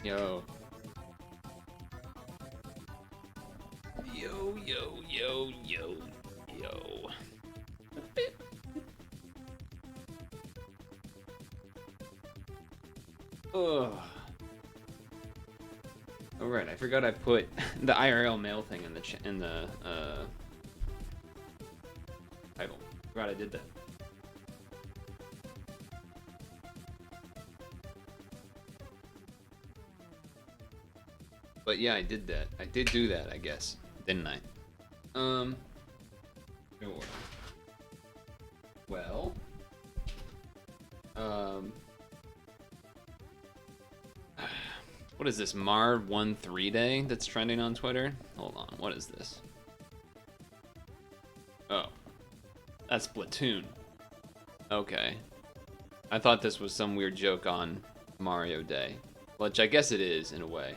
Yo. Yo, yo, yo, yo, yo. Ugh. Oh right, I forgot I put the IRL mail thing in the title. Forgot I did that. But yeah, I did that. I did do that, I guess, didn't I? Sure. Well, what is this Mar 13 day that's trending on Twitter? Hold on, what is this? Oh, that's Splatoon. Okay, I thought this was some weird joke on Mario Day, which I guess it is in a way.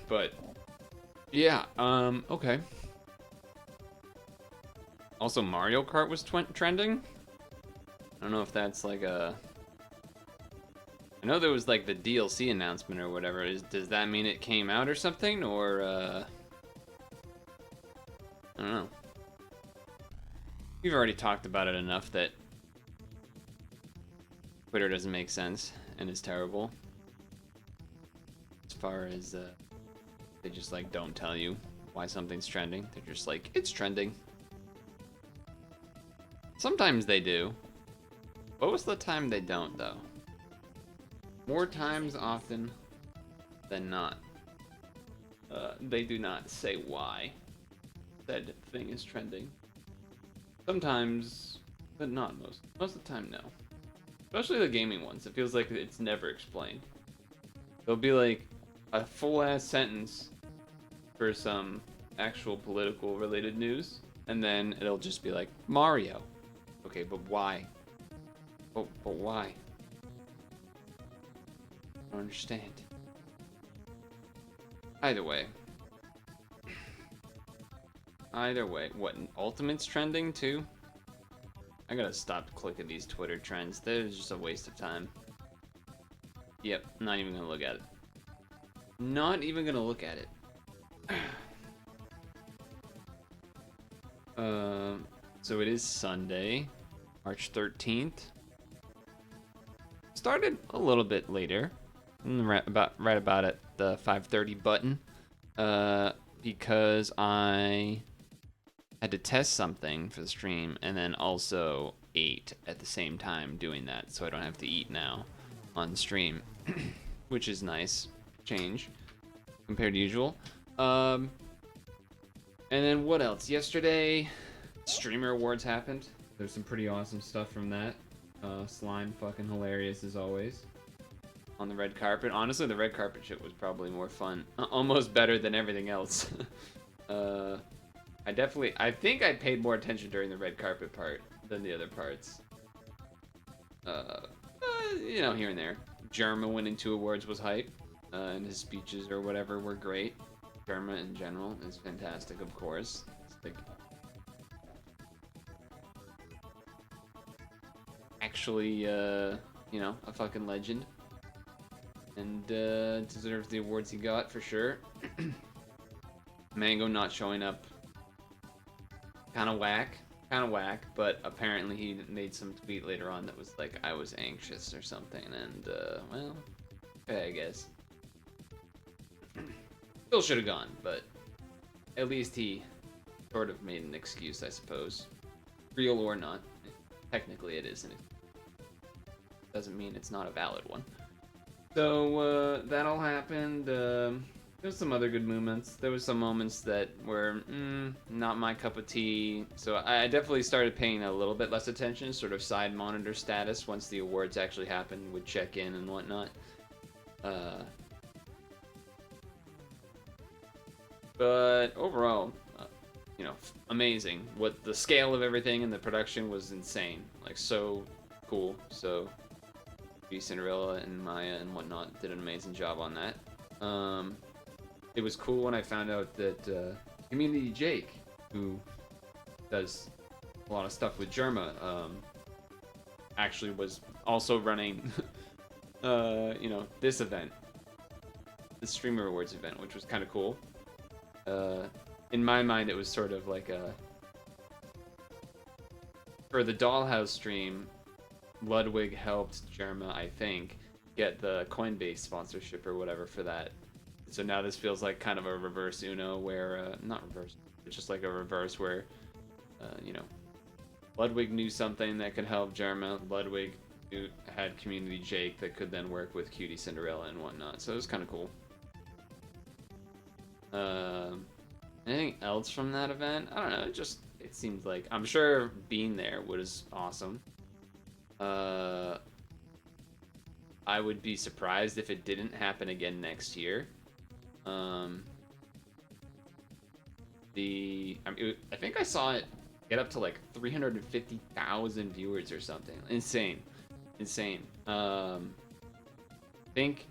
But yeah, okay. Also, Mario Kart was trending. I don't know if that's like a. I know there was like the DLC announcement or whatever. Does that mean it came out or something, or I don't know. We've already talked about it enough that Twitter doesn't make sense and is terrible. As far as they just like don't tell you why something's trending. They're just like, it's trending. Sometimes they do. Most of the time they don't, though. More times often than not. They do not say why said thing is trending. Sometimes, but not most. Most of the time, no. Especially the gaming ones. It feels like it's never explained. There'll be like a full-ass sentence for some actual political related news, and then it'll just be like, Mario. Okay, but why? But why? I don't understand. Either way. What, Ultimate's trending too? I gotta stop clicking these Twitter trends. They're just a waste of time. Yep, not even gonna look at it. Not even gonna look at it. So it is Sunday, March 13th. Started a little bit later, right about at the 5:30 button, because I had to test something for the stream and then also ate at the same time doing that, so I don't have to eat now on stream, which is nice change compared to usual. And then what else? Yesterday, Streamer Awards happened. There's some pretty awesome stuff from that. Slime fucking hilarious as always. On the red carpet. Honestly, the red carpet shit was probably more fun. Almost better than everything else. I think I paid more attention during the red carpet part than the other parts. You know, here and there. Germa winning 2 awards was hype. And his speeches or whatever were great. Germa in general is fantastic, of course. It's like actually, you know, a fucking legend. And deserves the awards he got for sure. Mango not showing up. Kind of whack, but apparently he made some tweet later on that was like, I was anxious or something, and, well, okay, I guess. Still should have gone, but at least he sort of made an excuse, I suppose. Real or not. Technically it is an excuse. Doesn't mean it's not a valid one. So, that all happened. There's some other good moments. There was some moments that were, not my cup of tea. So I definitely started paying a little bit less attention, sort of side monitor status once the awards actually happened, would check in and whatnot. But overall, you know, amazing. What the scale of everything and the production was insane. Like, so cool. So, Cinderella and Maya and whatnot did an amazing job on that. It was cool when I found out that Community Jake, who does a lot of stuff with Germa, actually was also running you know, this event, the Streamer Rewards event, which was kind of cool. In my mind, it was sort of like a, for the Dollhouse stream, Ludwig helped Germa, I think, get the Coinbase sponsorship or whatever for that. So now this feels like kind of a reverse Uno where, not reverse, it's just like a reverse where, you know, Ludwig knew something that could help Germa. Ludwig had Community Jake that could then work with Cutie Cinderella and whatnot. So it was kind of cool. Anything else from that event? I don't know. It seemed like, I'm sure being there was awesome. I would be surprised if it didn't happen again next year. I think I saw it get up to like 350,000 viewers or something. Insane. I think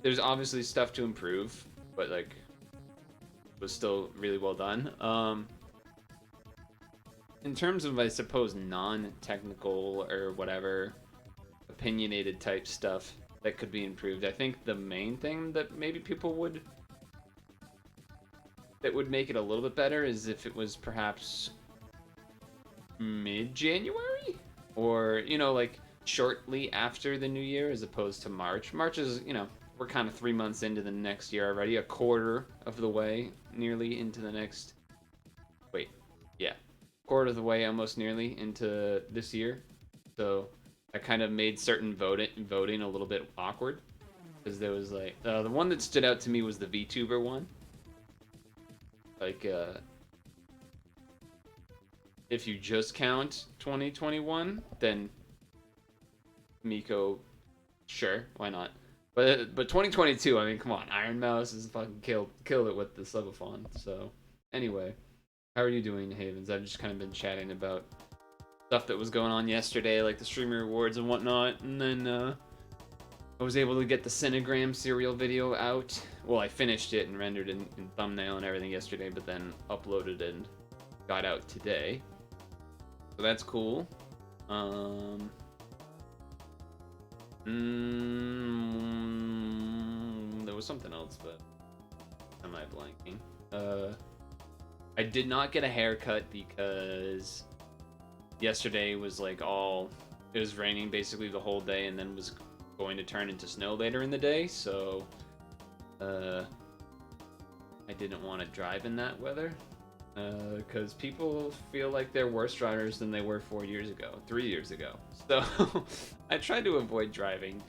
there's obviously stuff to improve, but like, it was still really well done. In terms of, I suppose, non-technical or whatever opinionated type stuff that could be improved, I think the main thing that maybe people would make it a little bit better is if it was perhaps mid-January, or, you know, like shortly after the new year as opposed to March. March is, you know, we're kind of 3 months into the next year already, a quarter of the way nearly into the next, wait, yeah, quarter of the way almost nearly into this year. So that kind of made certain voting a little bit awkward, because there was like, the one that stood out to me was the VTuber one. Like, if you just count 2021, then Miko, sure, why not? But 2022, I mean, come on, Iron Mouse is fucking killed it with the subathon. So anyway, how are you doing, Havens? I've just kind of been chatting about stuff that was going on yesterday, like the Streamer Awards and whatnot, and then I was able to get the Cinegram serial video out. Well, I finished it and rendered it in thumbnail and everything yesterday, but then uploaded and got out today. So that's cool. There was something else, but am I blanking? I did not get a haircut because yesterday was like it was raining basically the whole day, and then was going to turn into snow later in the day, so I didn't want to drive in that weather, because people feel like they're worse drivers than they were 3 years ago. So I tried to avoid driving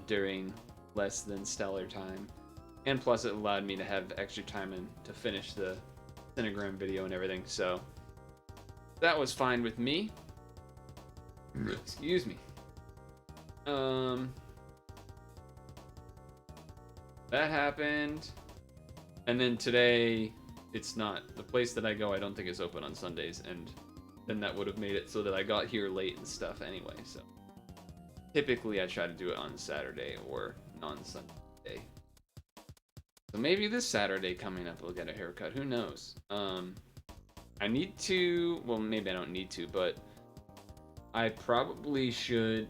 during less than stellar time, and plus it allowed me to have extra time to finish the Cinegram video and everything, so that was fine with me. Excuse me. That happened, and then today it's not, the place that I go, I don't think is open on Sundays, and then that would have made it so that I got here late and stuff anyway. So typically I try to do it on Saturday or non-Sunday. So maybe this Saturday coming up I'll get a haircut, who knows. I need to, well, maybe I don't need to, but I probably should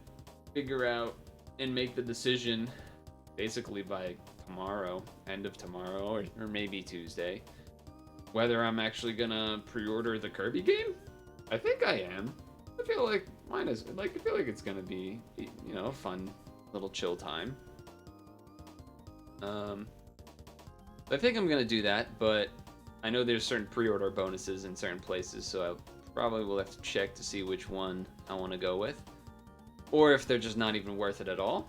figure out and make the decision basically by tomorrow, end of tomorrow, or maybe Tuesday, whether I'm actually gonna pre-order the Kirby game. I think I am. I feel like mine is, like, I feel like it's gonna be, you know, a fun little chill time. I think I'm gonna do that, but I know there's certain pre-order bonuses in certain places, so I probably will have to check to see which one I want to go with, or if they're just not even worth it at all.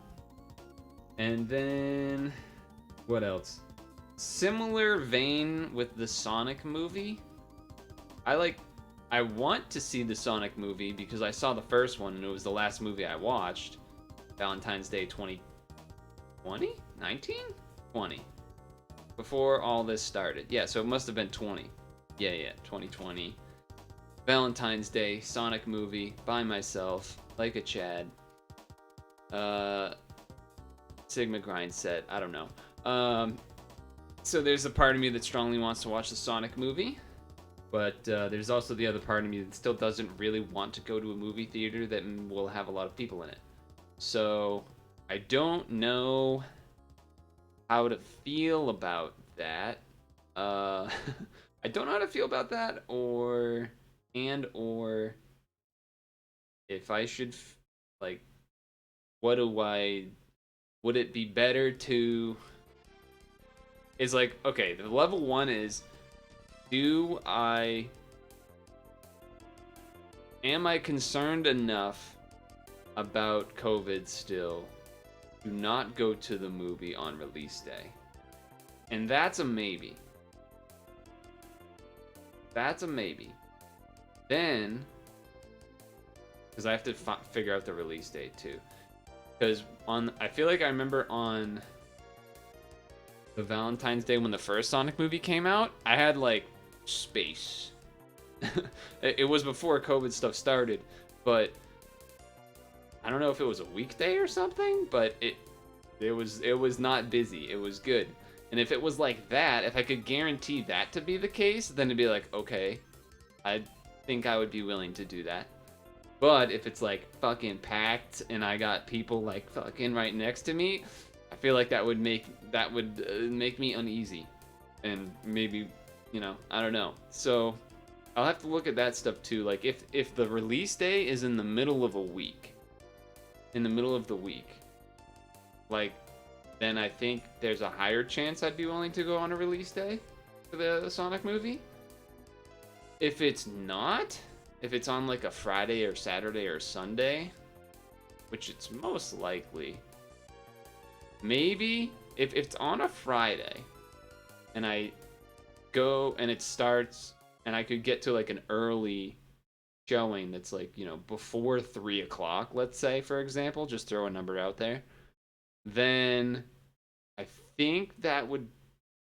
And then what else? Similar vein with the Sonic movie. I want to see the Sonic movie because I saw the first one and it was the last movie I watched. Valentine's Day 2020? 19? 20. Before all this started. Yeah, so it must have been 20. Yeah, 2020. Valentine's Day, Sonic movie, by myself, like a Chad. Sigma grind set, I don't know. So there's a part of me that strongly wants to watch the Sonic movie, but there's also the other part of me that still doesn't really want to go to a movie theater that will have a lot of people in it. So I don't know how to feel about that. I don't know how to feel about that, or if I should like, what do I? Would it be better to? Is like, okay, the level one is, do I? Am I concerned enough about COVID still to not go to the movie on release day? And that's a maybe. That's a maybe. Then, because I have to figure out the release date too. Because I feel like I remember on the Valentine's Day when the first Sonic movie came out, I had like space. It was before COVID stuff started, but I don't know if it was a weekday or something, but it was not busy. It was good. And if it was like that, if I could guarantee that to be the case, then it'd be like, okay, I think I would be willing to do that. But if it's like fucking packed and I got people like fucking right next to me, I feel like that would make me uneasy, and maybe, I don't know. So I'll have to look at that stuff too. Like if the release day is in the middle of a week, like, then I think there's a higher chance I'd be willing to go on a release day for the Sonic movie. If it's not, if it's on like a Friday or Saturday or Sunday, which it's most likely, maybe if it's on a Friday and I go and it starts and I could get to like an early showing that's like, before 3 o'clock, let's say, for example, just throw a number out there, then I think that would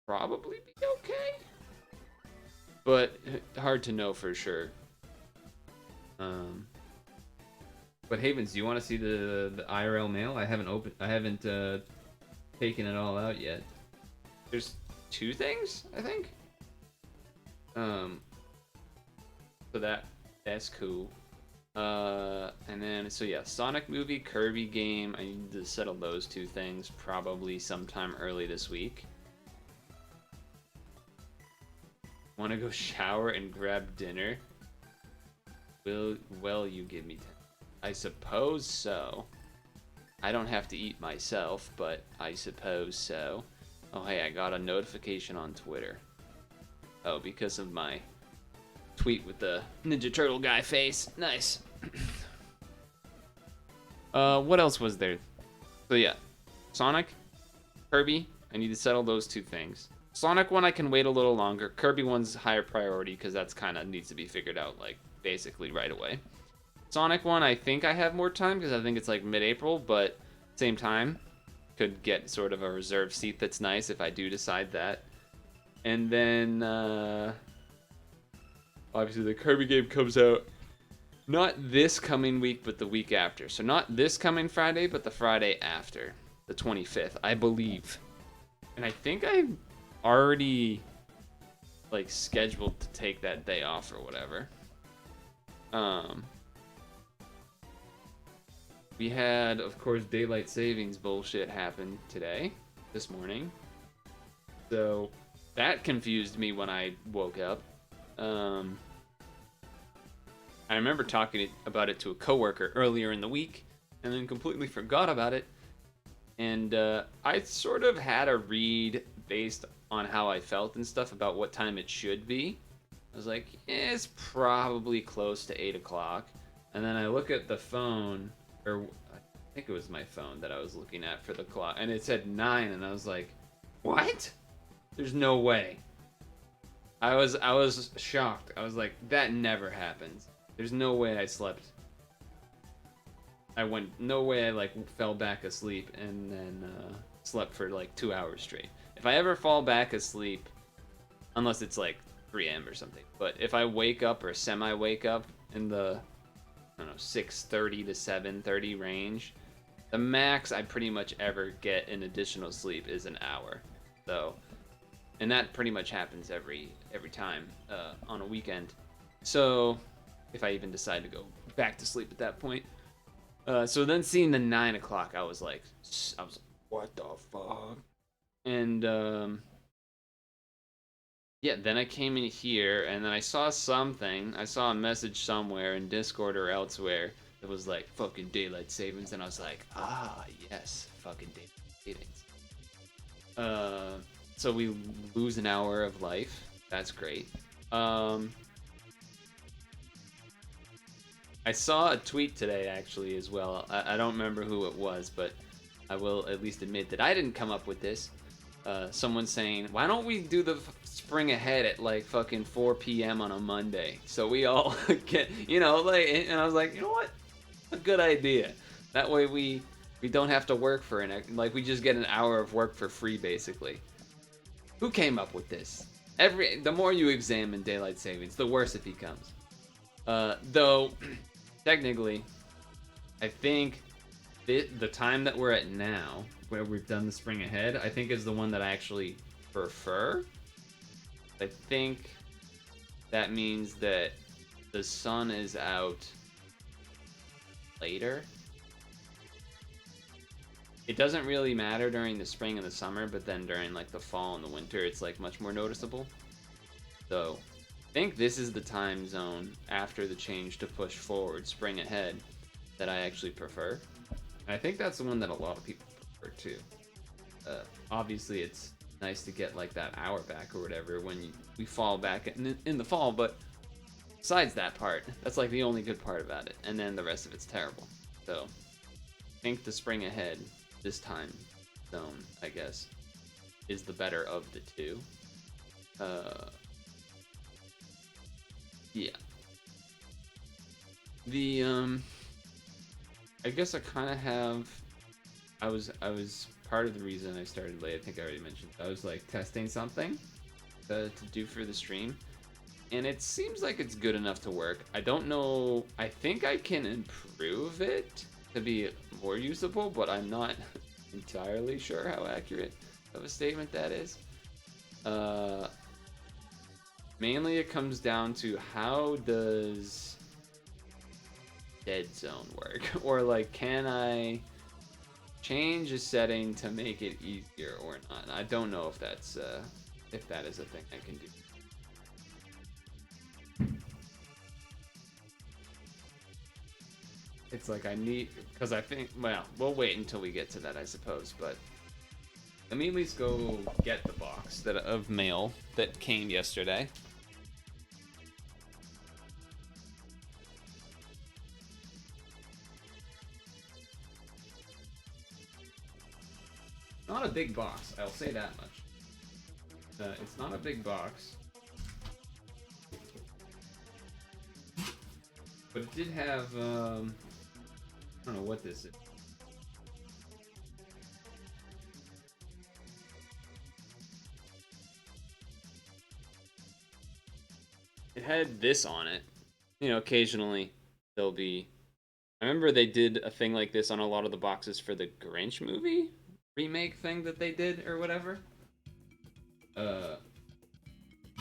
probably be okay. But hard to know for sure. But Havens, do you want to see the IRL mail? I haven't taken it all out yet. There's 2 things, I think. So that's cool. And then, so yeah, Sonic movie, Kirby game. I need to settle those 2 things probably sometime early this week. Want to go shower and grab dinner? Will you give me 10? I suppose so. I don't have to eat myself, but I suppose so. Oh, hey, I got a notification on Twitter. Oh, because of my tweet with the Ninja Turtle guy face. Nice. What else was there? So yeah, Sonic, Kirby, I need to settle those 2 things. Sonic one I can wait a little longer. Kirby one's higher priority because that's kind of needs to be figured out like basically right away. Sonic one I think I have more time because I think it's like mid-April, but same time could get sort of a reserve seat that's nice if I do decide that. And then obviously the Kirby game comes out not this coming week, but the week after. So not this coming Friday, but the Friday after, the 25th, I believe. And I think I already like scheduled to take that day off or whatever. We had, of course, daylight savings bullshit happen this morning. So that confused me when I woke up. I remember talking about it to a coworker earlier in the week and then completely forgot about it. And I sort of had a read based on how I felt and stuff about what time it should be. I was like, it's probably close to 8 o'clock. And then I look at the phone, or I think it was my phone that I was looking at for the clock, and it said 9, and I was like, what? There's no way. I was shocked. I was like, that never happens. There's no way I slept. No way I like fell back asleep and then slept for like 2 hours straight. If I ever fall back asleep, unless it's like 3 a.m. or something, but if I wake up or semi-wake up in the, I don't know, 6:30 to 7:30 range, the max I pretty much ever get in additional sleep is an hour. So, and that pretty much happens every time on a weekend. So, if I even decide to go back to sleep at that point. So then seeing the 9 o'clock, I was like, what the fuck? And yeah, then I came in here and then I saw something. I saw a message somewhere in Discord or elsewhere that was like fucking daylight savings, and I was like, ah, yes, fucking daylight savings. Uh, so we lose an hour of life. That's great. Um, I saw a tweet today actually as well. I don't remember who it was, but I will at least admit that I didn't come up with this. Someone saying, "Why don't we do the spring ahead at like fucking 4 p.m. on a Monday, so we all get, like." And I was like, you know what? A good idea. That way we don't have to work for like we just get an hour of work for free basically. Who came up with this? The more you examine daylight savings, the worse it becomes. Though technically, I think the time that we're at now, where we've done the spring ahead, I think is the one that I actually prefer. I think that means that the sun is out later. It doesn't really matter during the spring and the summer, but then during like the fall and the winter, it's like much more noticeable. So I think this is the time zone after the change to push forward, spring ahead, that I actually prefer. And I think that's the one that a lot of people prefer too. Obviously, it's nice to get like that hour back or whatever when we fall back in the fall, but besides that part, that's like the only good part about it. And then the rest of it's terrible. So I think the spring ahead, this time zone, I guess, is the better of the two. Yeah. The I guess I kind of have. I was part of the reason I started late. I think I already mentioned. I was like testing something to do for the stream, and it seems like it's good enough to work. I don't know. I think I can improve it to be more usable, but I'm not entirely sure how accurate of a statement that is. Mainly it comes down to how does dead zone work, or like can I change a setting to make it easier or not? I don't know if that's if that is a thing I can do. It's like I need, because I think, well, we'll wait until we get to that, I suppose, but let me at least go get the box of mail that came yesterday. Not a big box, I'll say that much. It's not a big box. But it did have, I don't know what this is. It had this on it. Occasionally there'll be. I remember they did a thing like this on a lot of the boxes for the Grinch movie remake thing that they did or whatever.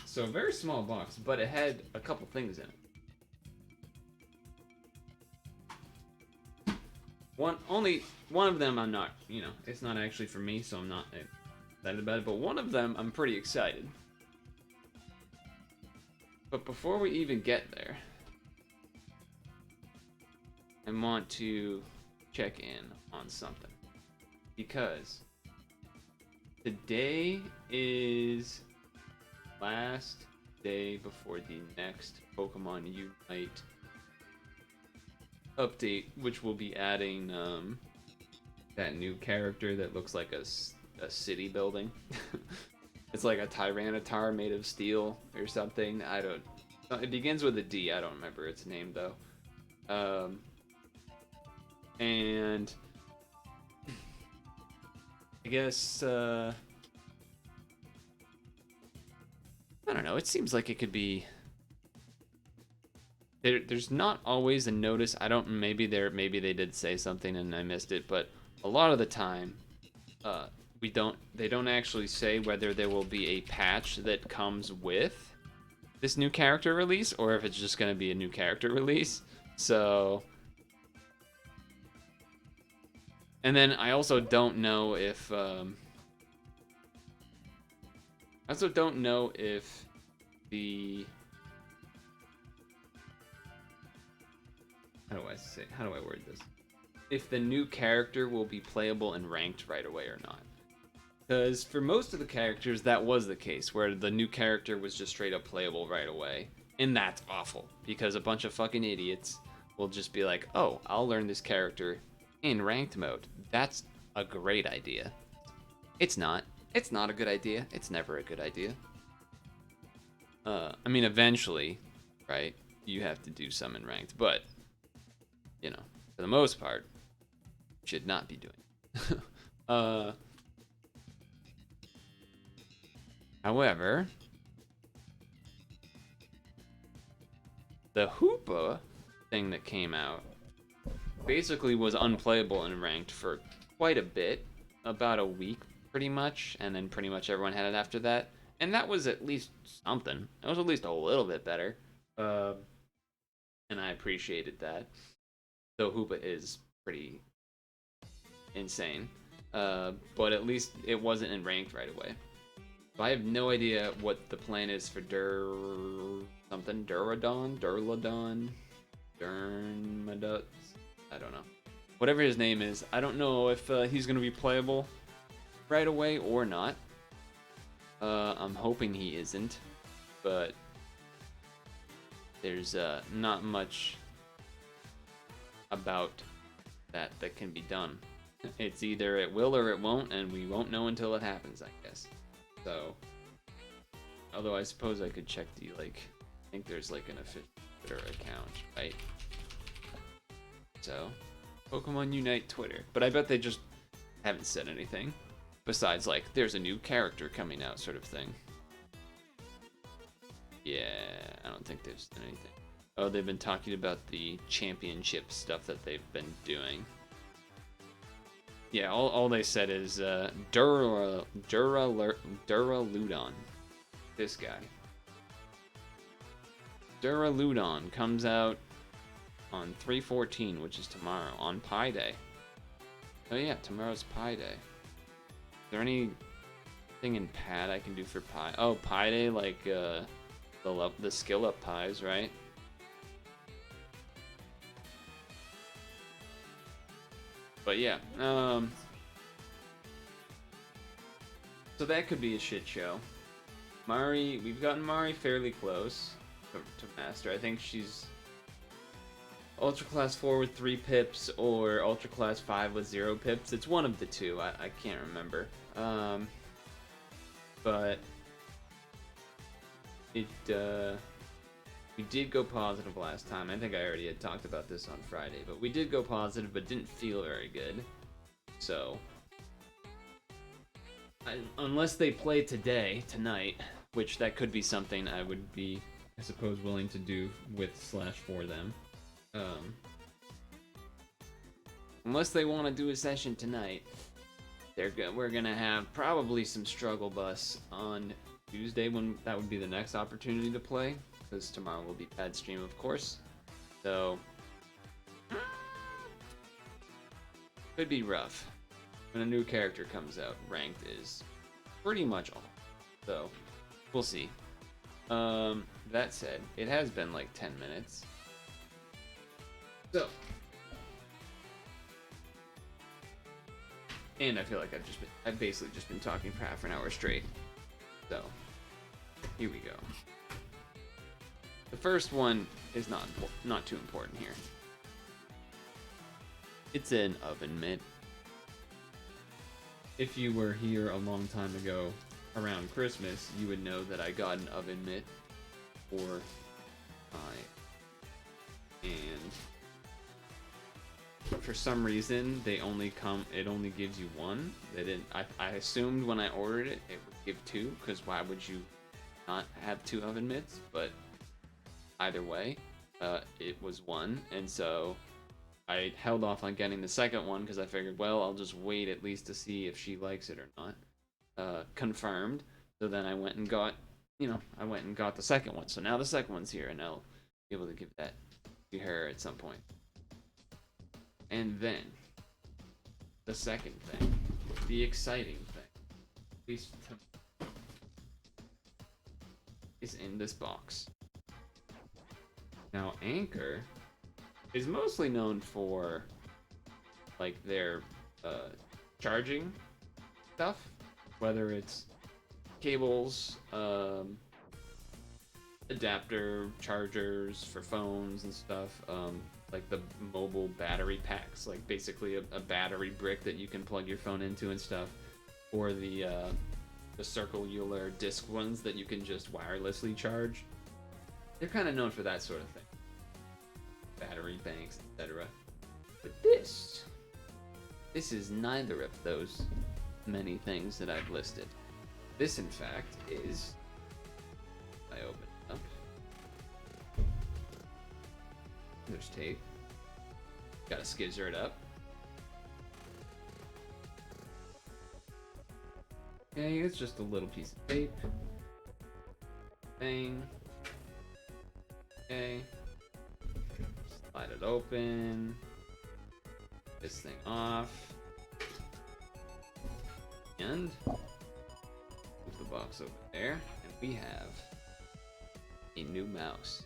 So a very small box, but it had a couple things in it. Only one of them I'm not, it's not actually for me, so I'm not excited about it. But one of them I'm pretty excited. But before we even get there, I want to check in on something. Because today is last day before the next Pokemon Unite update, which will be adding that new character that looks like a city building. It's like a Tyranitar made of steel or something. It begins with a D. I don't remember its name though. And I guess I don't know. It seems like it could be. There's not always a notice. Maybe they did say something and I missed it, but a lot of the time, they don't actually say whether there will be a patch that comes with this new character release or if it's just going to be a new character release. So And then I also don't know if the how do I word this? If the new character will be playable and ranked right away or not. Because for most of the characters, that was the case, where the new character was just straight up playable right away. And that's awful, because a bunch of fucking idiots will just be like, oh, I'll learn this character in ranked mode. That's a great idea. It's not. It's not a good idea. It's never a good idea. I mean, eventually, right, you have to do some in ranked, but, you know, for the most part, you should not be doing. However, the Hoopa thing that came out basically was unplayable in ranked for quite a bit, about a week pretty much, and then pretty much everyone had it after that. And that was at least something. It was at least a little bit better. And I appreciated that. Though Hoopa is pretty insane. But at least it wasn't in ranked right away. So I have no idea what the plan is for something. Durladon? Durnmaduts? I don't know. Whatever his name is, I don't know if he's going to be playable right away or not. I'm hoping he isn't, but there's not much about that can be done. It's either it will or it won't, and we won't know until it happens, I guess. So, although I suppose I could check the, like, I think there's like an official Twitter account, right? So, Pokemon Unite Twitter. But I bet they just haven't said anything. Besides, like, there's a new character coming out sort of thing. Yeah, I don't think there's anything. Oh, they've been talking about the championship stuff that they've been doing. Yeah, all they said is Duraludon. This guy. Duraludon comes out on 3/14, which is tomorrow, on Pi Day. Oh yeah, tomorrow's Pi Day. Is there anything in Pad I can do for Pi? Oh, Pi Day, like the skill up pies, right? But yeah, so that could be a shit show. Mari, we've gotten Mari fairly close to Master. I think she's Ultra Class 4 with 3 pips or Ultra Class 5 with 0 pips. It's one of the two. I can't remember. But it we did go positive last time. I think I already had talked about this on Friday, but we did go positive, but didn't feel very good. So, unless they play tonight, which that could be something I would be, I suppose, willing to do with / for them. Unless they want to do a session tonight, we're gonna have probably some struggle bus on Tuesday, when that would be the next opportunity to play, because tomorrow will be pad stream, of course. So could be rough when a new character comes out. Ranked is pretty much all, so we'll see. That said, it has been like 10 minutes, so, and I feel like I've basically just been talking for half an hour straight. So, here we go. The first one is not too important here. It's an oven mitt. If you were here a long time ago around Christmas, you would know that I got an oven mitt for and for some reason it only gives you one. They didn't. I assumed when I ordered it would give 2, because why would you not have 2 oven mitts? But either way, it was 1, and so I held off on getting the second one because I figured, well, I'll just wait at least to see if she likes it or not. Confirmed. So then I went and got, the second one. So now the second one's here, and I'll be able to give that to her at some point. And then the second thing, the exciting thing, at least to me, is in this box. Now, Anker is mostly known for like their charging stuff, whether it's cables, adapter chargers for phones and stuff, like the mobile battery packs, like basically a battery brick that you can plug your phone into and stuff, or the circular disc ones that you can just wirelessly charge. They're kind of known for that sort of thing, battery banks, etc. But this is neither of those many things that I've listed. This, in fact, is, I open it up, there's tape, gotta skizzer it up. Okay, it's just a little piece of tape. Bang. Okay. Slide it open. This thing off. And move the box over there. And we have a new mouse.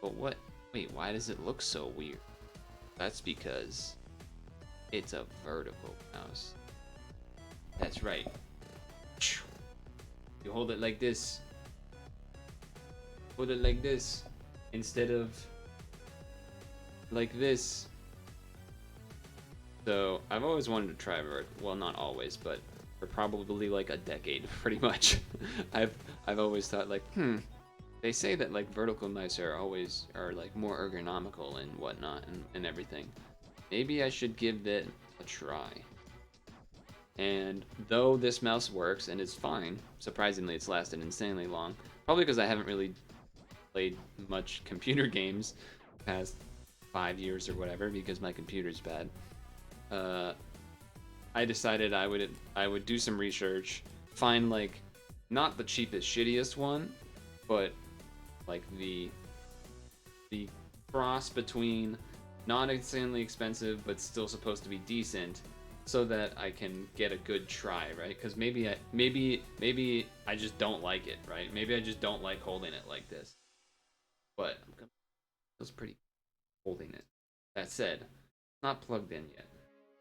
But what? Wait, why does it look so weird? That's because it's a vertical mouse. That's right. You hold it like this. Hold it like this instead of like this. So I've always wanted to try well, not always, but for probably like a decade, pretty much. I've always thought like, they say that like vertical mice are like more ergonomical and whatnot and everything. Maybe I should give that a try. And though this mouse works and is fine, surprisingly it's lasted insanely long. Probably because I haven't really played much computer games past 5 years or whatever because my computer's bad. I decided I would do some research, find like not the cheapest shittiest one, but like the cross between not insanely expensive but still supposed to be decent, so that I can get a good try, right? Because maybe I just don't like it, right? Maybe I just don't like holding it like this. But it feels pretty holding it. That said, it's not plugged in yet.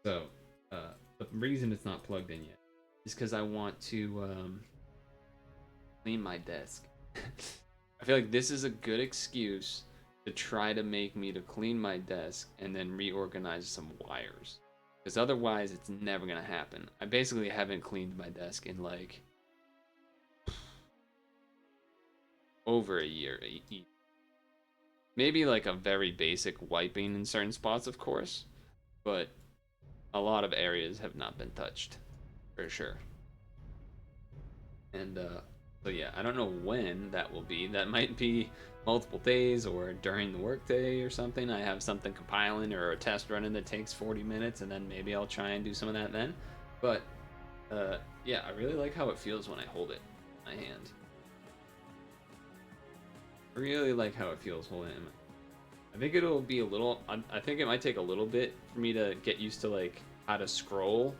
So the reason it's not plugged in yet is because I want to clean my desk. I feel like this is a good excuse to try to make me to clean my desk and then reorganize some wires. Because otherwise, it's never going to happen. I basically haven't cleaned my desk in like over a year. Maybe like a very basic wiping in certain spots, of course. But a lot of areas have not been touched, for sure. And so yeah, I don't know when that will be. That might be multiple days or during the workday or something. I have something compiling or a test running that takes 40 minutes, and then maybe I'll try and do some of that then. But yeah, I really like how it feels when I hold it in my hand. I really like how it feels holding it in my hand. I think it'll be a little, I think it might take a little bit for me to get used to like how to scroll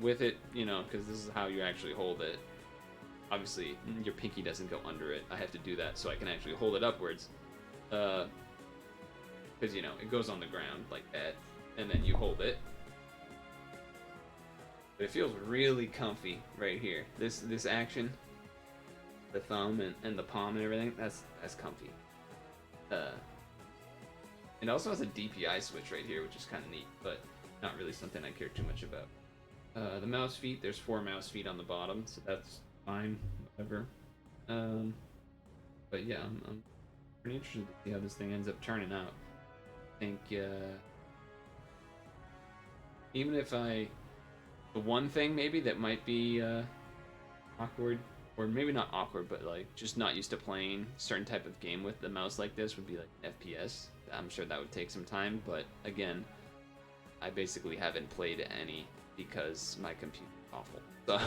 with it, you know, because this is how you actually hold it. Obviously, your pinky doesn't go under it. I have to do that so I can actually hold it upwards. Because, you know, it goes on the ground like that, and then you hold it. But it feels really comfy right here. This action, the thumb and the palm and everything, that's comfy. It also has a DPI switch right here, which is kind of neat, but not really something I care too much about. The mouse feet, there's 4 mouse feet on the bottom, so that's fine, whatever. But yeah, I'm pretty interested to see how this thing ends up turning out. I think even if the one thing maybe that might be awkward, or maybe not awkward, but like just not used to playing certain type of game with the mouse like this would be like FPS. I'm sure that would take some time, but again, I basically haven't played any because my computer's awful. So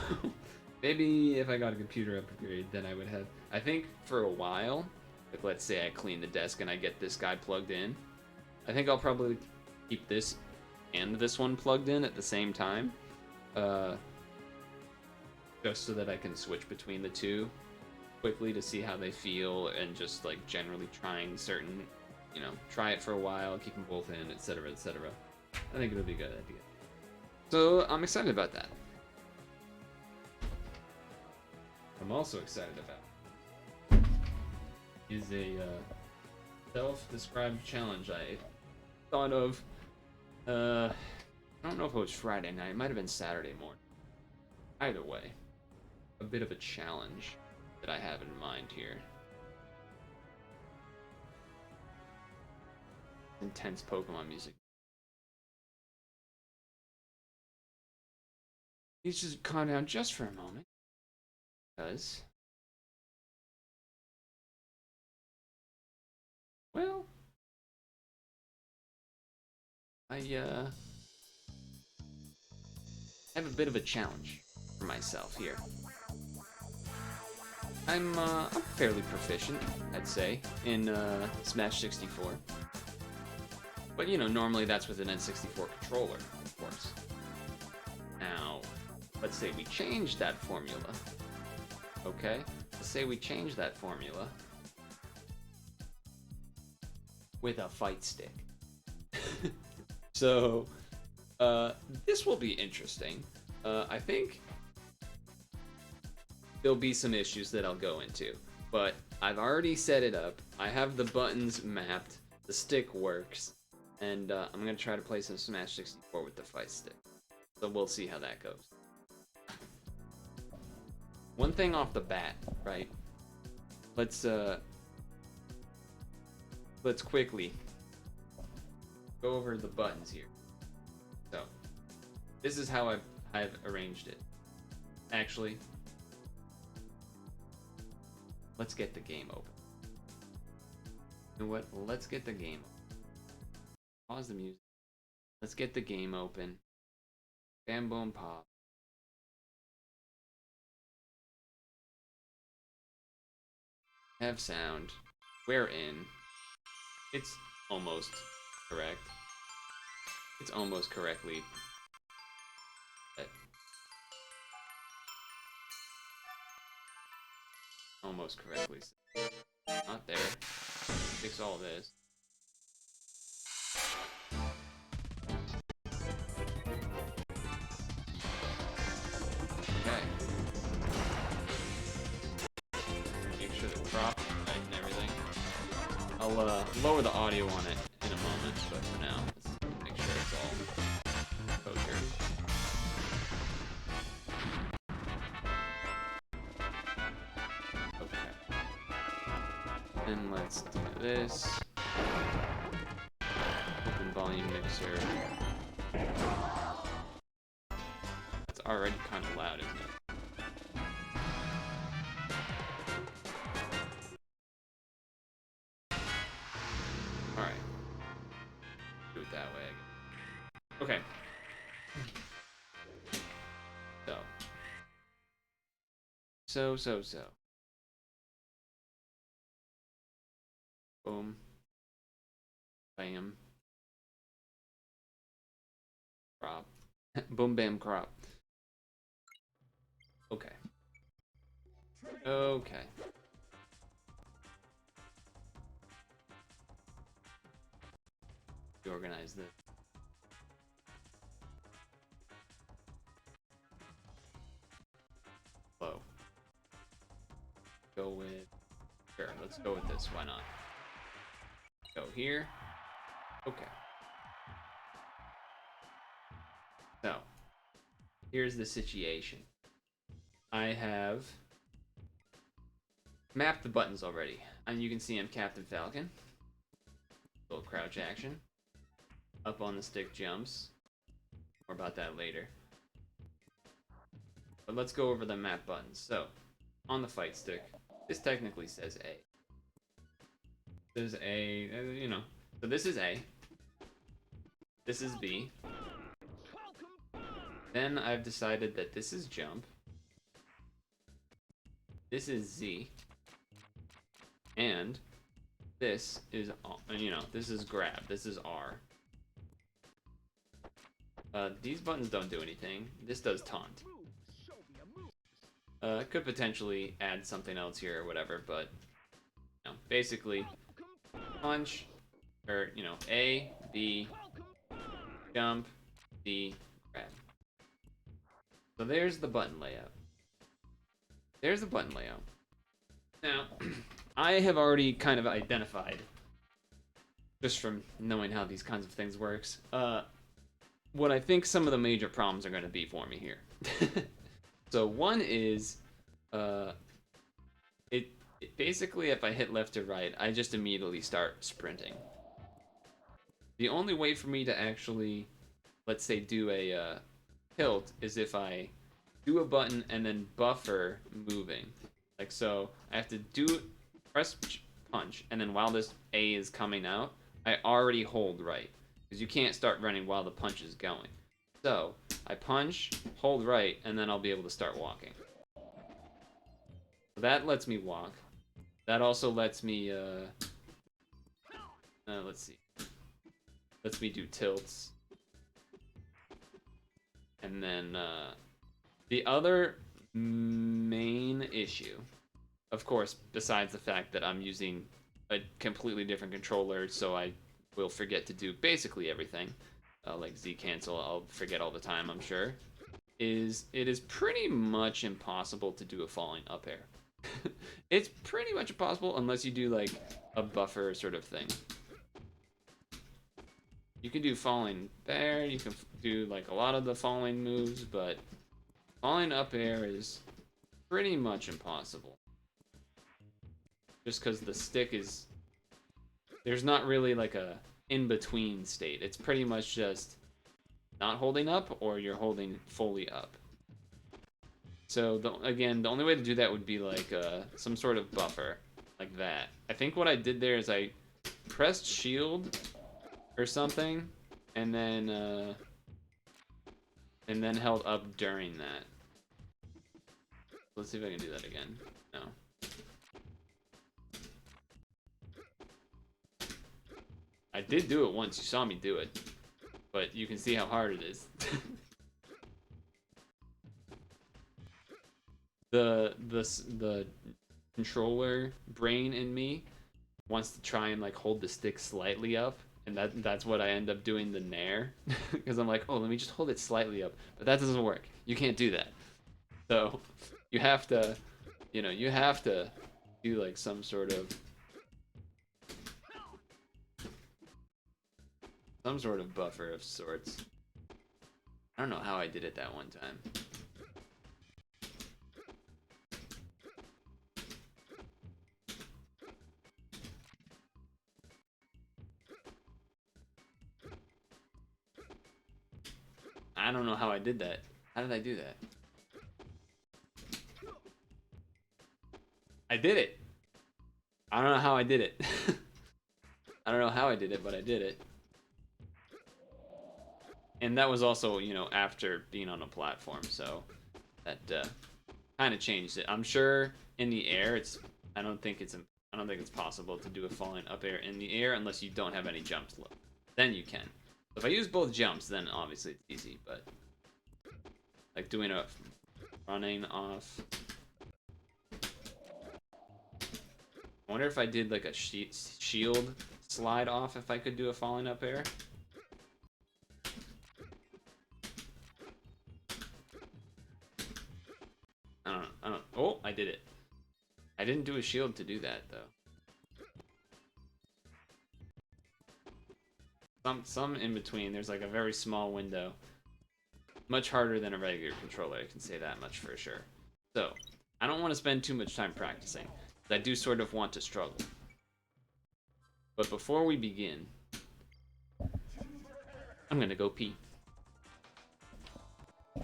maybe if I got a computer upgrade, then I would have. I think for a while, like let's say I clean the desk and I get this guy plugged in, I think I'll probably keep this and this one plugged in at the same time. Just so that I can switch between the two quickly to see how they feel, and just like generally trying certain, you know, try it for a while, keep them both in, etc., etc. I think it'll be a good idea. So I'm excited about that. I'm also excited about is a self-described challenge I thought of. I don't know if it was Friday night. It might have been Saturday morning. Either way, a bit of a challenge that I have in mind here. Intense Pokemon music. Let's just calm down just for a moment. Because, well, I have a bit of a challenge for myself here. I'm fairly proficient, I'd say, in Smash 64. But you know, normally that's with an N64 controller, of course. Now, let's say we change that formula. Okay? Let's say we change that formula with a fight stick. So, this will be interesting. I think there'll be some issues that I'll go into, but I've already set it up. I have the buttons mapped, the stick works, and I'm gonna try to play some Smash 64 with the fight stick. So we'll see how that goes. One thing off the bat, right? Let's quickly go over the buttons here. So, this is how I've arranged it. Actually, let's get the game open. You know what? Let's get the game open. Pause the music. Let's get the game open. Bam, boom, pop. Have sound. We're in. It's almost correct. It's almost correctly. Almost correctly. Not there. Fix all this. Okay. Make sure the crop is right and everything. I'll lower the audio on it in a moment, but for now, let's make sure it's all kosher. Okay. Then let's do this. Open volume mixer. That's already kind of loud, isn't it? Alright. Do it that way, I guess. Okay. So. Boom. Bam. Crop. Boom, bam, crop. Okay. Okay. Organize this. Flow. Go with. Sure, let's go with this. Why not? Go here. Okay. So, here's the situation. I have mapped the buttons already. And you can see I'm Captain Falcon. Little crouch action. Up on the stick jumps. More about that later. But let's go over the map buttons. So, on the fight stick, this technically says A. There's A, you know. So this is A. This is B. Then I've decided that this is jump. This is Z. And this is, you know, this is grab. This is R. These buttons don't do anything. This does taunt. Could potentially add something else here or whatever, but basically punch, or A, B, jump, D, grab. So there's the button layout. There's the button layout. Now, I have already kind of identified, just from knowing how these kinds of things works, what I think some of the major problems are going to be for me here. So one is, it basically, if I hit left or right, I just immediately start sprinting. The only way for me to actually, let's say, do a tilt is if I do a button and then buffer moving. Like so, I have to press punch, and then while this A is coming out, I already hold right. Because you can't start running while the punch is going. So, I punch, hold right, and then I'll be able to start walking. So that lets me walk. That also lets me, let's see. Lets me do tilts. And then, the other main issue, of course, besides the fact that I'm using a completely different controller, so I will forget to do basically everything, like Z cancel, I'll forget all the time, I'm sure, is it is pretty much impossible to do a falling up air. It's pretty much impossible unless you do like a buffer sort of thing. You can do falling there, you can do like a lot of the falling moves, but falling up air is pretty much impossible. Just because the stick is... There's not really like a in-between state. It's pretty much just not holding up or you're holding fully up. So, again, the only way to do that would be like some sort of buffer, like that. I think what I did there is I pressed shield or something, and then held up during that. Let's see if I can do that again. No. I did do it once. You saw me do it, but you can see how hard it is. the controller brain in me wants to try and like hold the stick slightly up, and that's what I end up doing the nair, because I'm like, oh, let me just hold it slightly up, but that doesn't work. You can't do that. So you have to, you have to do like some sort of buffer of sorts. I don't know how I did it that one time. I don't know how I did that. How did I do that? I did it. I don't know how I did it. I don't know how I did it, but I did it. And that was also, after being on a platform, so that kind of changed it. I'm sure in the air, I don't think it's possible to do a falling up air in the air unless you don't have any jumps left. Then you can. If I use both jumps, then obviously it's easy, but like doing a running off. I wonder if I did like a shield slide off, if I could do a falling up air. I don't know. Oh, I did it. I didn't do a shield to do that though. Some in between. There's like a very small window. Much harder than a regular controller, I can say that much for sure. So, I don't want to spend too much time practicing. I do sort of want to struggle. But before we begin, I'm gonna go pee. We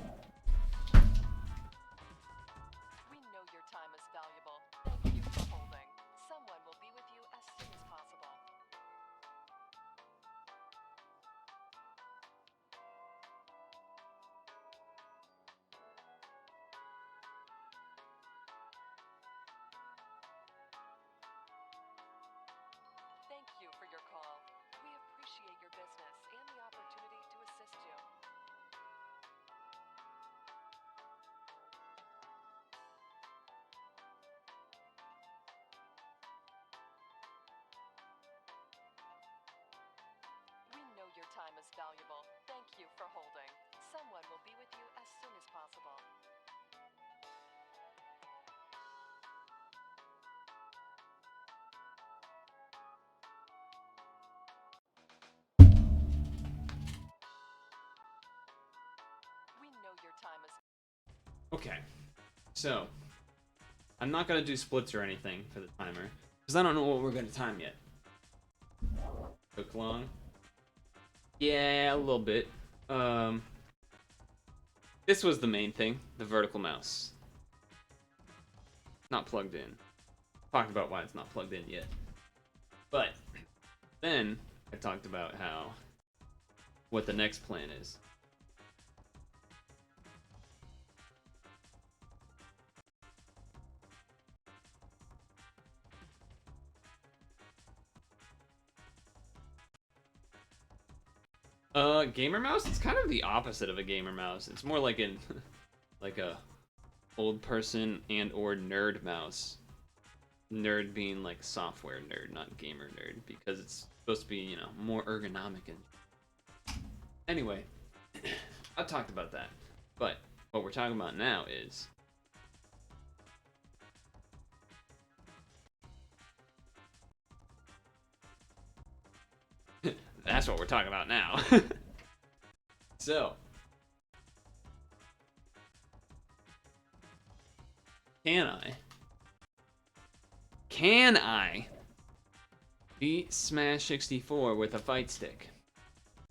know your time is valuable. Thank you for holding. Someone will be with you as soon as possible. Thank you for your call. We appreciate your business and the opportunity to assist Okay, so I'm not gonna do splits or anything for the timer because I don't know what we're gonna time yet. Took long. Yeah, a little bit. This was the main thing, the vertical mouse. Not plugged in. Talked about why it's not plugged in yet. But then I talked about what the next plan is. Gamer mouse? It's kind of the opposite of a gamer mouse. It's more like like a old person and or nerd mouse. Nerd being like software nerd, not gamer nerd, because it's supposed to be, you know, more ergonomic and anyway, I talked about that. But what we're talking about now is that's what we're talking about now. So, can I beat Smash 64 with a fight stick?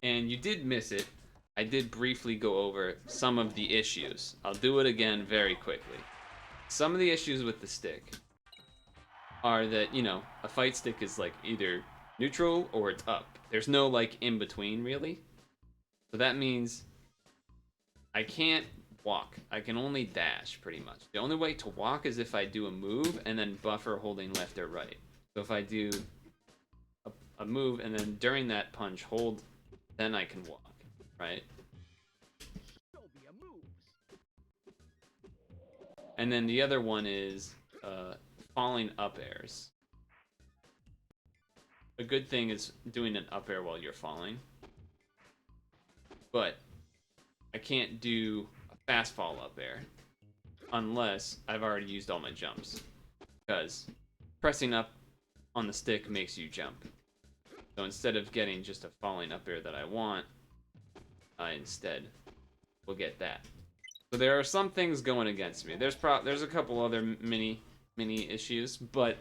And you did miss it. I did briefly go over some of the issues. I'll do it again very quickly. Some of the issues with the stick are that, you know, a fight stick is like either neutral or it's up. There's no like in between really. So that means I can't walk. I can only dash pretty much. The only way to walk is if I do a move and then buffer holding left or right. So if I do a move and then during that punch hold, then I can walk, right? And then the other one is falling up airs. A good thing is doing an up air while you're falling. But I can't do a fast fall up air unless I've already used all my jumps. Because pressing up on the stick makes you jump. So instead of getting just a falling up air that I want, I instead will get that. So there are some things going against me. There's a couple other mini issues, but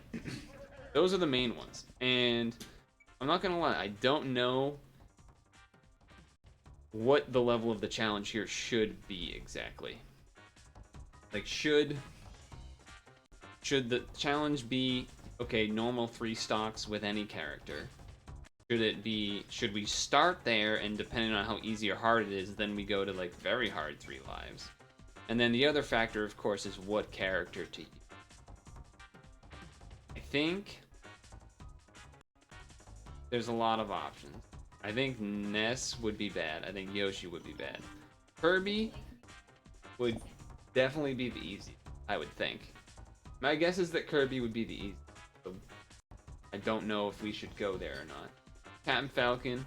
those are the main ones. And I'm not gonna lie, I don't know what the level of the challenge here should be exactly. Like, should the challenge be, okay, normal 3 stocks with any character? Should we start there, and depending on how easy or hard it is, then we go to like very hard 3 lives? And then the other factor, of course, is what character to use. I think there's a lot of options. I think Ness would be bad. I think Yoshi would be bad. Kirby would definitely be the easiest, I would think. My guess is that Kirby would be the easiest. So I don't know if we should go there or not. Captain Falcon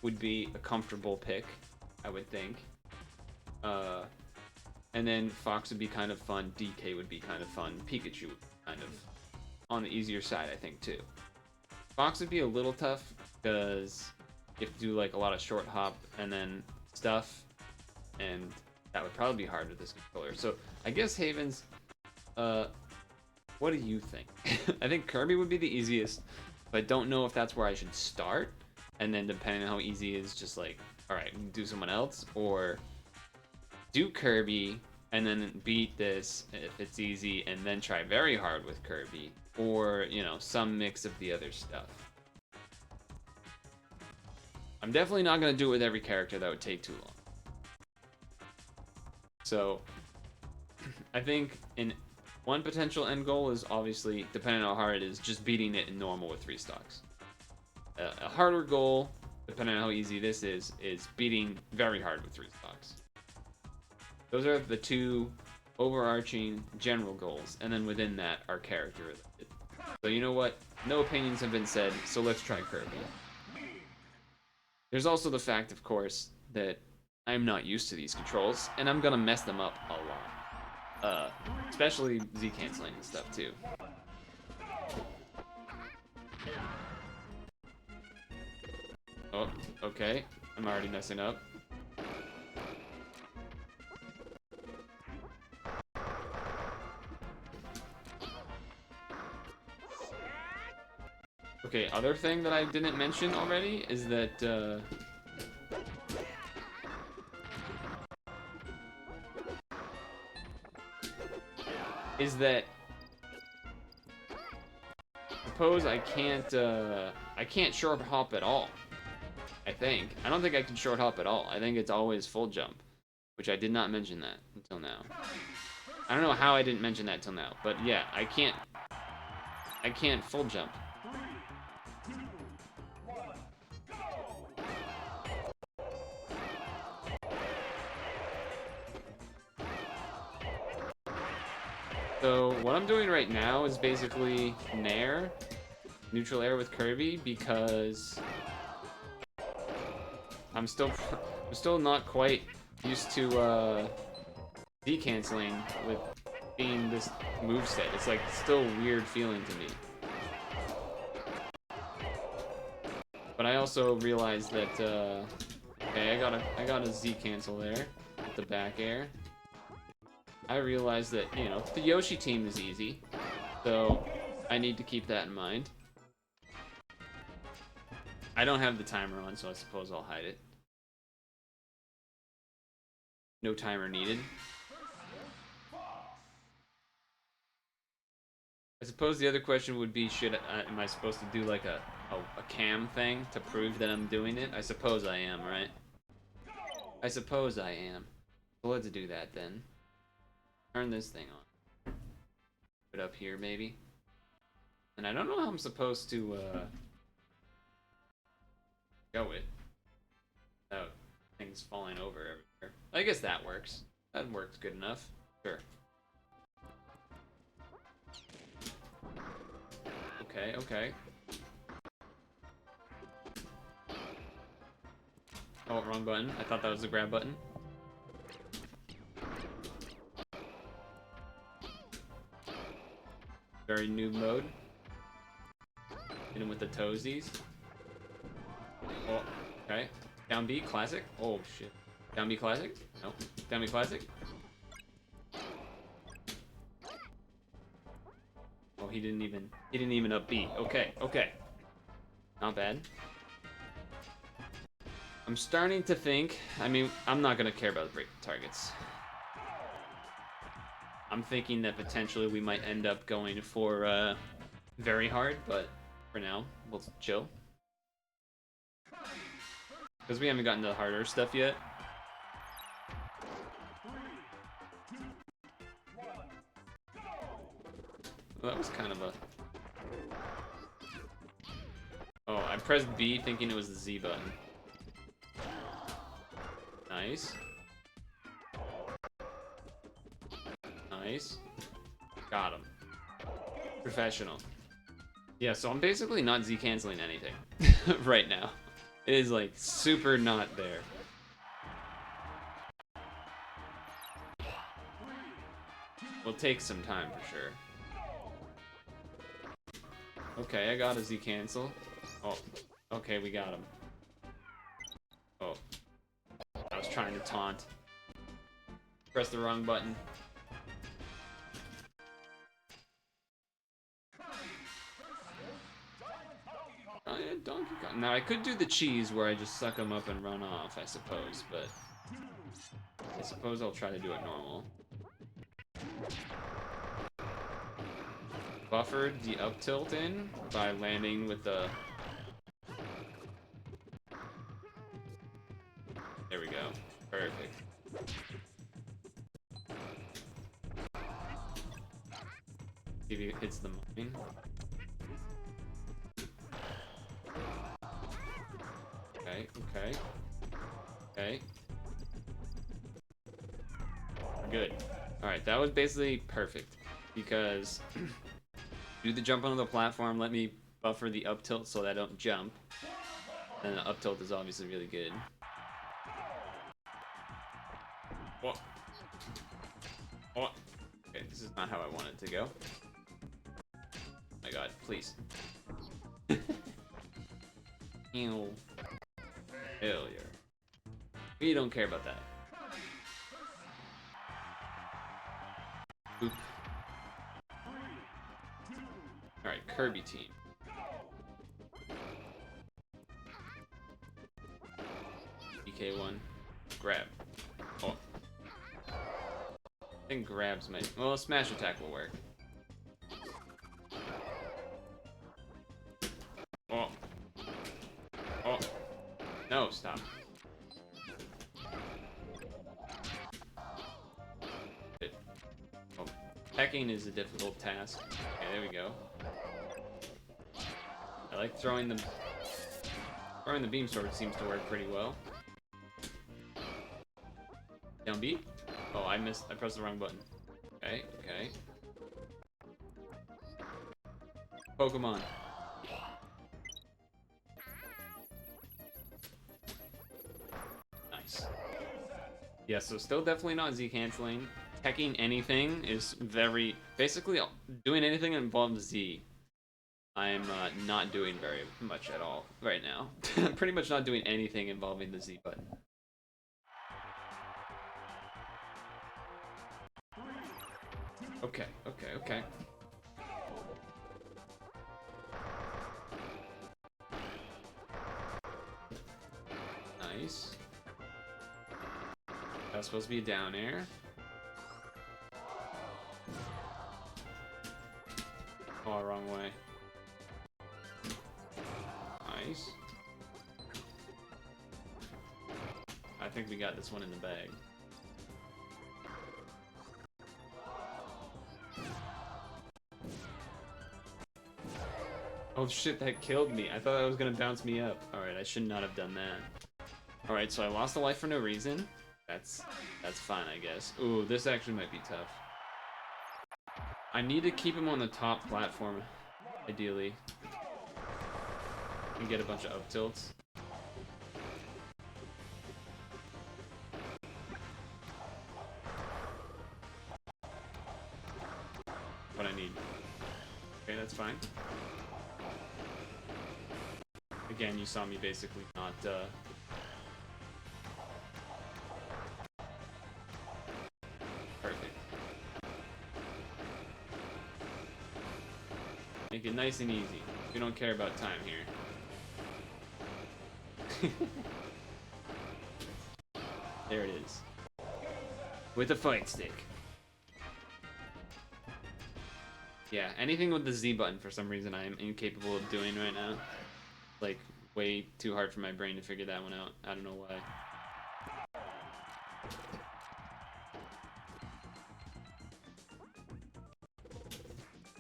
would be a comfortable pick, I would think. And then Fox would be kind of fun. DK would be kind of fun. Pikachu would be kind of on the easier side, I think, too. Fox would be a little tough because you have to do like a lot of short hop and then stuff, and that would probably be hard with this controller. So I guess Havens, what do you think? I think Kirby would be the easiest, but I don't know if that's where I should start. And then depending on how easy it is, just like, all right, do someone else, or do Kirby and then beat this if it's easy, and then try very hard with Kirby, or, you know, some mix of the other stuff. I'm definitely not going to do it with every character. That would take too long. So I think in one potential end goal is obviously, depending on how hard it is, just beating it in normal with 3 stocks. A harder goal, depending on how easy this is beating very hard with 3 stocks. Those are the 2 overarching general goals, and then within that are character related. So you know what? No opinions have been said, so let's try Kirby. There's also the fact, of course, that I'm not used to these controls, and I'm gonna mess them up a lot. Especially Z canceling and stuff too. Oh, okay. I'm already messing up. Okay, other thing that I didn't mention already is that suppose I can't short hop at all. I don't think I can short hop at all. I think it's always full jump, which I did not mention that until now. I don't know how I didn't mention that till now, but yeah, I can't full jump. So what I'm doing right now is basically Nair, neutral air with Kirby, because I'm still not quite used to decanceling with being this moveset. It's like still weird feeling to me. But I also realized that okay, I got a Z cancel there with the back air. I realized that, you know, the Yoshi team is easy, so I need to keep that in mind. I don't have the timer on, so I suppose I'll hide it. No timer needed. I suppose the other question would be, am I supposed to do like a cam thing to prove that I'm doing it? I suppose I am, right? I suppose I am. So let's do that then. Turn this thing on. Put it up here, maybe. And I don't know how I'm supposed to go it without things falling over everywhere. I guess that works. That works good enough. Sure. Okay, okay. Oh, wrong button. I thought that was the grab button. Very noob mode. Hit him with the toesies. Oh, okay. Down B, classic. Oh, shit. Down B, classic? No. Down B, classic. Oh, he didn't even up B. Okay, okay. Not bad. I'm starting to think, I mean, I'm not gonna care about the break targets. I'm thinking that potentially we might end up going for very hard, but for now, we'll chill. Because we haven't gotten to the harder stuff yet. Well, that was kind of a... Oh, I pressed B thinking it was the Z button. Nice. Nice. Got him. Professional. Yeah, so I'm basically not Z canceling anything right now. It is like super not there. Will take some time for sure. Okay, I got a Z cancel. Oh, okay, we got him. Oh, I was trying to taunt. Press the wrong button. Oh yeah, Donkey Kong. Now I could do the cheese where I just suck them up and run off, I suppose, but I suppose I'll try to do it normal. Buffered the up tilt in by landing with the... There we go. Perfect. See if he hits the mine. Okay, okay. Okay. Good. Alright, that was basically perfect. Because do the jump onto the platform, let me buffer the up tilt so that I don't jump. And the up tilt is obviously really good. Whoa. Oh. Okay, this is not how I want it to go. Oh my god, please. Ew. Failure. We don't care about that. Oop. Alright, Kirby team. DK one. Grab. Oh. I think grabs might. Well, smash attack will work. Oh. Oh. No, stop. Oh. Pecking is a difficult task. Okay, there we go. I like throwing the beam sword seems to work pretty well. Down B? Oh, I pressed the wrong button. Okay, okay. Pokemon. Nice. Yeah, so still definitely not Z canceling. Teching anything is very... Basically, doing anything that involves Z, I'm not doing very much at all right now. Pretty much not doing anything involving the Z button. Okay, okay, okay. Nice. That's supposed to be a down air. Oh, wrong way. Nice. I think we got this one in the bag. Oh shit, that killed me. I thought that was gonna bounce me up. Alright, I should not have done that. Alright, so I lost a life for no reason. That's fine, I guess. Ooh, this actually might be tough. I need to keep him on the top platform, ideally. And get a bunch of up tilts. What I need. Okay, that's fine. Again, you saw me basically not, Perfect. Make it nice and easy. We don't care about time here. There it is. With a fight stick. Yeah, anything with the Z button for some reason I am incapable of doing right now. Like, way too hard for my brain to figure that one out. I don't know why.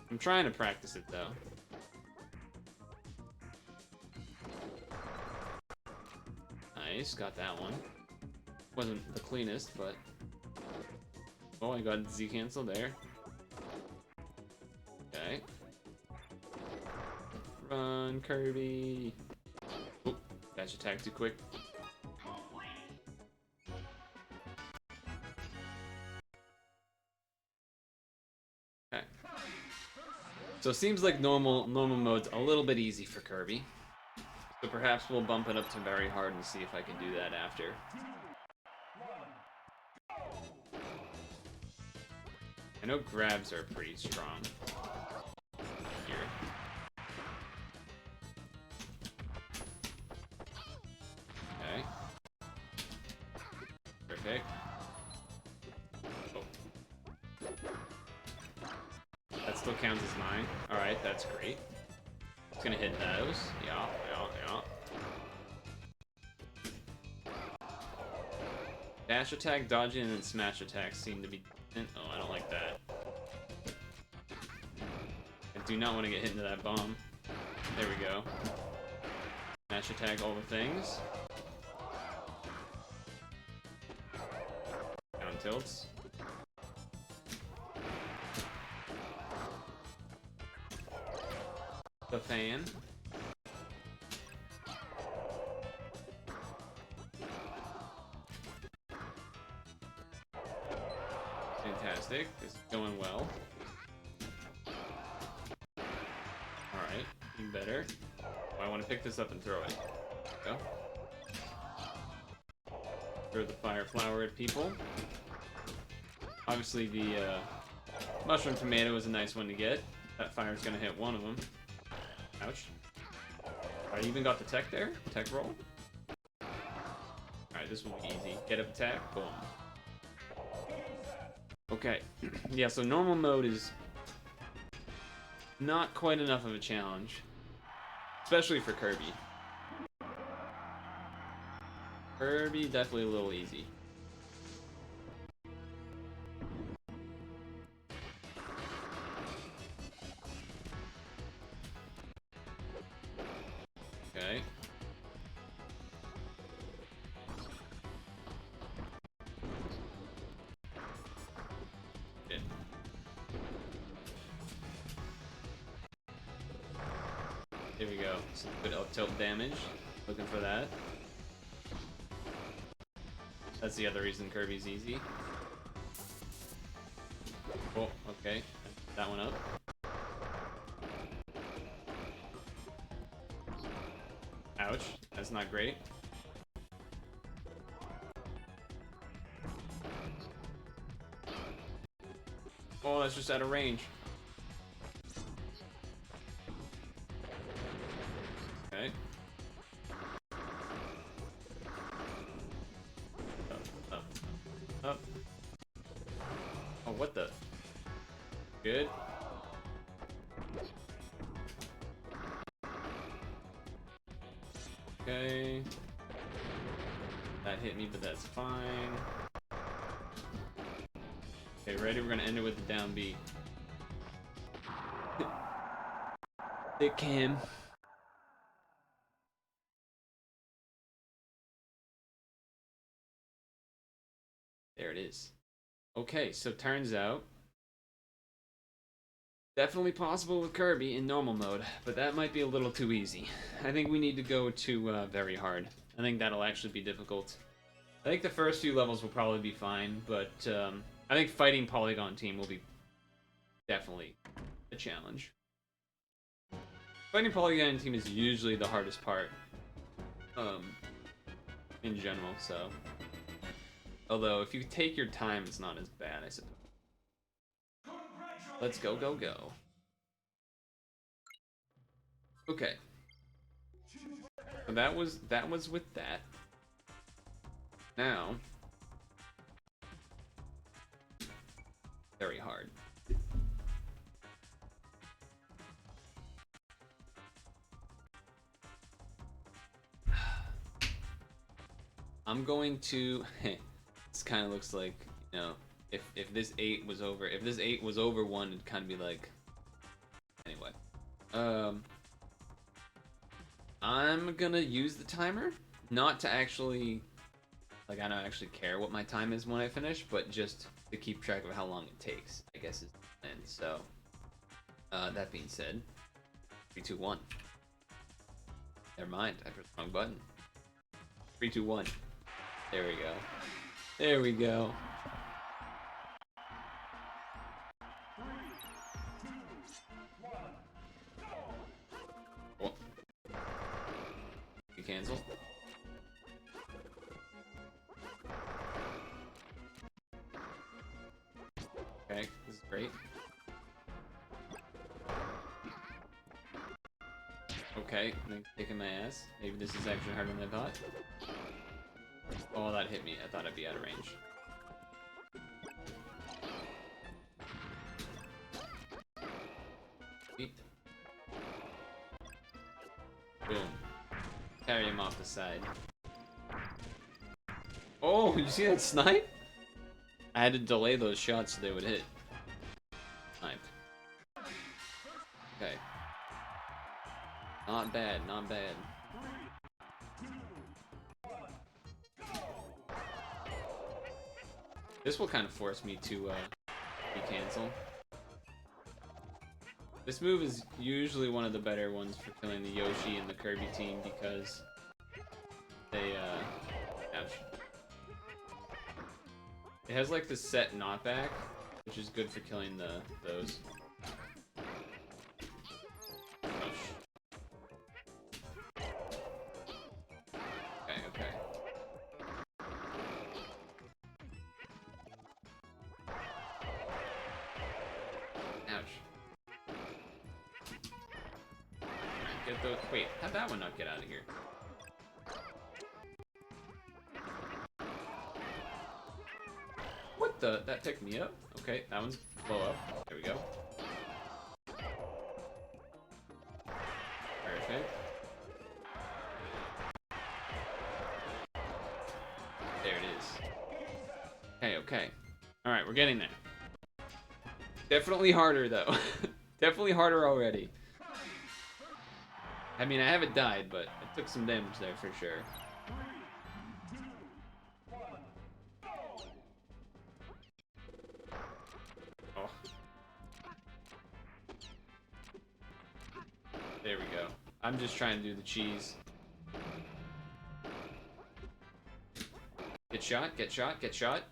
I'm trying to practice it though. Nice, got that one. Wasn't the cleanest, but... Oh, I got Z cancel there. Okay. Run, Kirby! Oop, dash attack too quick. Okay. So it seems like normal mode's a little bit easy for Kirby. So perhaps we'll bump it up to very hard and see if I can do that after. I know grabs are pretty strong. Here. Okay. Perfect. Oh. That still counts as mine. Alright, that's great. It's gonna hit those. Yeah, yeah, yeah. Dash attack, dodging, and then smash attack seem to be... Oh, I don't like that. I do not want to get hit into that bomb. There we go. Smash attack, all the things. Down tilts. The fan. Fantastic. This is going well. Alright, even better. Oh, I want to pick this up and throw it. There we go. Throw the fire flower at people. Obviously the mushroom tomato is a nice one to get. That fire's gonna hit one of them. Ouch. I even got the tech there. Tech roll. Alright, Alright, this will be easy. Get up attack, boom. Okay, yeah, so normal mode is not quite enough of a challenge. Especially for Kirby. Kirby, definitely a little easy. Okay. Shit. Here we go. Some good up tilt damage. Looking for that. That's the other reason Kirby's easy. Oh, okay. That one up. Ouch. That's not great. Oh, that's just out of range. Okay. Up. Up. Oh, what the? Good. Okay. That hit me, but that's fine. Okay, ready? We're gonna end it with the down B. Thick cam. There it is. Okay, so turns out definitely possible with Kirby in normal mode, but that might be a little too easy. I think we need to go to very hard. I think that'll actually be difficult. I think the first few levels will probably be fine, but I think fighting Polygon Team will be definitely a challenge. Fighting Polygon Team is usually the hardest part, in general, so. Although, if you take your time, it's not as bad, I suppose. Let's go, go, go. Okay. So that was with that. Now, very hard. I'm going to. This kind of looks like, you know, if this 8 was over, if this 8 was over 1, it'd kind of be like. Anyway, I'm gonna use the timer, not to actually, like, I don't actually care what my time is when I finish, but just to keep track of how long it takes, I guess is the plan. So, that being said, 3, 2, 1. Never mind, I pressed the wrong button. 3, 2, 1. There we go. There we go. Oh. You cancel. Okay, this is great. Okay, I'm kicking my ass. Maybe this is actually harder than I thought. Oh, that hit me. I thought I'd be out of range. Sweet. Boom. Carry him off the side. Oh, you see that snipe? I had to delay those shots so they would hit. Sniped. Okay. Not bad, not bad. This will kind of force me to cancel. This move is usually one of the better ones for killing the Yoshi and the Kirby team because they ouch. It has like the set knockback, which is good for killing those. Okay. Ouch. Get those. Wait, how'd that one not get out of here? that picked me up. Okay, that one's blow up. There we go. Perfect. There it is. Okay, okay. Alright, we're getting there. Definitely harder, though. Definitely harder already. I mean, I haven't died, but I took some damage there for sure. Oh. There we go. I'm just trying to do the cheese. Get shot, get shot, get shot.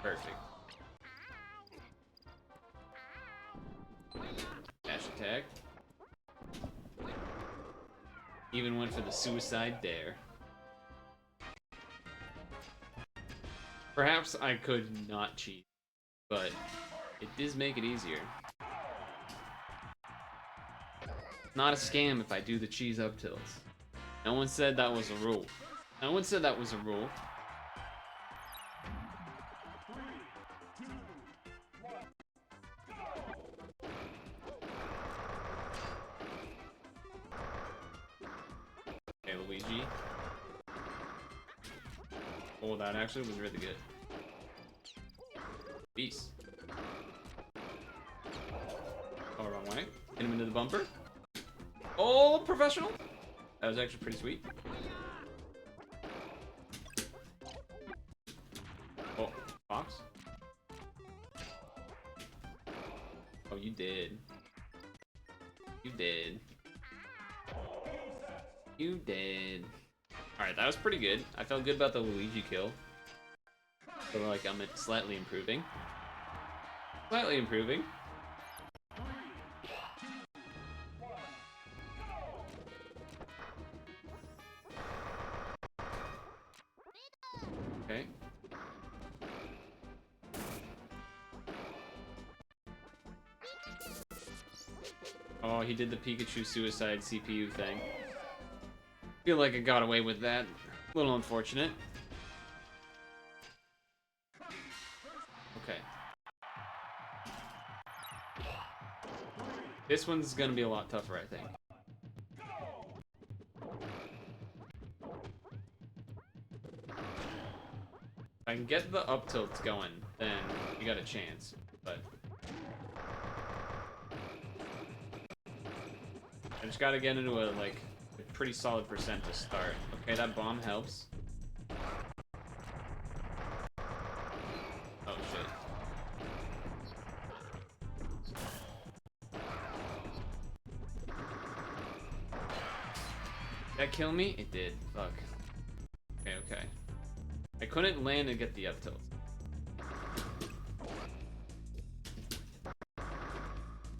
Perfect. Dash attack. Even went for the suicide dare. Perhaps I could not cheat, but it does make it easier. It's not a scam if I do the cheese up tilts. No one said that was a rule. No one said that was a rule. Okay, Luigi. Oh, that actually was really good. Peace. Oh, wrong way. Hit him into the bumper. Oh, professional. That was actually pretty sweet. Oh, Fox. Oh, you did. You did. You did. Alright, that was pretty good. I felt good about the Luigi kill. Feel like I'm slightly improving. Slightly improving. Okay. Oh, he did the Pikachu suicide CPU thing. Feel like I got away with that. A little unfortunate. Okay. This one's gonna be a lot tougher, I think. If I can get the up tilts going, then you got a chance. But I just gotta get into a pretty solid percent to start. Okay, that bomb helps. Oh shit. Did that kill me? It did. Fuck. Okay, okay. I couldn't land and get the up tilt.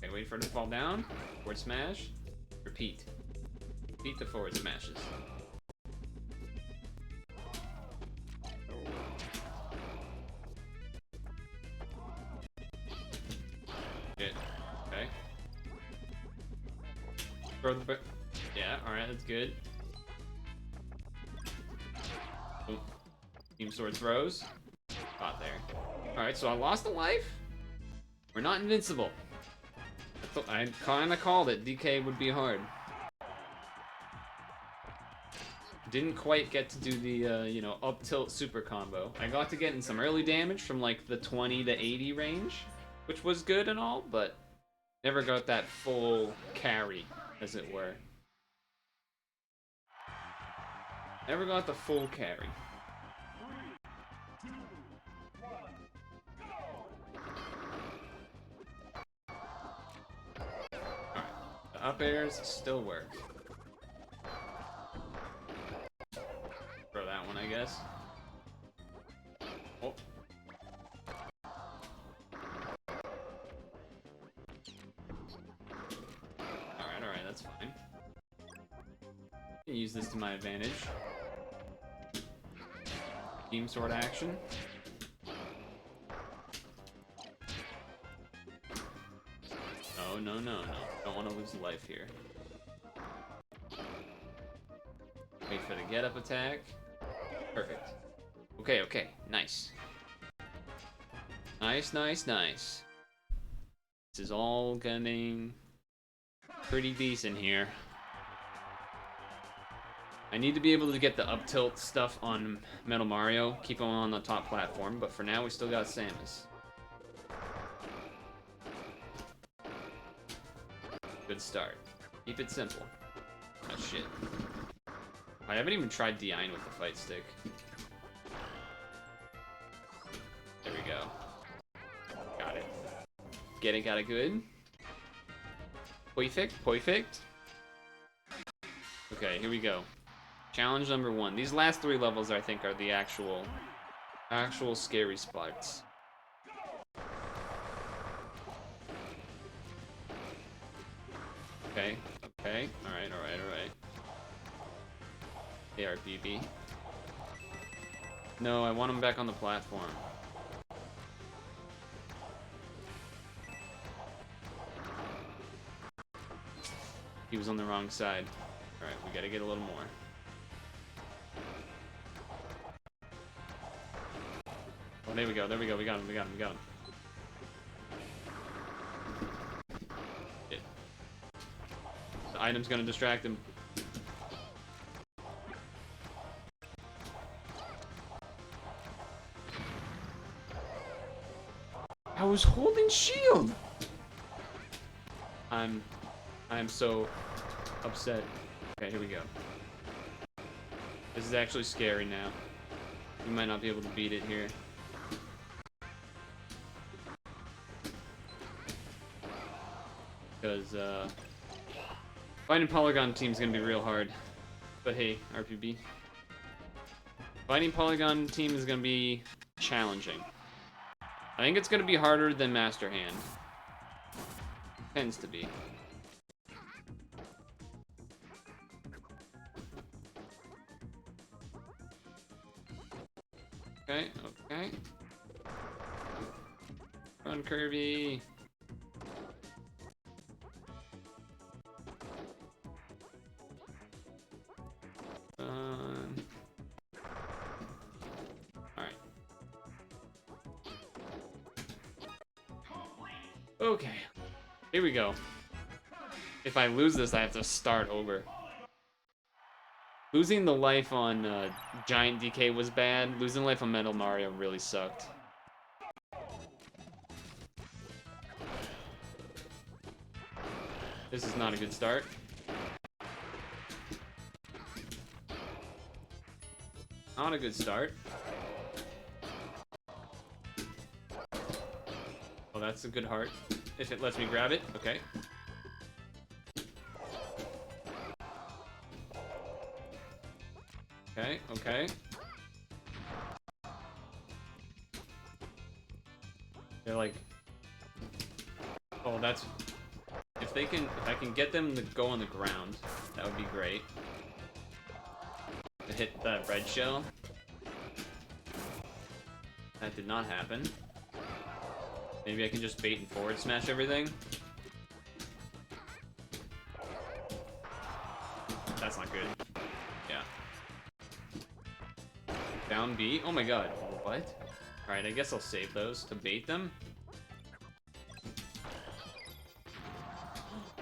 Okay, wait for it to fall down. Forward smash. Repeat. Repeat the forward smashes. Good. Okay. Throw the... Yeah, alright, that's good. Ooh. Team Sword throws. Got there. Alright, so I lost a life. We're not invincible. I kinda called it. DK would be hard. Didn't quite get to do the, you know, up tilt super combo. I got to get in some early damage from like the 20 to 80 range, which was good and all, but never got that full carry, as it were. Never got the full carry. Alright, the up airs still work. Throw that one, I guess. Oh. Alright, that's fine. Can use this to my advantage. Team sword action. Oh, no, no, no. Don't want to lose life here. Wait for the get up attack. Perfect. Okay, okay. Nice. Nice, nice, nice. This is all getting pretty decent here. I need to be able to get the up tilt stuff on Metal Mario, keep him on the top platform, but for now we still got Samus. Good start. Keep it simple. Oh shit. I haven't even tried DIing with the fight stick. There we go. Got it. Got it good. Perfect, perfect. Okay, here we go. Challenge number 1. These last 3 levels, I think, are the actual scary spots. Okay, okay. Alright, alright, alright. ARPB. No, I want him back on the platform. He was on the wrong side. Alright, we gotta get a little more. Oh, there we go, there we go. We got him, we got him, we got him. Shit. The item's gonna distract him. I was holding shield! I'm so upset. Okay, here we go. This is actually scary now. We might not be able to beat it here. Because, fighting Polygon team's gonna be real hard. But hey, RPB. Fighting Polygon team is gonna be challenging. I think it's gonna be harder than Master Hand. Tends to be. Okay, okay. Run, Kirby. Alright. Okay. Here we go. If I lose this, I have to start over. Losing the life on Giant DK was bad. Losing life on Metal Mario really sucked. This is not a good start. Not a good start. Well, that's a good heart. If it lets me grab it, okay. Okay, okay. They're like, oh, that's, if I can get them to go on the ground, that would be great. To hit that red shell. That did not happen. Maybe I can just bait and forward smash everything. That's not good. Yeah. Down B. Oh my god. What? Alright, I guess I'll save those to bait them.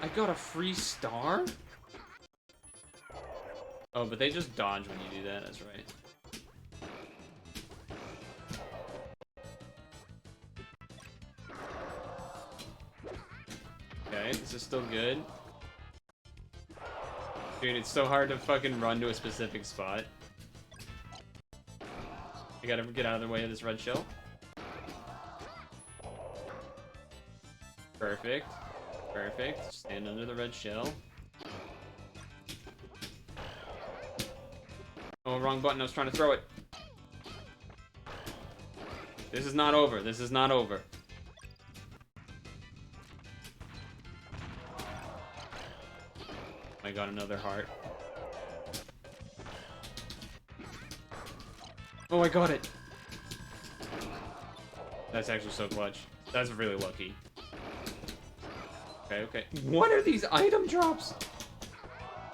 I got a free star? Oh, but they just dodge when you do that. That's right. Okay, this is still good. Dude, it's so hard to fucking run to a specific spot. I gotta get out of the way of this red shell. Perfect. Perfect. Stand under the red shell. Oh, wrong button. I was trying to throw it. This is not over. This is not over. I got another heart. Oh, I got it. That's actually so clutch. That's really lucky. Okay, okay. What are these item drops?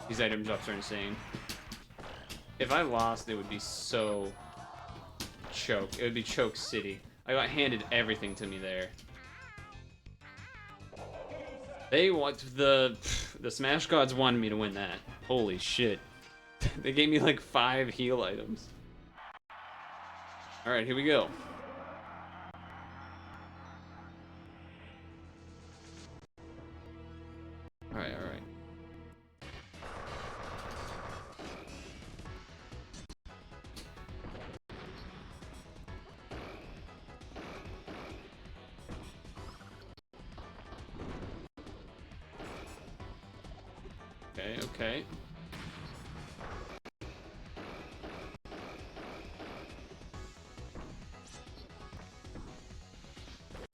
These item drops are insane. If I lost, it would be so choke. It would be choke city. I got handed everything to me there. They want the Smash Gods wanted me to win that. Holy shit. They gave me like 5 heal items. Alright, here we go. Alright, alright. Okay, okay.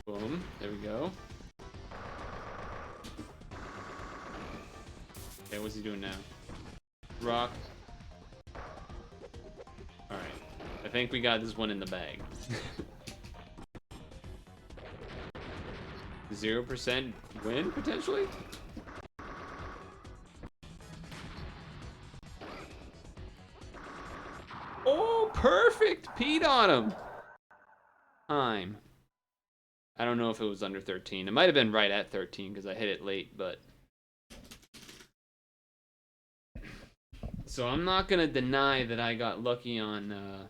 Boom. There we go. Okay, what's he doing now? Rock. Alright. I think we got this one in the bag. 0% win, potentially? Oh, perfect! Peed on him! Time. I don't know if it was under 13. It might have been right at 13 because I hit it late, but... So I'm not gonna deny that I got lucky on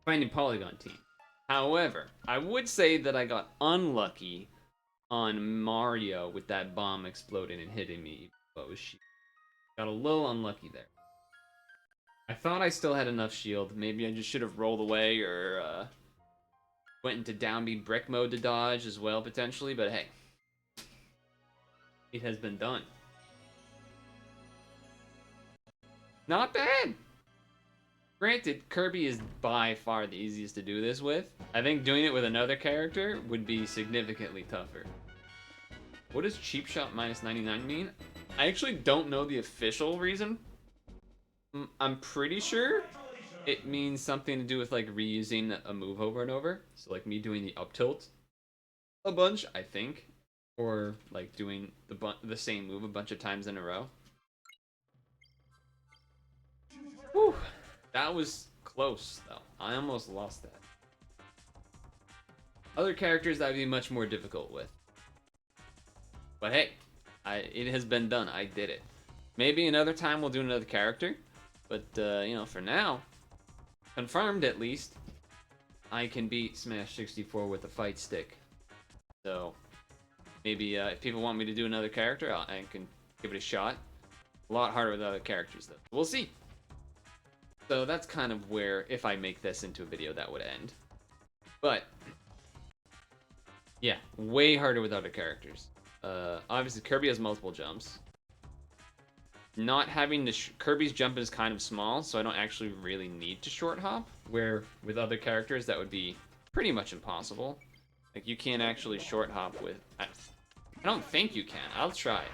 finding Polygon Team. However, I would say that I got unlucky on Mario with that bomb exploding and hitting me. But was she got a little unlucky there. I thought I still had enough shield. Maybe I just should have rolled away or went into downbeat brick mode to dodge as well potentially. But hey, it has been done. Not bad! Granted, Kirby is by far the easiest to do this with. I think doing it with another character would be significantly tougher. What does cheap shot minus 99 mean? I actually don't know the official reason. I'm pretty sure it means something to do with like reusing a move over and over. So like me doing the up tilt a bunch, I think. Or like doing the same move a bunch of times in a row. Whew, that was close, though. I almost lost that. Other characters that would be much more difficult with. But hey, it has been done. I did it. Maybe another time we'll do another character. But, you know, for now, confirmed at least, I can beat Smash 64 with a fight stick. So, maybe if people want me to do another character, I can give it a shot. A lot harder with other characters, though. We'll see. So that's kind of where, if I make this into a video, that would end. But, yeah, way harder with other characters. Obviously, Kirby has multiple jumps. Not having the Kirby's jump is kind of small, so I don't actually really need to short hop. Where with other characters, that would be pretty much impossible. Like, you can't actually short hop with... I don't think you can. I'll try.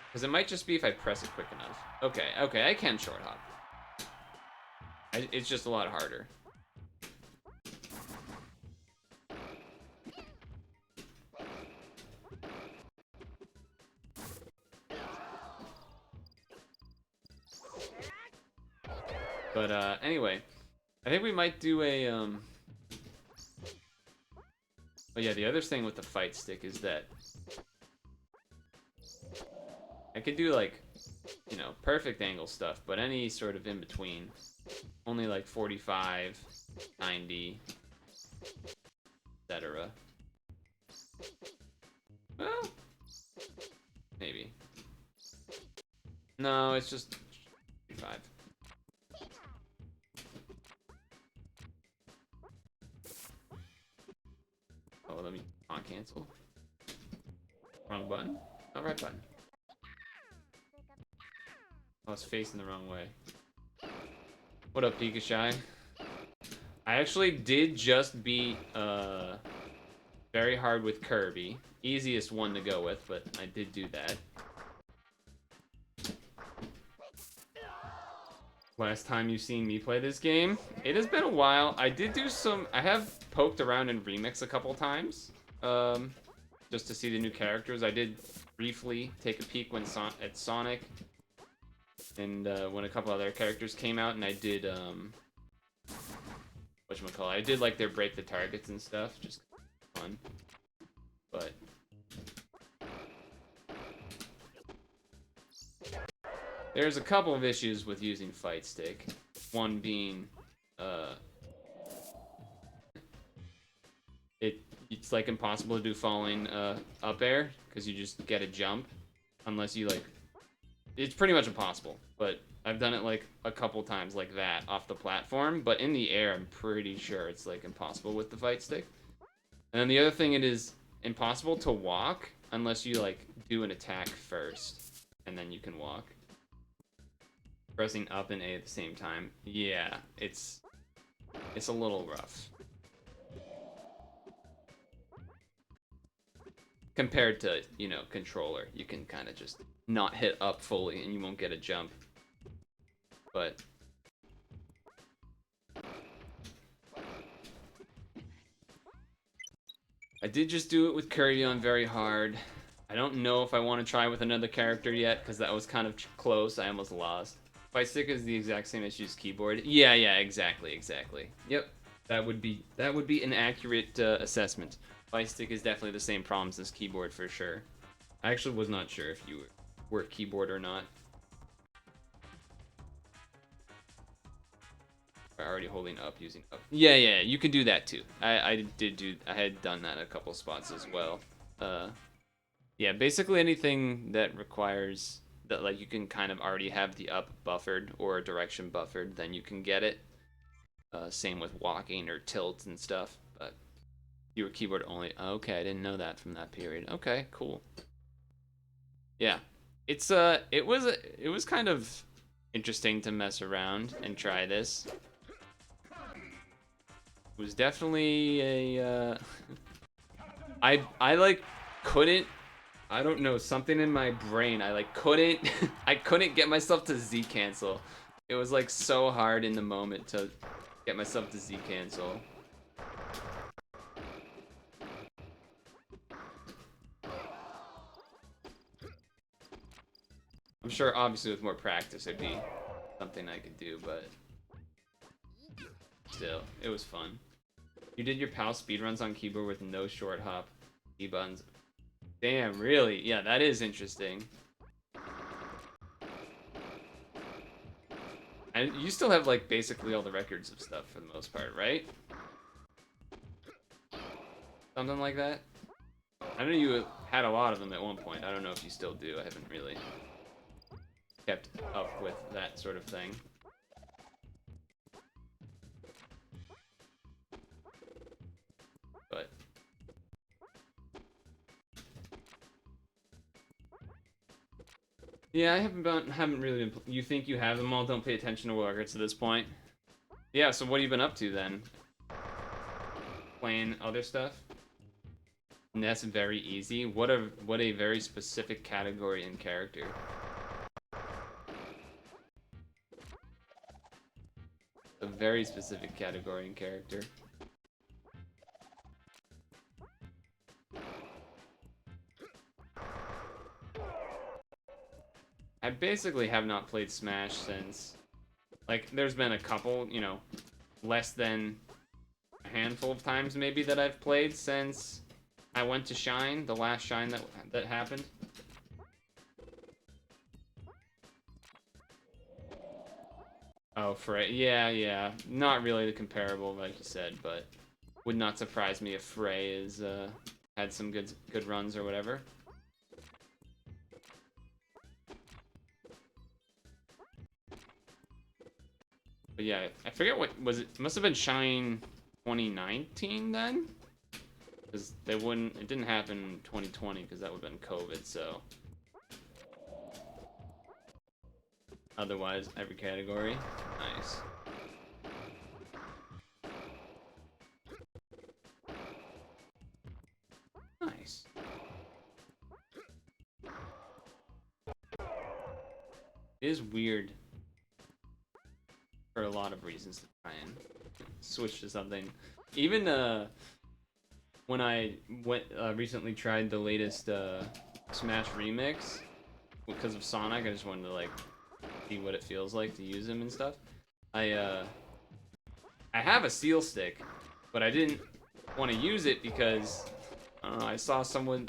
Because it might just be if I press it quick enough. Okay, okay, I can short hop. It's just a lot harder. But anyway, I think we might do a oh yeah, the other thing with the fight stick is that I could do like, you know, perfect angle stuff, but any sort of in between. Only like 45, 90, etc. Well, maybe. No, it's just 45. Oh, let me on cancel. Wrong button? Oh, right button. I was facing the wrong way. What up, Pikachu? I actually did just beat very hard with Kirby. Easiest one to go with, but I did do that. Last time you've seen me play this game, it has been a while. I did do some, I have poked around in Remix a couple times, just to see the new characters. I did briefly take a peek when at Sonic, and when a couple other characters came out, and I did, whatchamacallit. I did like their break the targets and stuff, just fun. But there's a couple of issues with using Fightstick. One being, it's like impossible to do falling up air because you just get a jump unless you like. It's pretty much impossible, but I've done it like a couple times like that off the platform. But in the air, I'm pretty sure it's like impossible with the Fightstick. And then the other thing, it is impossible to walk unless you like do an attack first, and then you can walk. Pressing up and A at the same time. Yeah, it's a little rough. Compared to, you know, controller, you can kind of just not hit up fully and you won't get a jump. But I did just do it with Curdy on very hard. I don't know if I want to try with another character yet because that was kind of close. I almost lost. Fightstick is the exact same issue as keyboard. Yeah, exactly. Yep, that would be an accurate assessment. Fightstick is definitely the same problems as keyboard for sure. I actually was not sure if you were keyboard or not. Already holding up, using up. Yeah, you can do that too. I had done that a couple spots as well. Yeah, basically anything that requires that, like, you can kind of already have the up buffered or direction buffered, then you can get it. Same with walking or tilts and stuff, but you were keyboard only. Okay, I didn't know that from that period. Okay, cool. Yeah, it's it was kind of interesting to mess around and try this. It was definitely a I like couldn't. I don't know, something in my brain. I like couldn't I couldn't get myself to Z cancel. It was like so hard in the moment to get myself to Z cancel. I'm sure obviously with more practice it'd be something I could do, but still, it was fun. You did your PAL speedruns on keyboard with no short hop buttons. Damn, really? Yeah, that is interesting. And you still have like basically all the records of stuff for the most part, right? Something like that? I know you had a lot of them at one point. I don't know if you still do. I haven't really kept up with that sort of thing. But yeah, I haven't really been. You think you have them all? Don't pay attention to records at this point. Yeah. So what have you been up to then? Playing other stuff. And that's very easy. What a very specific category and character. A very specific category and character. I basically have not played Smash since, like, there's been a couple, you know, less than a handful of times maybe that I've played since I went to Shine, the last Shine that happened. Oh, Frey. Yeah. Not really comparable, like you said, but would not surprise me if Frey is had some good runs or whatever. But yeah, I forget what was it. Must have been Shine 2019 then, because it didn't happen in 2020 because that would have been COVID. So otherwise, every category, nice. Nice. It is weird for a lot of reasons to try and switch to something. Even when I recently tried the latest Smash Remix because of Sonic, I just wanted to like see what it feels like to use him and stuff. I I have a seal stick, but I didn't want to use it because I don't know, I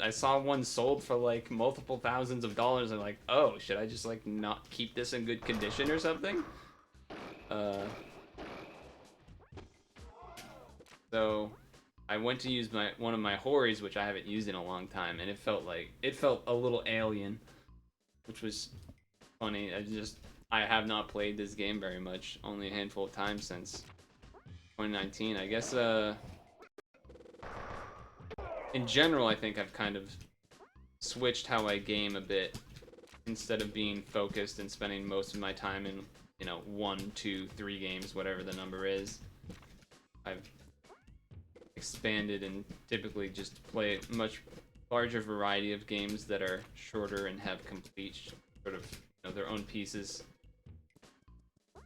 saw one sold for like multiple thousands of dollars. I'm like, oh, should I just like not keep this in good condition or something? So I went to use one of my Horis, which I haven't used in a long time, and it felt a little alien, which was funny. I have not played this game very much, only a handful of times since 2019. I guess in general, I think I've kind of switched how I game a bit. Instead of being focused and spending most of my time in, 1, 2, 3 games, whatever the number is, I've expanded and typically just play a much larger variety of games that are shorter and have complete sort of their own pieces.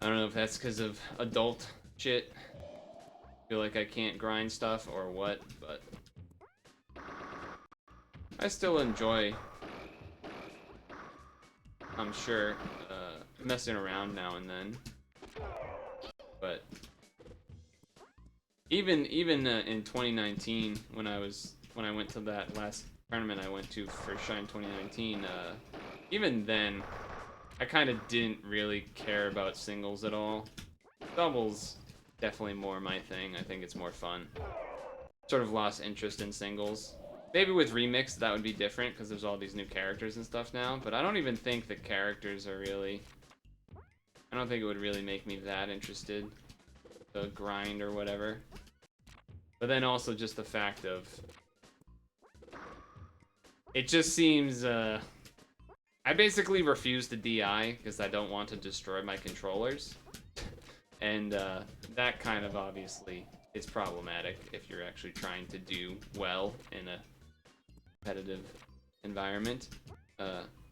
I don't know if that's because of adult shit. Feel like I can't grind stuff or what, but I still enjoy, I'm sure, messing around now and then. But even in 2019, when I went to that last tournament I went to for Shine 2019, even then, I kind of didn't really care about singles at all. Doubles, definitely more my thing. I think it's more fun. Sort of lost interest in singles. Maybe with Remix that would be different because there's all these new characters and stuff now, but I don't even think the characters are really... I don't think it would really make me that interested. The grind or whatever. But then also just the fact of... It just seems, I basically refuse to DI because I don't want to destroy my controllers. And that kind of obviously is problematic if you're actually trying to do well in a competitive environment.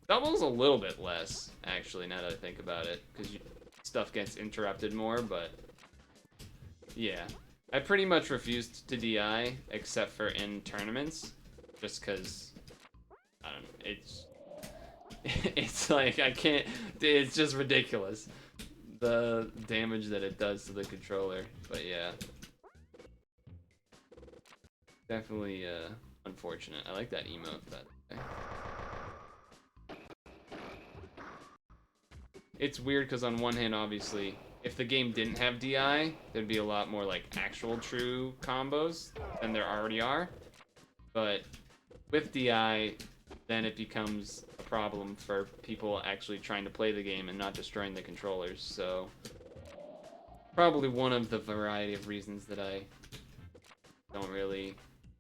Doubles a little bit less, actually, now that I think about it, because stuff gets interrupted more, but yeah. I pretty much refused to DI, except for in tournaments, just because, I don't know, it's like, I can't, it's just ridiculous, the damage that it does to the controller, but yeah. Definitely, unfortunate. I like that emote, by the way. It's weird because on one hand, obviously, if the game didn't have DI, there'd be a lot more like actual true combos than there already are. But with DI, then it becomes a problem for people actually trying to play the game and not destroying the controllers. So probably one of the variety of reasons that I don't really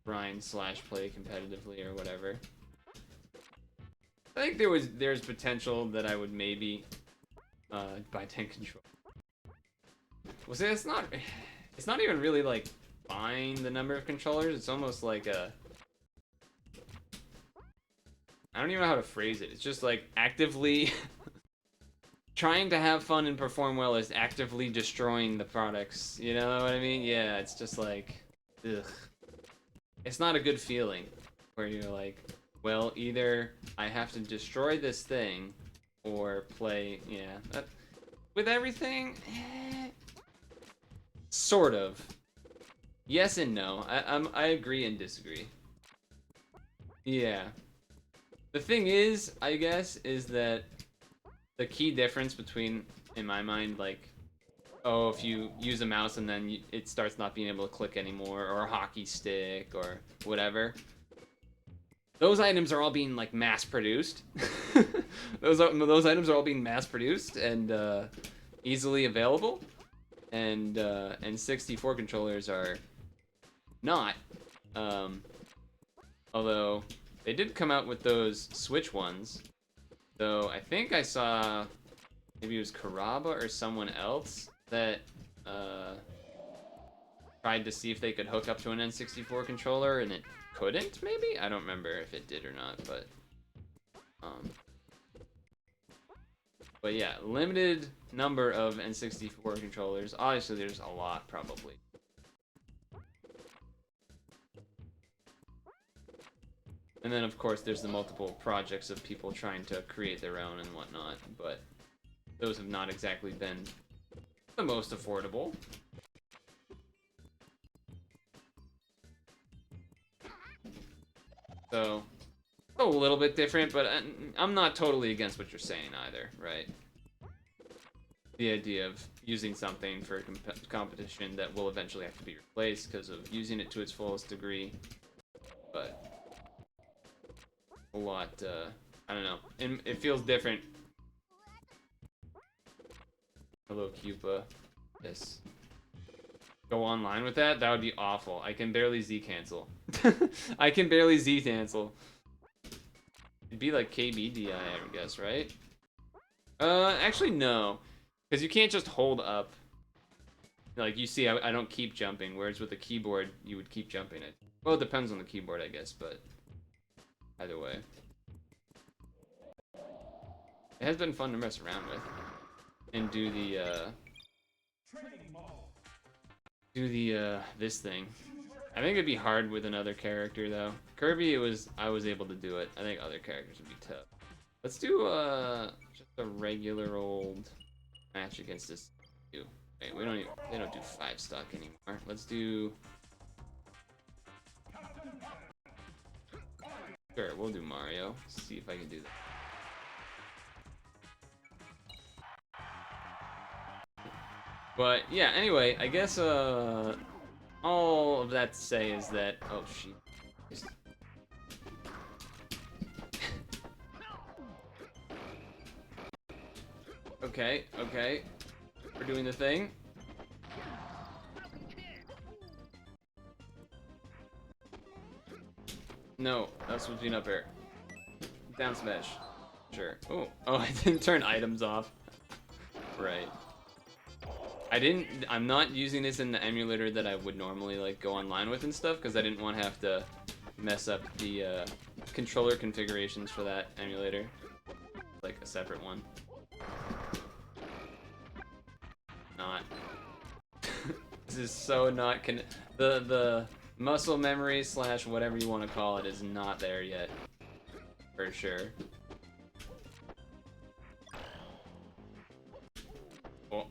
grind / play competitively or whatever. I think there's potential that I would maybe buy 10 controllers. Well, see, it's not even really like buying the number of controllers. It's almost like a, I don't even know how to phrase it. It's just like actively trying to have fun and perform well is actively destroying the products. You know what I mean? Yeah, it's just like, ugh. It's not a good feeling where you're like, well, either I have to destroy this thing or play, yeah. With everything, sort of. Yes and no. I agree and disagree. Yeah. The thing is, I guess, is that the key difference between, in my mind, like, oh, if you use a mouse and then it starts not being able to click anymore, or a hockey stick, or whatever. Those items are all being, like, mass-produced. those items are all being mass-produced and easily available. And 64 controllers are not. Although, they did come out with those Switch ones. Though, I think I saw, maybe it was Karaba or someone else that tried to see if they could hook up to an N64 controller, and it couldn't, maybe? I don't remember if it did or not, but yeah, limited number of N64 controllers. Obviously, there's a lot, probably. And then, of course, there's the multiple projects of people trying to create their own and whatnot, but those have not exactly been the most affordable. So a little bit different, but I'm not totally against what you're saying either, right? The idea of using something for competition that will eventually have to be replaced because of using it to its fullest degree, but a lot, I don't know, and it feels different. Hello, Cupa. Yes. Go online with that? That would be awful. I can barely Z cancel. I can barely Z cancel. It'd be like KBDI, I guess, right? Actually no, because you can't just hold up. Like you see, I don't keep jumping, whereas with the keyboard, you would keep jumping it. Well, it depends on the keyboard, I guess, but either way. It has been fun to mess around with. And do the this thing. I think it'd be hard with another character though. Kirby, I was able to do it. I think other characters would be tough. Let's do just a regular old match against this dude. Wait, they don't do 5 stock anymore. Let's do sure, we'll do Mario. See if I can do that. But yeah, anyway, I guess all of that to say is that oh shit. Okay, okay. We're doing the thing. No, that's what's being up air. Down smash. Sure. Oh, I didn't turn items off. Right. I'm not using this in the emulator that I would normally like go online with and stuff because I didn't want to have to mess up the controller configurations for that emulator. Like a separate one. Not. This is so not the muscle memory / whatever you want to call it is not there yet. For sure. Oh.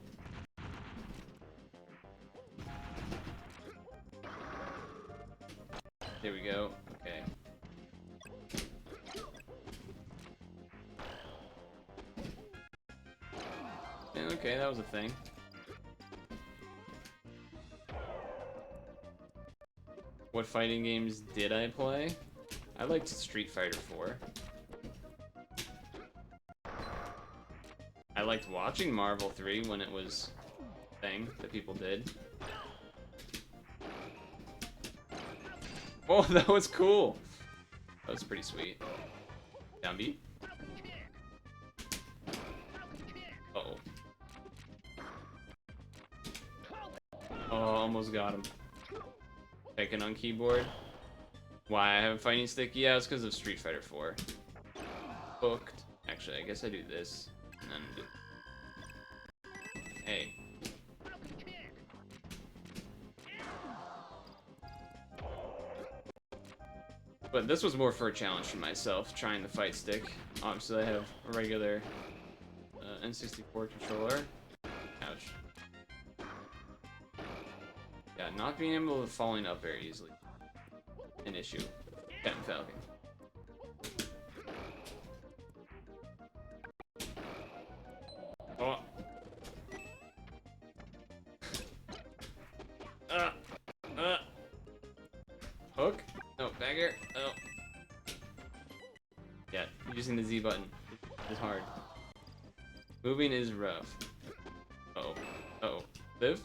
There we go. Okay. Yeah, okay, that was a thing. What fighting games did I play? I liked Street Fighter 4. I liked watching Marvel 3 when it was a thing that people did. Oh, that was cool. That was pretty sweet. Down B. Uh-oh. Oh, almost got him. Checking on keyboard. Why I have a fighting stick? Yeah, it's because of Street Fighter 4. Booked. Actually, I guess I do this. And then do... Hey. But this was more for a challenge for myself, trying the fight stick. Obviously, I have a regular N64 controller. Ouch. Yeah, not being able to falling up very easily. An issue. Captain Falcon. Oh. Hook? No, back here. Oh. Yeah, using the Z button is hard. Moving is rough. Uh-oh. Uh-oh. Live?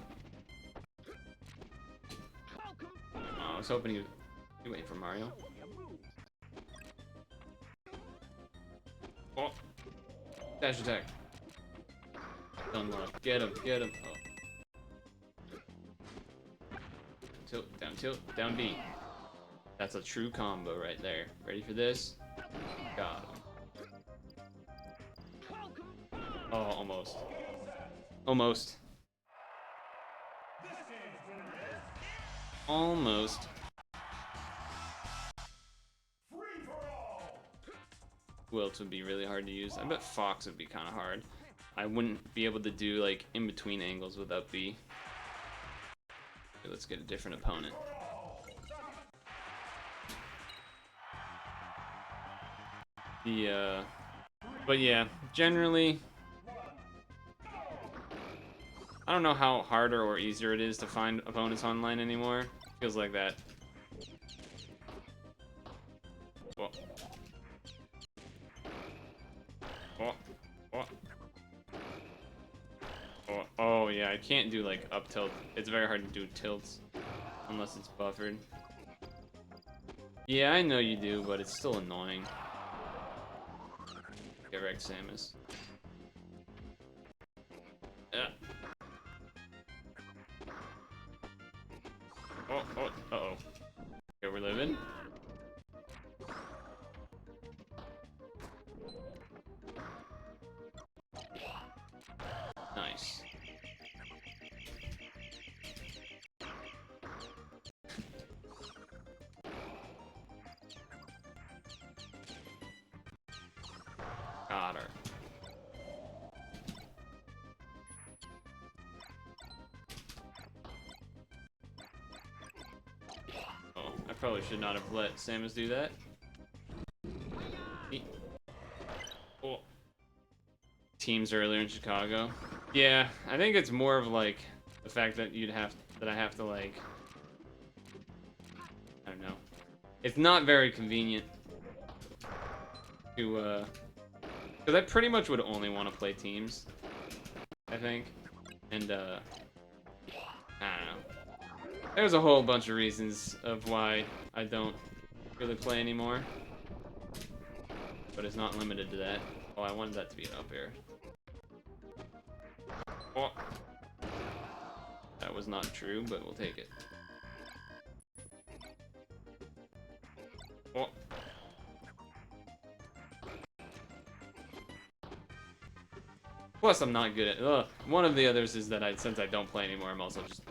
Oh, I was hoping he was waiting for Mario. Oh. Dash attack. Don't wanna get him, get him. Oh. Tilt, down B. That's a true combo right there. Ready for this? Got him. Oh, almost. Almost. Almost. Who else would be really hard to use? I bet Fox would be kind of hard. I wouldn't be able to do like in between angles without B. Okay, let's get a different opponent. But yeah, generally, I don't know how harder or easier it is to find opponents online anymore. Feels like that. Oh. Oh. Oh. Oh. Oh, yeah, I can't do, like, up tilt. It's very hard to do tilts unless it's buffered. Yeah, I know you do, but it's still annoying. Get wrecked, Samus. Yeah. Oh, oh, uh-oh. Okay, we're living. Nice. Got her. Oh, I probably should not have let Samus do that. Oh. Teams earlier in Chicago. Yeah, I think it's more of like the fact that I have to like, I don't know. It's not very convenient to because I pretty much would only want to play teams, I think. And I don't know. There's a whole bunch of reasons of why I don't really play anymore. But it's not limited to that. Oh, I wanted that to be an up air. Oh. That was not true, but we'll take it. Oh. Plus, I'm not good at. One of the others is that since I don't play anymore, I'm also just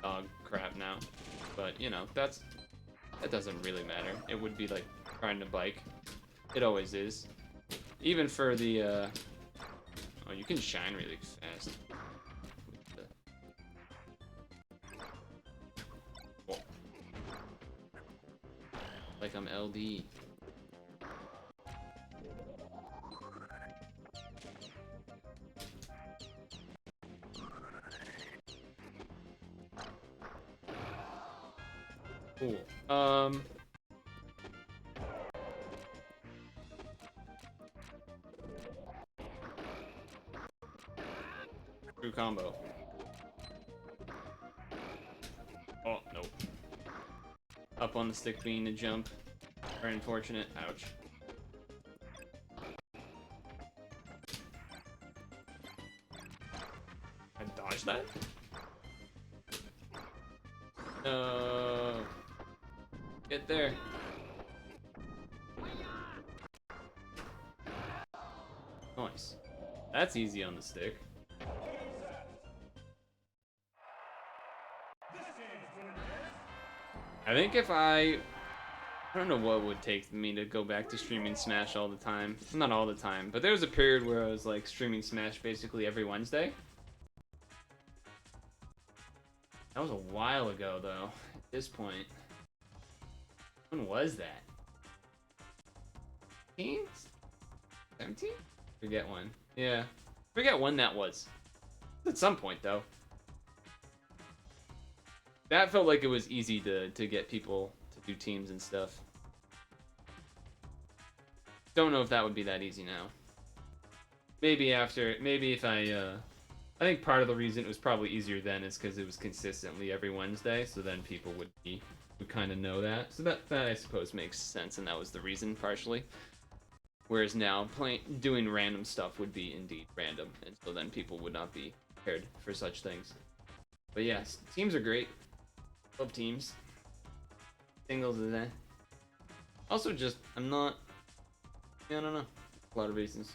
dog crap now. But you know, that doesn't really matter. It would be like riding a bike. It always is. Even for the. Oh, you can shine really fast. Oh. Like I'm LD. Cool. True combo. Oh, nope. Up on the stick being a jump. Very unfortunate. Ouch. I dodged that? No. Get there. Nice. That's easy on the stick. I think if I don't know what it would take me to go back to streaming Smash all the time. Not all the time, but there was a period where I was like streaming Smash basically every Wednesday. That was a while ago though, at this point. When was that? 17? 17? Forget when. Yeah. Forget when that was. At some point though. That felt like it was easy to get people to do teams and stuff. Don't know if that would be that easy now. Maybe if I think part of the reason it was probably easier then is because it was consistently every Wednesday, so then people would kind of know that. So that I suppose makes sense, and that was the reason partially. Whereas now, doing random stuff would be indeed random, and so then people would not be prepared for such things. But yes, teams are great. Love teams. Singles is that. Also, just I don't know. A lot of reasons.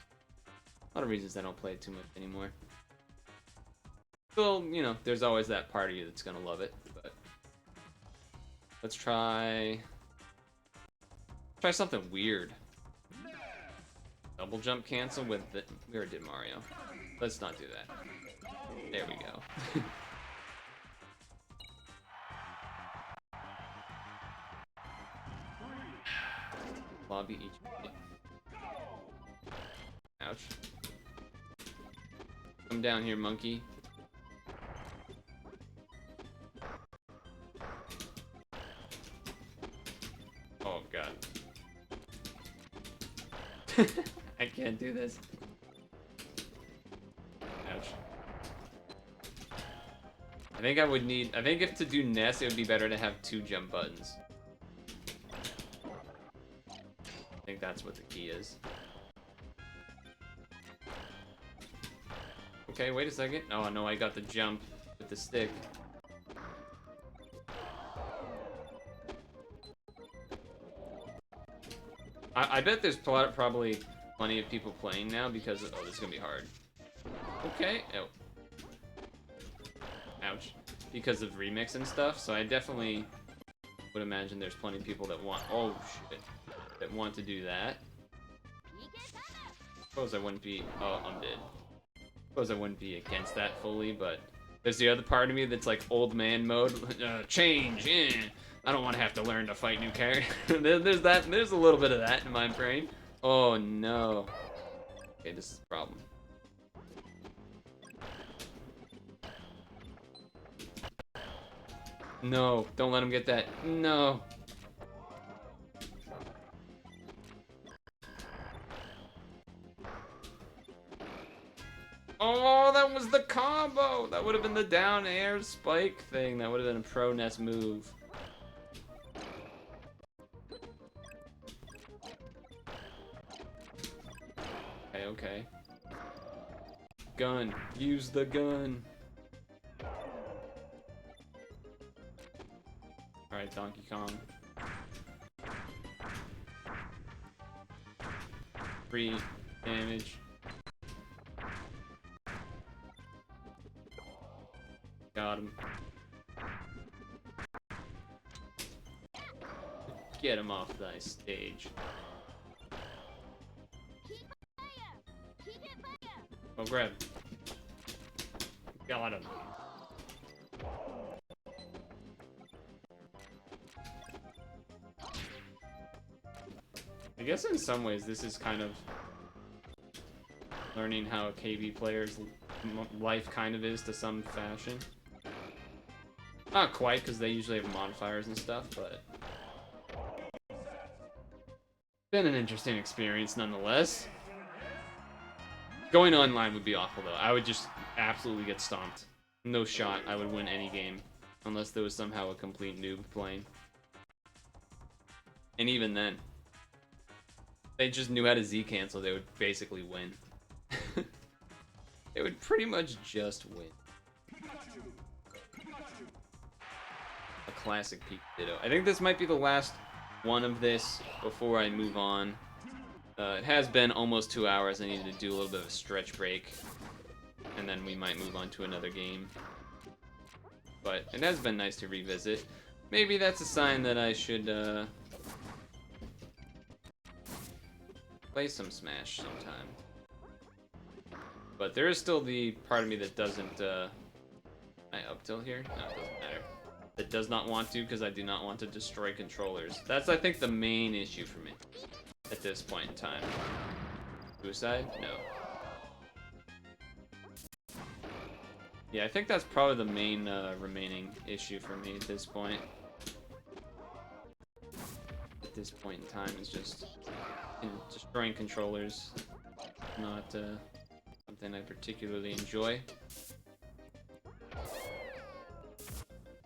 A lot of reasons I don't play it too much anymore. Well, you know, there's always that part of you that's gonna love it. But let's try something weird. Double jump cancel with the. We already did Mario. Let's not do that. There we go. Lobby each. Ouch. Come down here, monkey. Oh, God. I can't do this. Ouch. I think if to do Ness, it would be better to have 2 jump buttons. I think that's what the key is. Okay, wait a second. Oh, no, I got the jump with the stick. I bet there's probably plenty of people playing now because of, oh, this is gonna be hard. Okay. Oh. Ouch. Because of remix and stuff, so I definitely would imagine there's plenty of people that want. Oh shit. That want to do that. Suppose I wouldn't be. Oh, I'm dead. Suppose I wouldn't be against that fully, but there's the other part of me that's like old man mode. Change. I don't want to have to learn to fight new characters. There's a little bit of that in my brain. Oh no. Okay, this is a problem. No, don't let him get that. No. Oh, that was the combo. That would have been the down air spike thing. That would have been a pro Ness move. Okay. Gun. Use the gun. Alright, Donkey Kong. Free damage. Got him. Get him off thy stage. Oh, grab. Got him. I guess in some ways this is kind of learning how a KB player's life kind of is to some fashion. Not quite, because they usually have modifiers and stuff, but been an interesting experience nonetheless. Going online would be awful, though. I would just absolutely get stomped. No shot I would win any game. Unless there was somehow a complete noob playing. And even then, they just knew how to Z-cancel, they would basically win. They would pretty much just win. A classic peak ditto. I think this might be the last one of this before I move on. It has been almost 2 hours. I needed to do a little bit of a stretch break. And then we might move on to another game. But it has been nice to revisit. Maybe that's a sign that I should play some Smash sometime. But there is still the part of me that doesn't... I up tilt here? No, it doesn't matter. That does not want to, because I do not want to destroy controllers. That's, I think, the main issue for me at this point in time. Suicide? No. Yeah, I think that's probably the main remaining issue for me at this point. At this point in time, is just destroying controllers. Not something I particularly enjoy.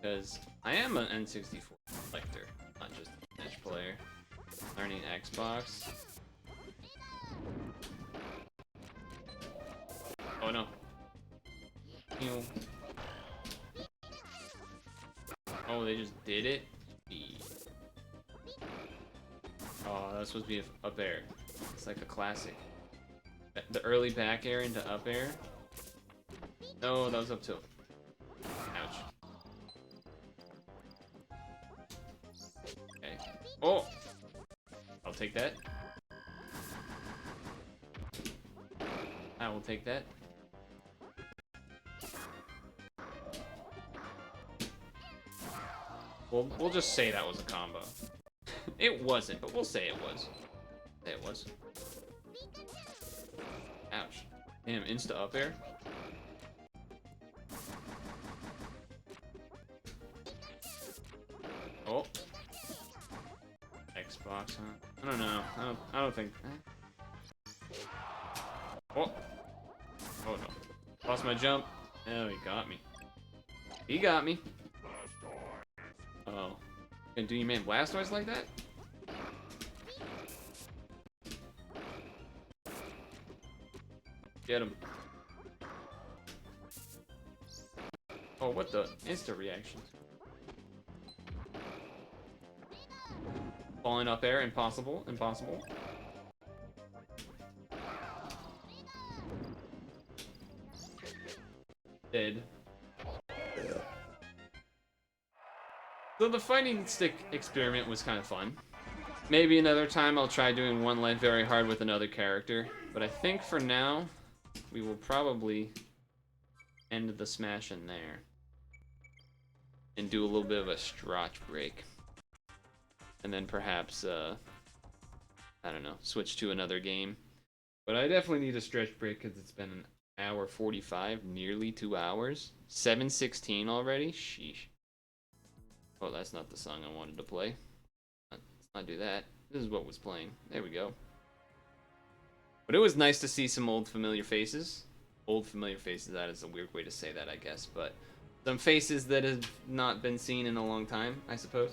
Because I am an N64 collector, not just an Edge player. Learning Xbox. Oh no. Ew. Oh, they just did it? Oh, that's supposed to be up air. It's like a classic. The early back air into up air. No, that was up tilt. Ouch. Okay. Oh! I'll take that. I will take that. We'll just say that was a combo. It wasn't, but we'll say it was. Say it was. Damn, insta up air. Oh. Xbox, huh? I don't know. I don't think. Oh. Oh no. Lost my jump. Oh, he got me. He got me. Oh. And do you man Blastoise like that? Get him. Oh, what the? Insta reactions. Falling up air, impossible, impossible. Dead. So the fighting stick experiment was kind of fun. Maybe another time I'll try doing one life very hard with another character. But I think for now, we will probably end the smash in there. And do a little bit of a stretch break. And then perhaps, I don't know, switch to another game. But I definitely need a stretch break because it's been an hour 45, nearly 2 hours. 7:16 already? Sheesh. Oh, that's not the song I wanted to play. Let's not do that. This is what was playing. There we go. But it was nice to see some old familiar faces. Old familiar faces, that is a weird way to say that, I guess. But some faces that have not been seen in a long time, I suppose.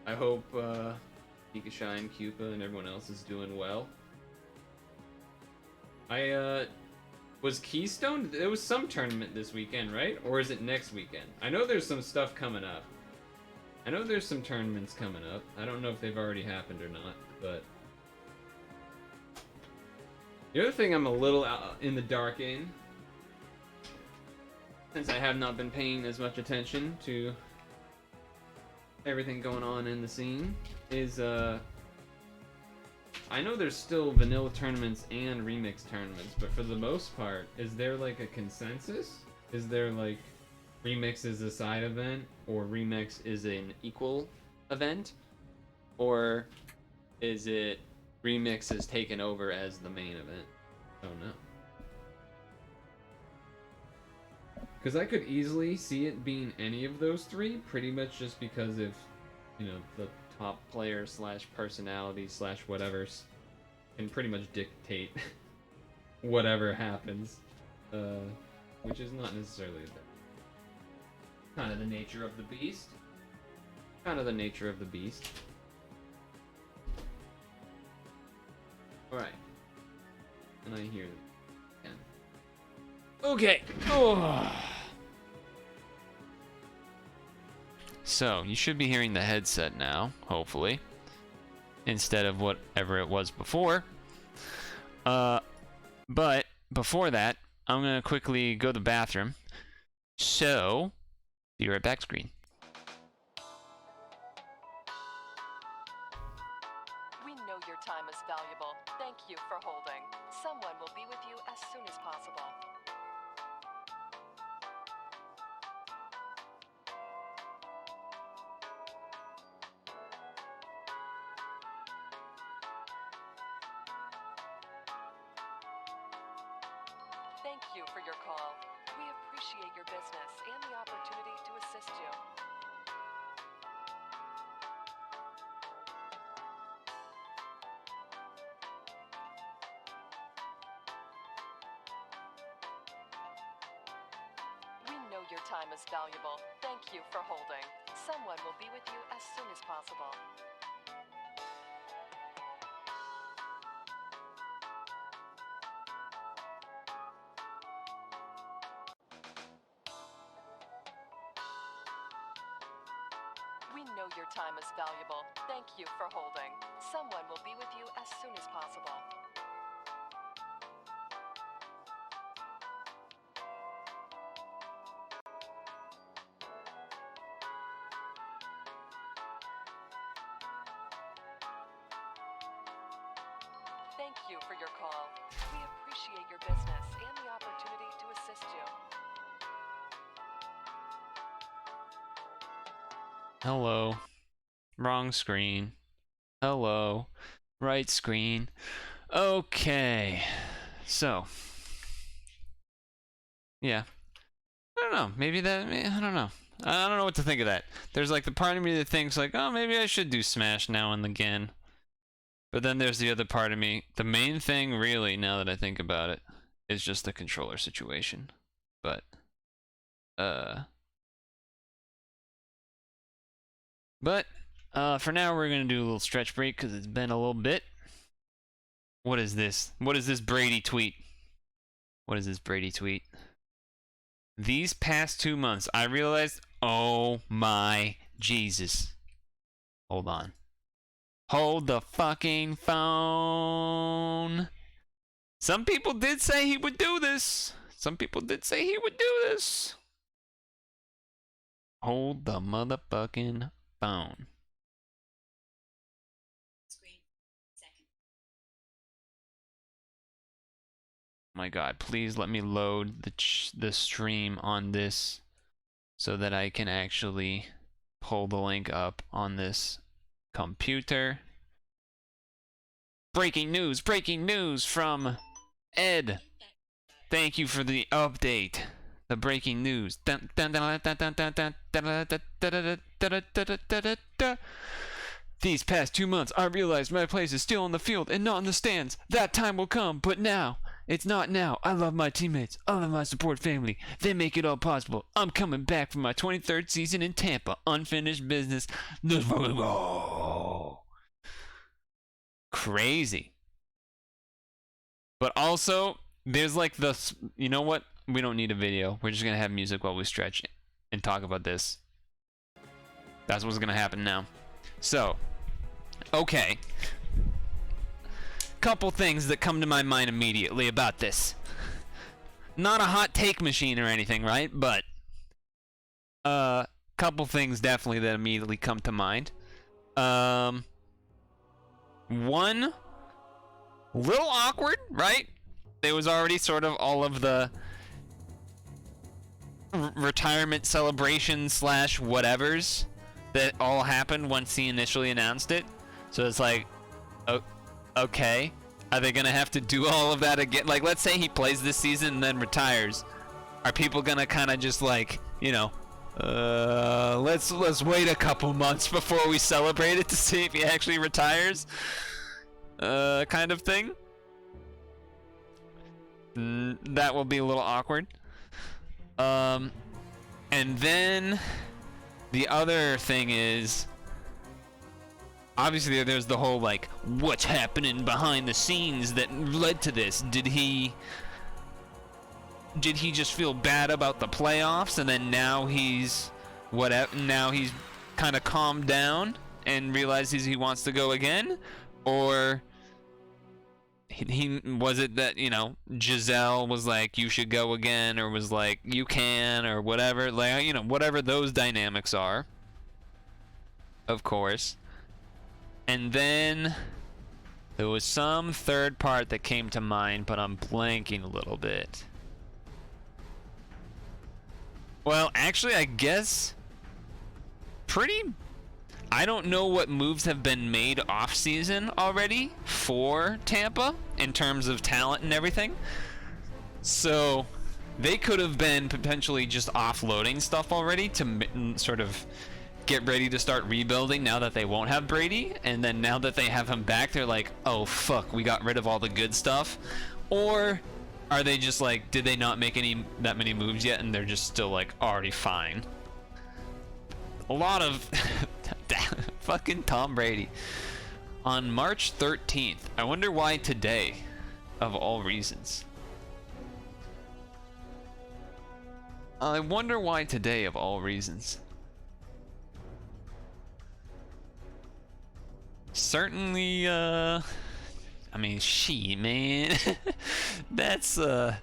I hope Pikachu, Koopa, and everyone else is doing well. Was Keystone? There was some tournament this weekend, right? Or is it next weekend? I know there's some stuff coming up. I know there's some tournaments coming up. I don't know if they've already happened or not, but... The other thing I'm a little in the dark in, since I have not been paying as much attention to everything going on in the scene, is I know there's still vanilla tournaments and remix tournaments, but for the most part, is there like a consensus? Is there like remix is a side event, or remix is an equal event? Or is it remix is taken over as the main event? I don't know. Because I could easily see it being any of those three, pretty much just because of, you know, the top player slash personality slash whatever's can pretty much dictate whatever happens, which is not necessarily kind of the nature of the beast. Kind of the nature of the beast. All right, and I hear them again. Okay. Oh. So, you should be hearing the headset now, hopefully, instead of whatever it was before. But before that, I'm going to quickly go to the bathroom. So, be right back, screen. We know your time is valuable. Thank you for holding. Someone will be with you as soon as possible. Thank you for your call. We appreciate your business and the opportunity to assist you. We know your time is valuable. Thank you for holding. Someone will be with you as soon as possible. We know your time is valuable. Thank you for holding. Someone will be with you as soon as possible. Thank you for your call. We appreciate your business and the opportunity to assist you. Hello. Wrong screen. Hello. Right screen. Okay. So, yeah. I don't know. Maybe that. I don't know. I don't know what to think of that. There's like the part of me that thinks like, oh, maybe I should do Smash now and again. But then there's the other part of me. The main thing, really, now that I think about it, is just the controller situation. But, for now, we're gonna do a little stretch break because it's been a little bit. What is this? What is this Brady tweet? What is this Brady tweet? These past 2 months, I realized, oh my Jesus. Hold on. Hold the fucking phone. Some people did say he would do this. Some people did say he would do this. Hold the motherfucking phone. My God, please let me load the stream on this so that I can actually pull the link up on this computer. Breaking news from Ed. Thank you for the update. The breaking news. These past 2 months, I realized my place is still on the field and not in the stands. That time will come, but now, it's not now. I love my teammates. I love my support family. They make it all possible. I'm coming back for my 23rd season in Tampa. Unfinished business. Let's fucking go. Crazy. But also, there's like the, you know what? We don't need a video. We're just going to have music while we stretch and talk about this. That's what's going to happen now. So, okay. Couple things that come to my mind immediately about this. Not a hot take machine or anything, right? But couple things definitely that immediately come to mind. One, little awkward, right? There was already sort of all of the retirement celebrations / whatevers that all happened once he initially announced it. So it's like, oh, okay, are they gonna have to do all of that again? Like, let's say he plays this season and then retires. Are people gonna kind of just like, you know, let's wait a couple months before we celebrate it to see if he actually retires? Kind of thing. That will be a little awkward. And then the other thing is, obviously there's the whole like, what's happening behind the scenes that led to this? Did he just feel bad about the playoffs and then now he's kind of calmed down and realizes he wants to go again? Or he was it that, you know, Giselle was like, you should go again, or was like, you can, or whatever, like, you know, whatever those dynamics are, of course. And then there was some third part that came to mind, but I'm blanking a little bit. Well, actually, I guess I don't know what moves have been made off-season already for Tampa in terms of talent and everything. So they could have been potentially just offloading stuff already to sort of get ready to start rebuilding now that they won't have Brady. And then now that they have him back, they're like, oh, fuck, we got rid of all the good stuff. Or are they just like, did they not make that many moves yet and they're just still like already fine? A lot of fucking Tom Brady. On March 13th. I wonder why today, of all reasons. I wonder why today, of all reasons. Certainly, I mean, man. It's a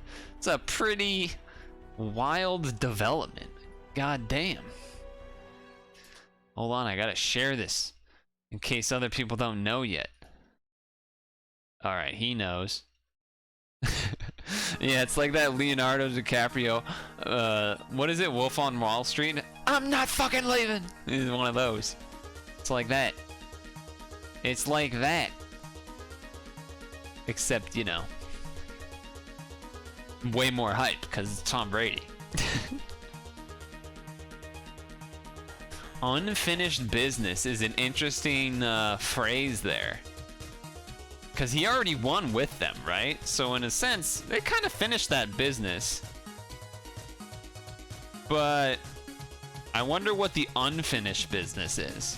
pretty wild development. God damn. Hold on, I gotta share this in case other people don't know yet. Alright, he knows. Yeah, it's like that Leonardo DiCaprio, what is it, Wolf on Wall Street? I'm not fucking leaving! It's one of those. It's like that. It's like that. Except, you know, way more hype because it's Tom Brady. Unfinished business is an interesting phrase there. Because he already won with them, right? So in a sense, they kind of finished that business. But I wonder what the unfinished business is.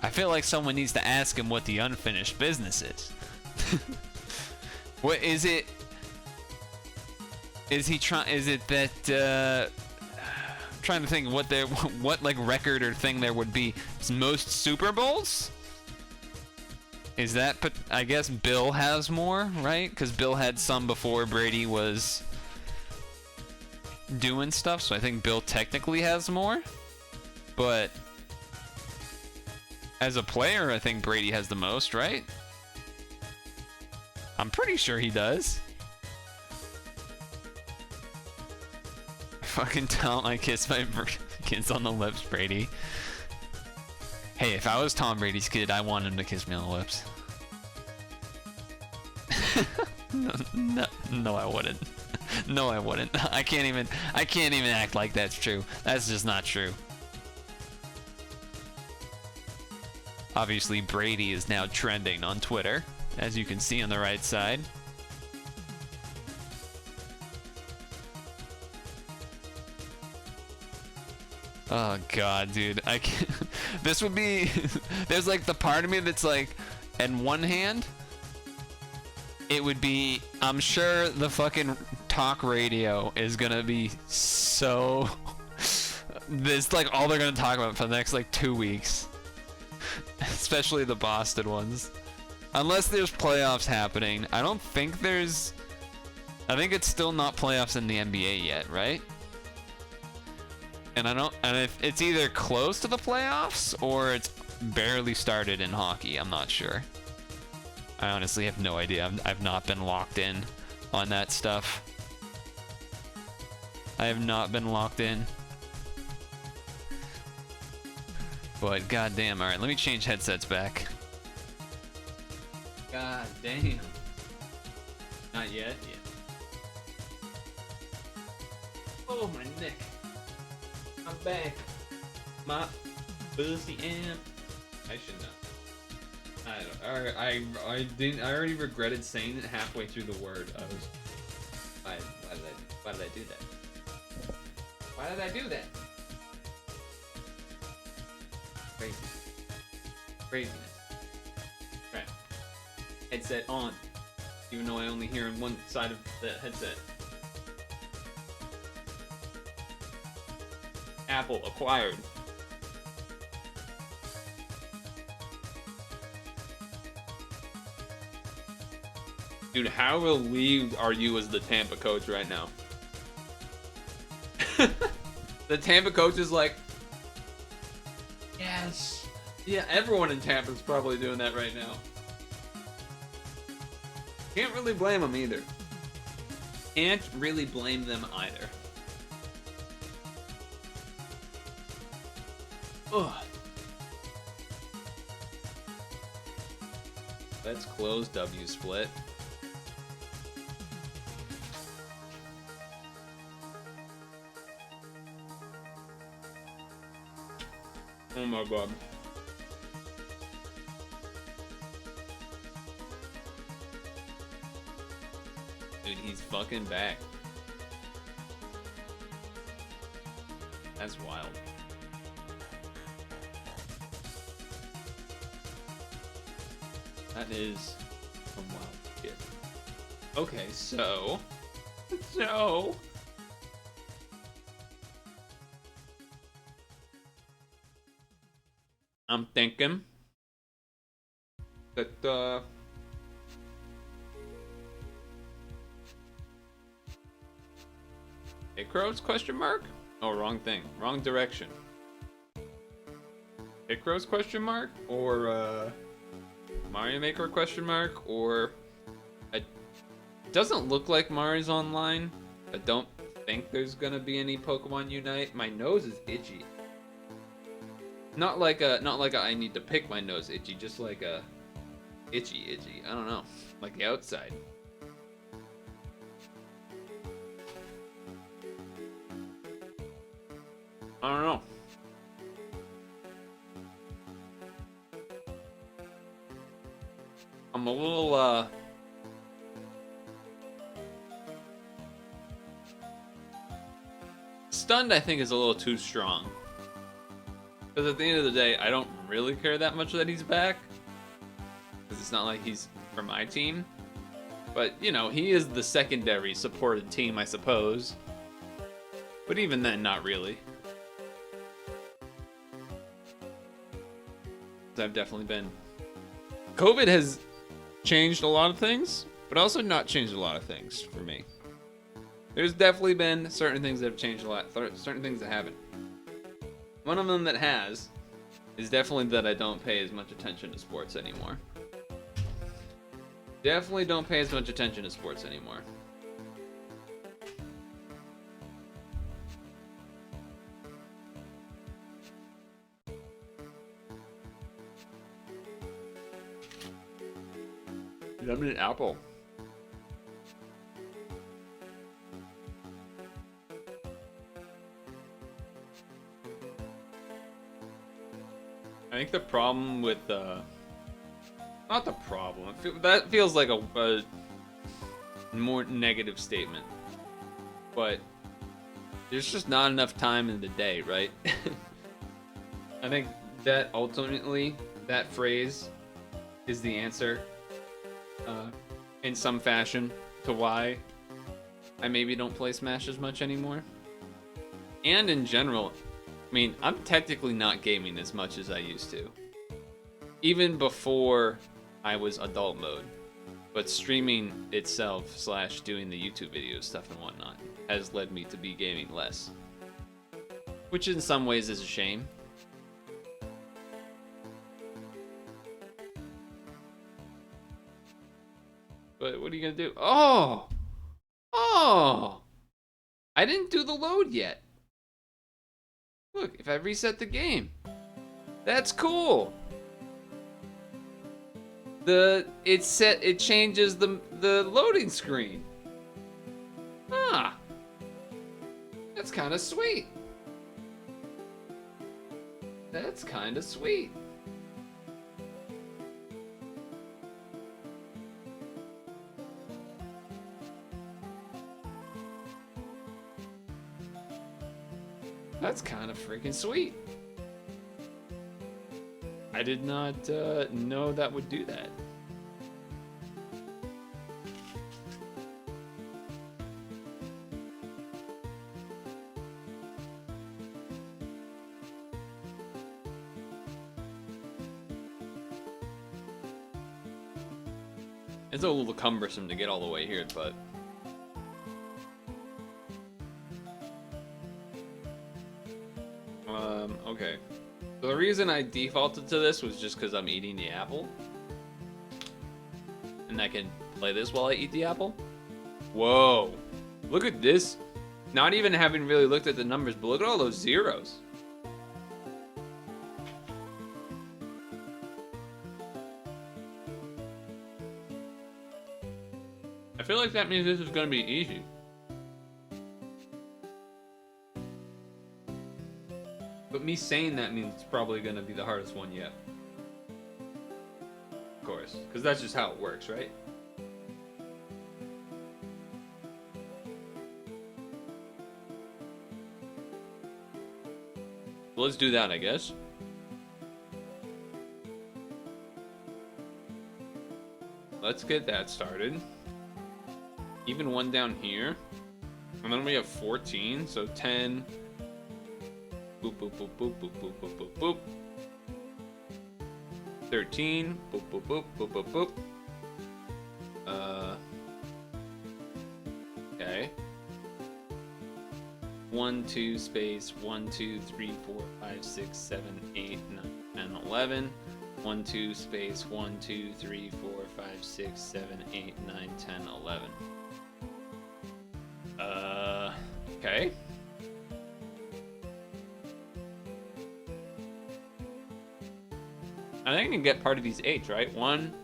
I feel like someone needs to ask him what the unfinished business is. What is it? Is he trying? Is it that? I'm trying to think what like record or thing there would be. Most Super Bowls? Is that? But I guess Bill has more, right? Because Bill had some before Brady was doing stuff. So I think Bill technically has more. But as a player, I think Brady has the most, right? I'm pretty sure he does. Fucking tell I kiss my kids on the lips, Brady. Hey, if I was Tom Brady's kid, I want him to kiss me on the lips. No, I wouldn't. No, I wouldn't. I can't even act like that's true. That's just not true. Obviously, Brady is now trending on Twitter, as you can see on the right side. Oh god, dude, I can't. This would be. There's like the part of me that's like, in one hand, it would be. I'm sure the fucking talk radio is gonna be so. This like all they're gonna talk about for the next like 2 weeks, especially the Boston ones. Unless there's playoffs happening, I don't think there's. I think it's still not playoffs in the NBA yet, right? And if it's either close to the playoffs or it's barely started in hockey. I'm not sure. I honestly have no idea. I've not been locked in on that stuff. I have not been locked in. But goddamn, all right, let me change headsets back. God damn. Not yet? Yeah. Oh, my neck. I'm back. My pussy amp. I should know. I didn't. I already regretted saying it halfway through the word. I was. Why did I do that? Why did I do that? Crazy. Craziness. Right. Headset on. Even though I only hear on one side of the headset. Apple acquired. Dude, how relieved are you as the Tampa coach right now? The Tampa coach is like, yes. Yeah, everyone in Tampa is probably doing that right now. Can't really blame them either. Can't really blame them either. Ugh. Let's close W split. Oh my god. Dude, he's fucking back. That's wild. That is a wild shit. Okay, so I'm thinking that Picross question mark? Oh, wrong thing. Wrong direction. Picross question mark? Or Mario Maker question mark? Or it doesn't look like Mario's online. I don't think there's gonna be any Pokemon Unite. My nose is itchy. Not like a I need to pick my nose itchy, just like a itchy. I don't know. Like the outside. I don't know. I'm a little, stunned, I think, is a little too strong. Because at the end of the day, I don't really care that much that he's back. Because it's not like he's for my team. But, you know, he is the secondary supported team, I suppose. But even then, not really. I've definitely been... COVID has changed a lot of things, but also not changed a lot of things for me. There's definitely been certain things that have changed a lot, certain things that haven't. One of them that has is definitely that I don't pay as much attention to sports anymore. Definitely don't pay as much attention to sports anymore. I'm an apple. I think the problem with not the problem. That feels like a more negative statement. But there's just not enough time in the day, right? I think that ultimately, that phrase is the answer in some fashion to why I maybe don't play Smash as much anymore. And in general, I mean, I'm technically not gaming as much as I used to. Even before I was adult mode. But streaming itself / doing the YouTube video stuff and whatnot has led me to be gaming less. Which in some ways is a shame. But what are you gonna do? Oh! Oh! I didn't do the load yet. Look, if I reset the game. That's cool. It changes the loading screen. Ah. That's kind of sweet. That's kind of sweet. That's kind of freaking sweet. I did not know that would do that. It's a little cumbersome to get all the way here, but... okay. So the reason I defaulted to this was just because I'm eating the apple. And I can play this while I eat the apple. Whoa. Look at this. Not even having really looked at the numbers, but look at all those zeros. I feel like that means this is going to be easy. But me saying that means it's probably going to be the hardest one yet. Of course, because that's just how it works, right? Let's do that, I guess. Let's get that started. Even one down here. And then we have 14, so 10. Boop, boop, boop, boop, boop, boop, boop, boop, boop. 13. Boop, boop, boop, boop, boop, boop. Okay. 1, 2, space, 1, 2, 3, 4, 5, 6, 7, 8, 9, 10, 11. 1, 2, space, 1, 2, 3, 4, 5, 6, 7, 8, 9, 10, 11. Okay. I think I can get part of these 8s, right? 1,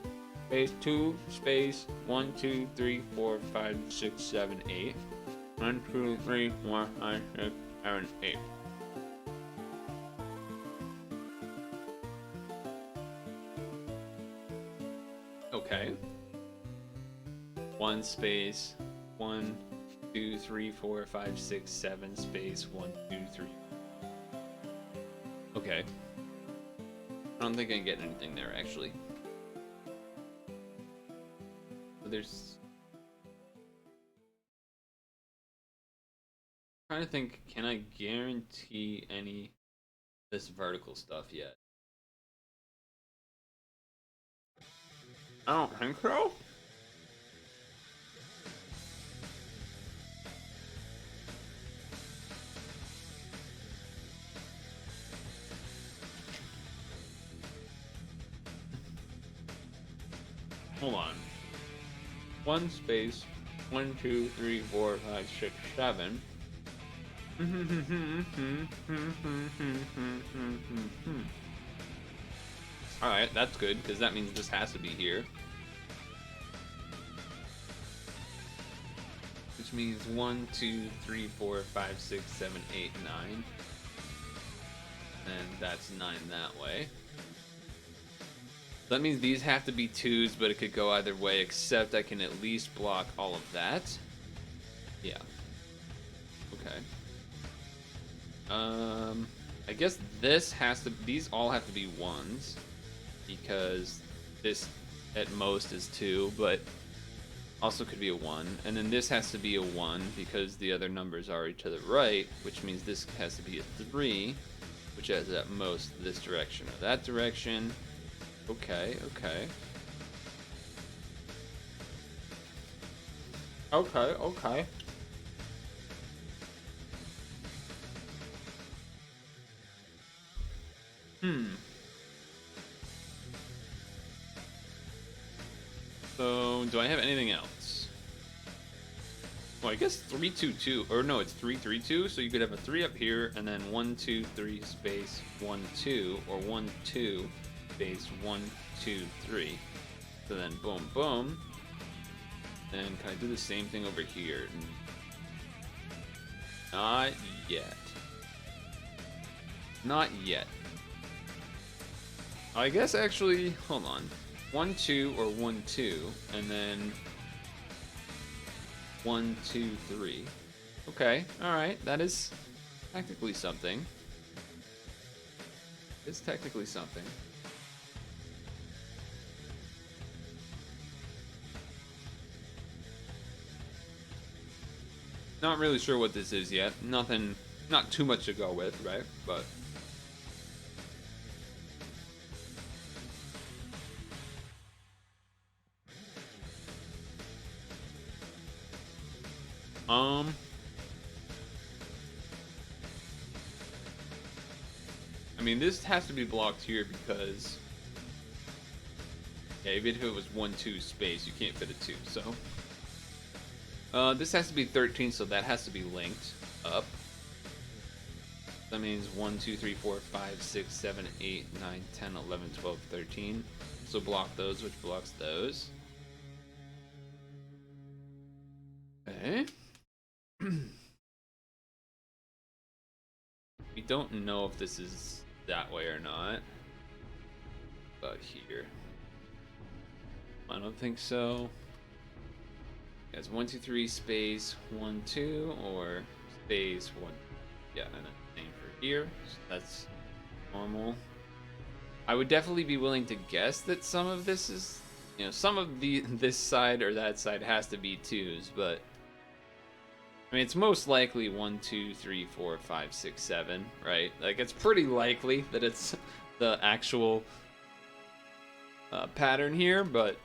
space, 2, space, 1, 2, 3, 4, 5, 6, 7, 8. 1, 2, 3, 4, 5, 6, 7, 8. 1 space 1 2 3 4 5 6 7 space 1 2 3. Okay. I don't think I can get anything there actually. But there's. I'm trying to think, can I guarantee any this vertical stuff yet? I don't think so. Hold on. 1 space 1 2 3 4 5 6 7. Alright, that's good, because that means this has to be here. Which means 1, 2, 3, 4, 5, 6, 7, 8, 9. And that's 9 that way. That means these have to be 2s, but it could go either way, except I can at least block all of that. Yeah. Okay. I guess this has to, these all have to be 1s, because this at most is 2, but also could be a 1. And then this has to be a 1 because the other numbers are to the right, which means this has to be a 3, which is at most this direction or that direction. Okay, okay. Okay, okay. So, do I have anything else? Well, I guess 3 2 2, or no, it's 3 3 2. So you could have a 3 up here, and then 1 2 3 space 1 2, or 1 2 space 1 2 3. So then boom boom. Then can I do the same thing over here? Not yet. Not yet. I guess actually, hold on. 1 2 or 1 2, and then 1 2 3. Okay, all right, that is technically something. It's technically something. Not really sure what this is yet. Nothing, not too much to go with, right? But I mean, this has to be blocked here because, yeah, even if it was 1 2 space, you can't fit a 2. So, this has to be 13, so that has to be linked up. That means 1 2 3 4 5 6 7 8 9 10 11 12 13. So block those, which blocks those. Okay. We don't know if this is that way or not. But here, I don't think so. It's 1 2 3 space 1 2 or space 1. Yeah, and then same for here. So that's normal. I would definitely be willing to guess that some of this is, you know, some of this side or that side has to be 2s, but I mean, it's most likely 1 2 3 4 5 6 7, right? Like, it's pretty likely that it's the actual pattern here, but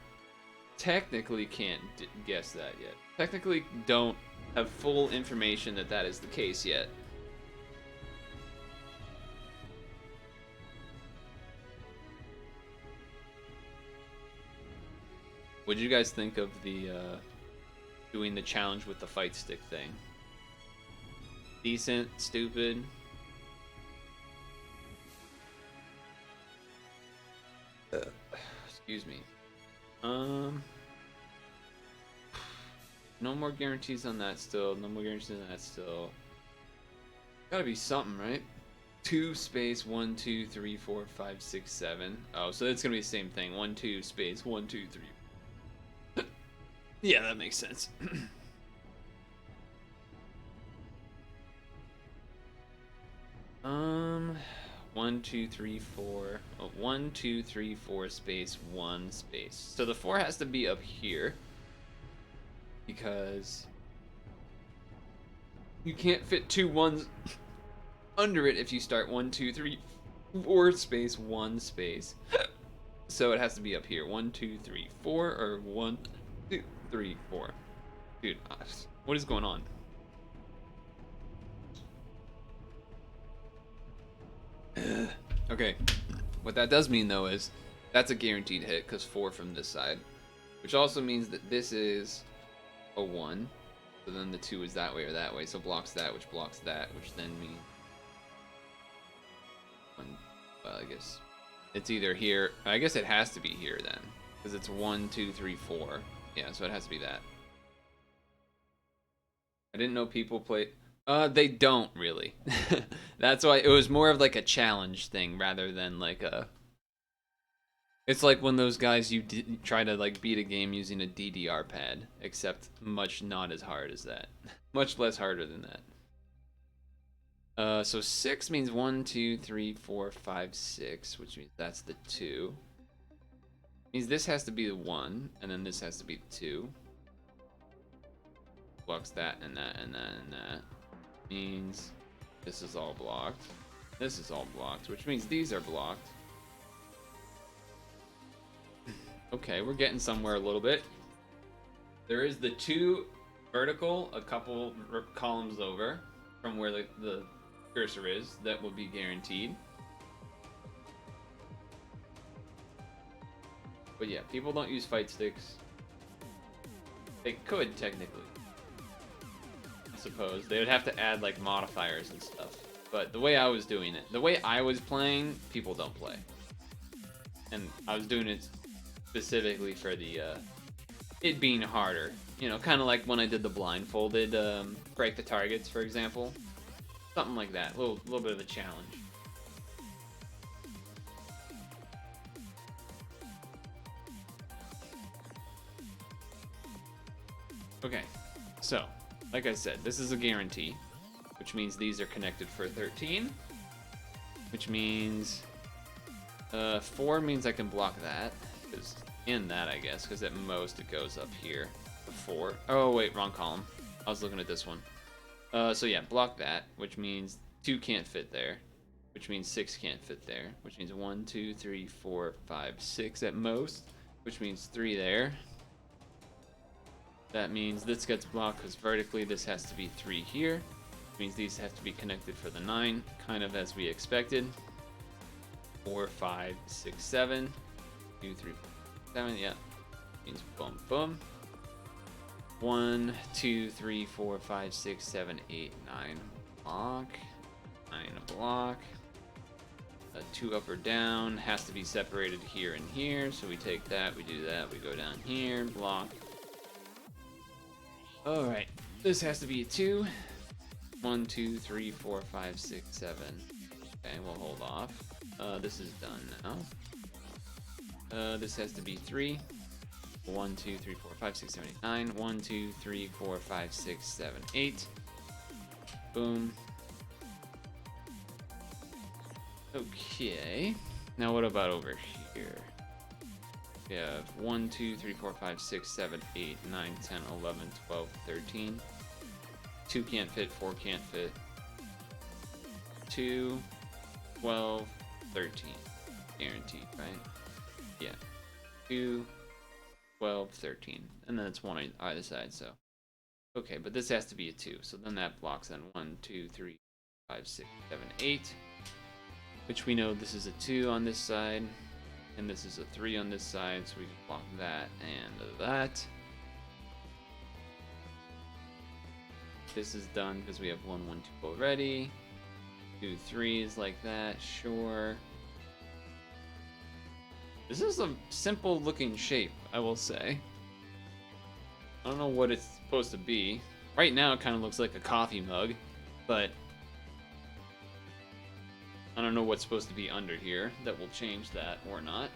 technically can't guess that yet. Technically don't have full information that that is the case yet. What did you guys think of the doing the challenge with the fight stick thing? Decent, stupid? Excuse me. No more guarantees on that still. No more guarantees on that still. Gotta be something, right? 2 space 1 2 3 4 5 6 7. Oh, so it's gonna be the same thing. 1 2 space 1 2 3. Yeah, that makes sense. 1, 2, 3, 4. Oh, 1, 2, 3, 4 space, 1 space. So the 4 has to be up here because you can't fit 2 ones under it if you start 1, 2, 3, 4 space, 1 space. So it has to be up here. 1, 2, 3, 4, or 1, 2, 3, 4. Dude, what is going on? Okay, what that does mean though is that's a guaranteed hit because 4 from this side, which also means that this is a 1. So then the 2 is that way or that way, so blocks that, which blocks that, which then means well, I guess it's either here. I guess it has to be here then, because it's 1, 2, 3, 4. Yeah, so it has to be that. I didn't know people play. They don't really. That's why it was more of like a challenge thing rather than like a. It's like when those guys try to like beat a game using a DDR pad, except much not as hard as that. Much less harder than that. So 6 means 1, 2, 3, 4, 5, 6, which means that's the 2. Means this has to be the 1, and then this has to be the 2. Blocks that and that and that and that. Means this is all blocked. This is all blocked, which means these are blocked. Okay, we're getting somewhere a little bit. There is the 2 vertical, a couple columns over from where the cursor is. That will be guaranteed. But yeah, people don't use fight sticks. They could technically. Suppose they would have to add like modifiers and stuff, but the way I was doing it, the way I was playing, people don't play, and I was doing it specifically for the it being harder, you know, kind of like when I did the blindfolded break the targets, for example, something like that, a little bit of a challenge. Okay, so like I said, this is a guarantee, which means these are connected for 13, which means 4 means I can block that, because in that, I guess, because at most it goes up here. 4. Oh, wait, wrong column. I was looking at this one. So yeah, block that, which means 2 can't fit there, which means 6 can't fit there, which means 1, 2, 3, 4, 5, 6 at most, which means 3 there. That means this gets blocked because vertically this has to be 3 here. Which means these have to be connected for the 9, kind of as we expected. 4, 5, 6, 7. 2, 3, 4, 7, yeah. Means boom, boom. 1, 2, 3, 4, 5, 6, 7, 8, 9. Block. 9 block. 2 up or down. Has to be separated here and here. So we take that, we do that, we go down here, block. Alright, this has to be a 2. 1, 2, 3, 4, 5, 6, 7. Okay, we'll hold off. This is done now. This has to be 3. 1, 2, 3, 4, 5, 6, 7, 8, 9. 1, 2, 3, 4, 5, 6, 7, 8. Boom. Okay. Now what about over here? We have 1, 2, 3, 4, 5, 6, 7, 8, 9, 10, 11, 12, 13. 2 can't fit, 4 can't fit. 2, 12, 13. Guaranteed, right? Yeah. 2, 12, 13. And then it's 1 on either side, so. Okay, but this has to be a 2. So then that blocks on 1, 2, 3, 5, 6, 7, 8. Which we know this is a 2 on this side. And this is a 3 on this side, so we can block that and that. This is done because we have 1, 1, 2 already. 2 3s like that, sure. This is a simple looking shape, I will say. I don't know what it's supposed to be. Right now it kind of looks like a coffee mug, but I don't know what's supposed to be under here that will change that or not.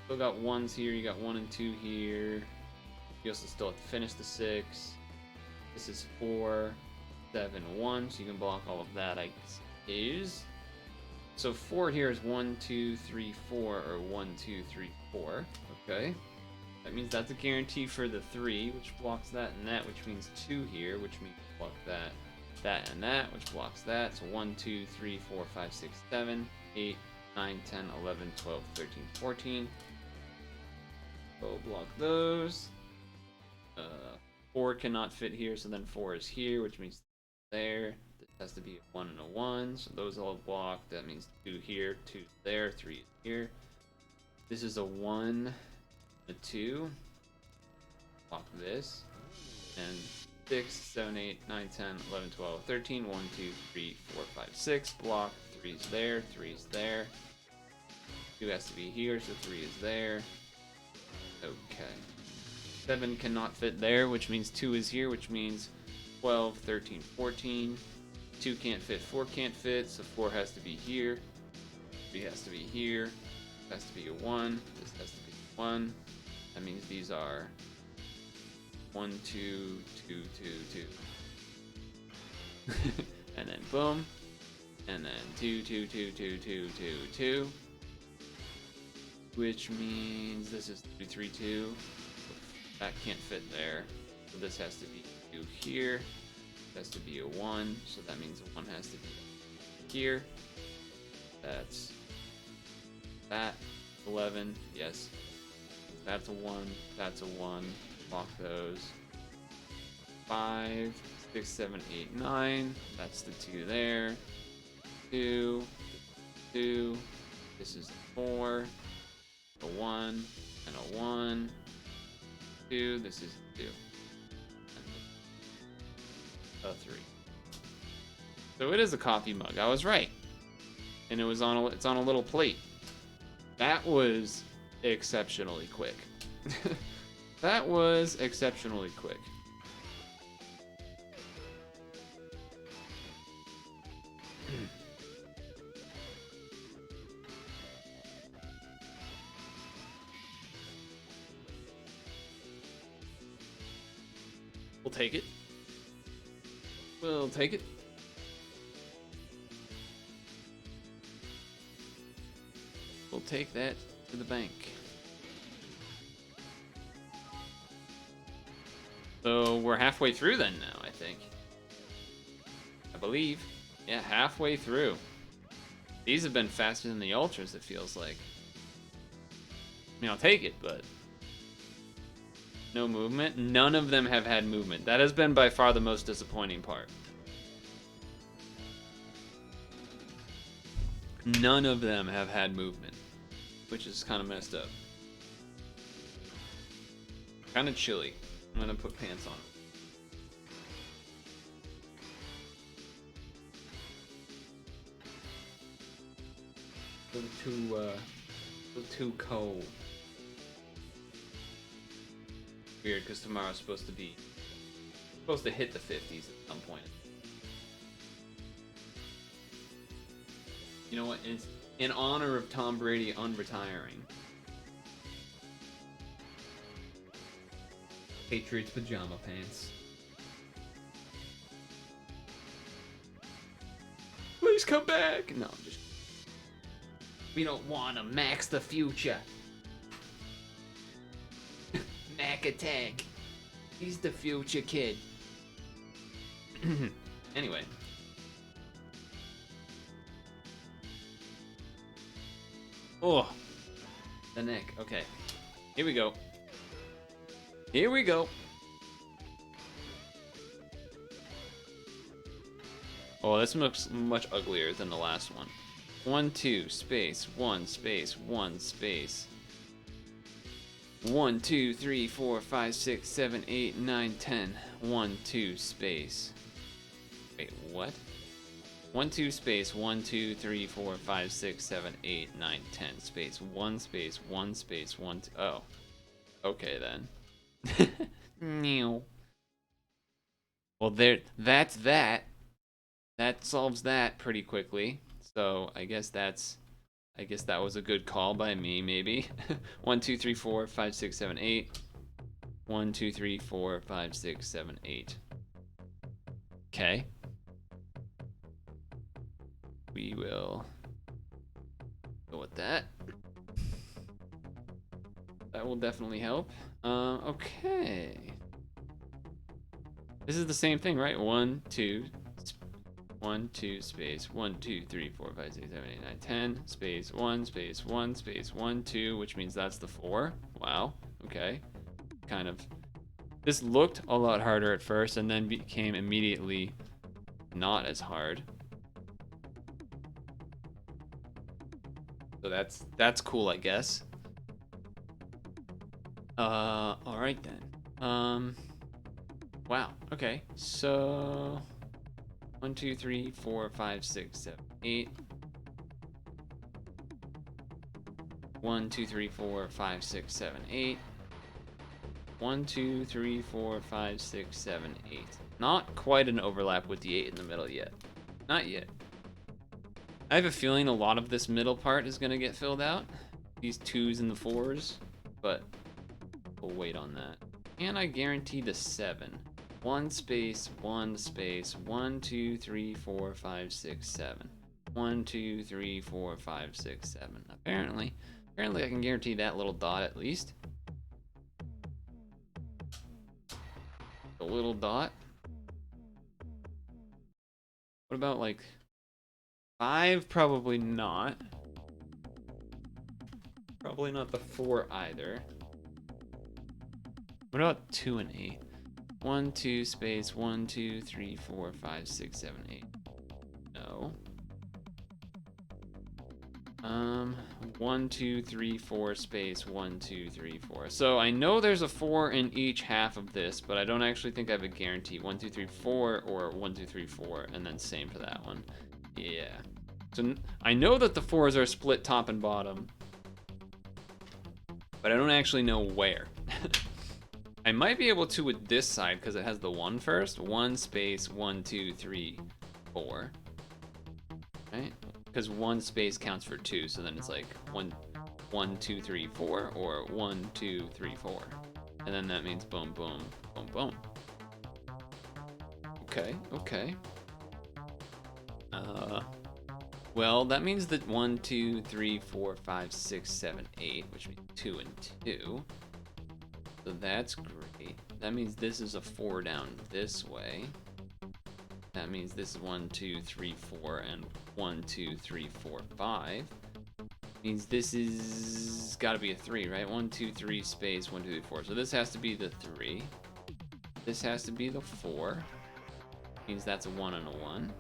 Still got ones here. You got 1 and 2 here. You also still have to finish the 6. This is 4, 7, 1. So you can block all of that, I suppose. So 4 here is 1, 2, 3, 4, or 1, 2, 3, 4. Okay. That means that's a guarantee for the 3, which blocks that and that, which means 2 here, which means block that, that, and that, which blocks that. So 1, 2, 3, 4, 5, 6, 7, 8, 9, 10, 11, 12, 13, 14. So block those. 4 cannot fit here, so then 4 is here, which means there. This has to be a 1 and a 1, so those all blocked. That means 2 here, 2 there, 3 is here. This is a 1, a 2. Block this. And 6, 7, 8, 9, 10, 11, 12, 13. 1, 2, 3, 4, 5, 6. Block. 3 is there, 3 is there. 2 has to be here, so 3 is there. Okay. 7 cannot fit there, which means 2 is here, which means 12, 13, 14. 2 can't fit, 4 can't fit, so 4 has to be here. 3 has to be here. This has to be a 1. This has to be 1. That means these are 1, 2, 2, 2, 2. And then boom. And then 2, 2, 2, 2, 2, 2, 2. Which means this is 3, 3, 2. That can't fit there. So this has to be 2 here. This has to be a 1. So that means a 1 has to be here. That's that. 11. Yes. That's a 1. That's a 1. Block those. 5, 6, 7, 8, 9. That's the 2 there. 2. 2. This is 4. A 1. And a 1. 2. This is 2. And a 3. So it is a coffee mug. I was right. And it was on it's on a little plate. That was exceptionally quick. That was exceptionally quick. We'll take it. We'll take it. We'll take that to the bank. So we're halfway through then now, I think. I believe. Yeah, halfway through. These have been faster than the Ultras, it feels like. I mean, I'll take it, but... no movement. None of them have had movement. That has been by far the most disappointing part. None of them have had movement, which is kind of messed up. Kind of chilly. I'm gonna put pants on. A little too cold. Weird, because tomorrow's supposed to hit the 50s at some point. You know what? It's in honor of Tom Brady unretiring. Patriots pajama pants. Please come back! No, I'm just... we don't want to max the future. Mac attack. He's the future kid. Anyway. Oh. The neck. Okay. Here we go. Here we go. Oh, this looks much uglier than the last one. 1, 2, space, 1, space, 1, space. 1, 2, 3, 4, 5, 6, 7, 8, 9, 10. 1, 2, space. Wait, what? 1, 2, space, 1, 2, 3, 4, 5, 6, 7, 8, 9, 10. Space, 1, space, 1, space, 1, 2. Oh. Okay then. Meow. Well, that's that. That solves that pretty quickly. So I guess that's I guess that was a good call by me, maybe. 1, 2, 3, 4, 5, 6, 7, 8. 1, 2, 3, 4, 5, 6, 7, 8. Okay. We will go with that. That will definitely help. Okay. This is the same thing, right? 1, 2, 1, 2, space, 1, 2, 3, 4, 5, 6, 7, 8, 9, 10, space, 1, space, 1, space, 1, 2, which means that's the 4. Wow. Okay. Kind of. This looked a lot harder at first and then became immediately not as hard. So that's cool, I guess. All right then. Wow. Okay. So 1, 2, 3, 4, 5, 6, 7, 8. 1, 2, 3, 4, 5, 6, 7, 8. 1, 2, 3, 4, 5, 6, 7, 8. Not quite an overlap with the 8 in the middle yet. Not yet. I have a feeling a lot of this middle part is going to get filled out. These 2s and the 4s. But we'll wait on that. And I guarantee the 7. 1 space, 1 space, 1, 2, 3, 4, 5, 6, 7. 1, 2, 3, 4, 5, 6, 7. Apparently I can guarantee that little dot at least. The little dot. What about like 5? Probably not. Probably not the 4 either. What about 2 and 8? 1, 2, space, 1, 2, 3, 4, 5, 6, 7, 8. No. 1, 2, 3, 4, space, 1, 2, 3, 4. So I know there's a 4 in each half of this, but I don't actually think I have a guarantee. 1, 2, 3, 4, or 1, 2, 3, 4, and then same for that one. Yeah. So I know that the 4s are split top and bottom, but I don't actually know where. I might be able to with this side because it has the 1 first. 1 space, 1, 2, 3, 4. Right? Because 1 space counts for 2, so then it's like 1, 1, 2, 3, 4, or 1, 2, 3, 4. And then that means boom, boom, boom, boom. Okay, okay. Well, that means that 1, 2, 3, 4, 5, 6, 7, 8, which means 2 and 2. So that's great. That means this is a 4 down this way. That means this is 1, 2, 3, 4, and 1, 2, 3, 4, 5. Means this is gotta be a 3, right? 1, 2, 3, space, 1, 2, 3, 4. So this has to be the 3. This has to be the 4. Means that's a 1 and a 1.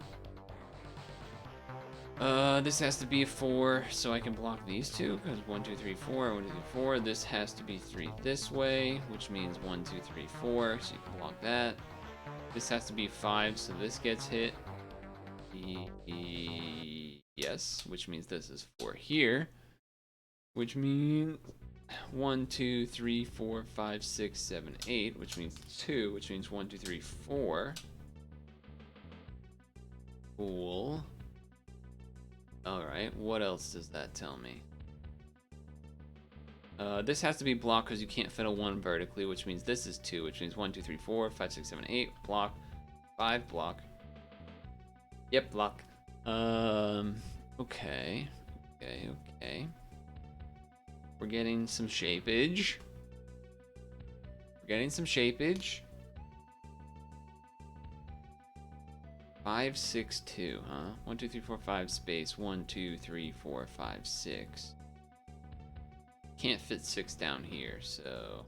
This has to be a 4, so I can block these two, because 1, 2, 3, 4, 1, 2, 3, 4. This has to be 3 this way, which means 1, 2, 3, 4, so you can block that. This has to be 5, so this gets hit. Yes, which means this is 4 here, which means 1, 2, 3, 4, 5, 6, 7, 8, which means 2, which means 1, 2, 3, 4. Cool. Alright, what else does that tell me? This has to be blocked because you can't fit a 1 vertically, which means this is 2, which means 1, 2, 3, 4, 5, 6, 7, 8, block. 5, block. Yep, block. Okay. Okay. We're getting some shapeage. 5, 6, 2, huh? 1, 2, 3, 4, 5, space. 1, 2, 3, 4, 5, 6. Can't fit 6 down here, so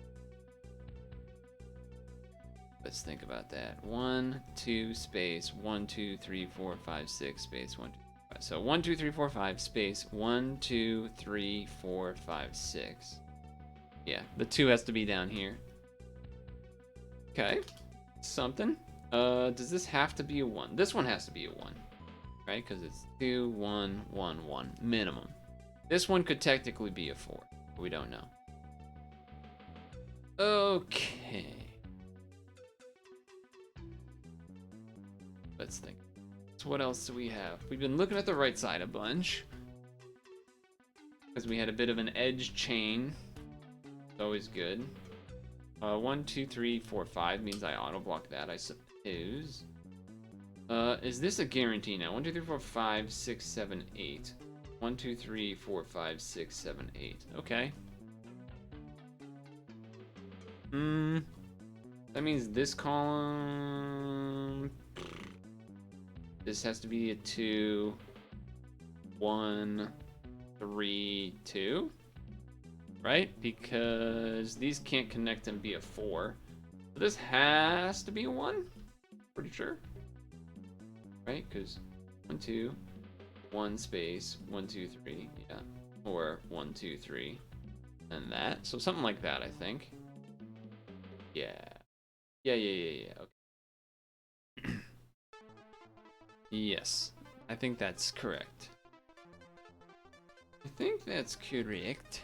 let's think about that. 1, 2, space. 1, 2, 3, 4, 5, 6, space. 1, 2, 3, 5. So 1, 2, 3, 4, 5, space. 1, 2, 3, 4, 5, 6. Yeah, the 2 has to be down here. Okay, something. Does this have to be a 1? This one has to be a 1, right? Because it's 2, 1, 1, 1 minimum. This one could technically be a 4. But we don't know. Okay. Let's think. So what else do we have? We've been looking at the right side a bunch. because we had a bit of an edge chain. It's always good. 1, 2, 3, 4, 5 means I auto block that, I suppose. Is this a guarantee now? 1, 2, 3, 4, 5, 6, 7, 8. 1, 2, 3, 4, 5, 6, 7, 8. Okay. That means this column. This has to be a 2, 1, 3, 2. Right? Because these can't connect and be a 4. So this has to be a 1. Pretty sure. Right? Because 1, 2, 1 space, 1, 2, 3. Yeah. Or 1, 2, 3. And that. So something like that, I think. Yeah. Yeah. Okay. Yes. I think that's correct. I think that's correct.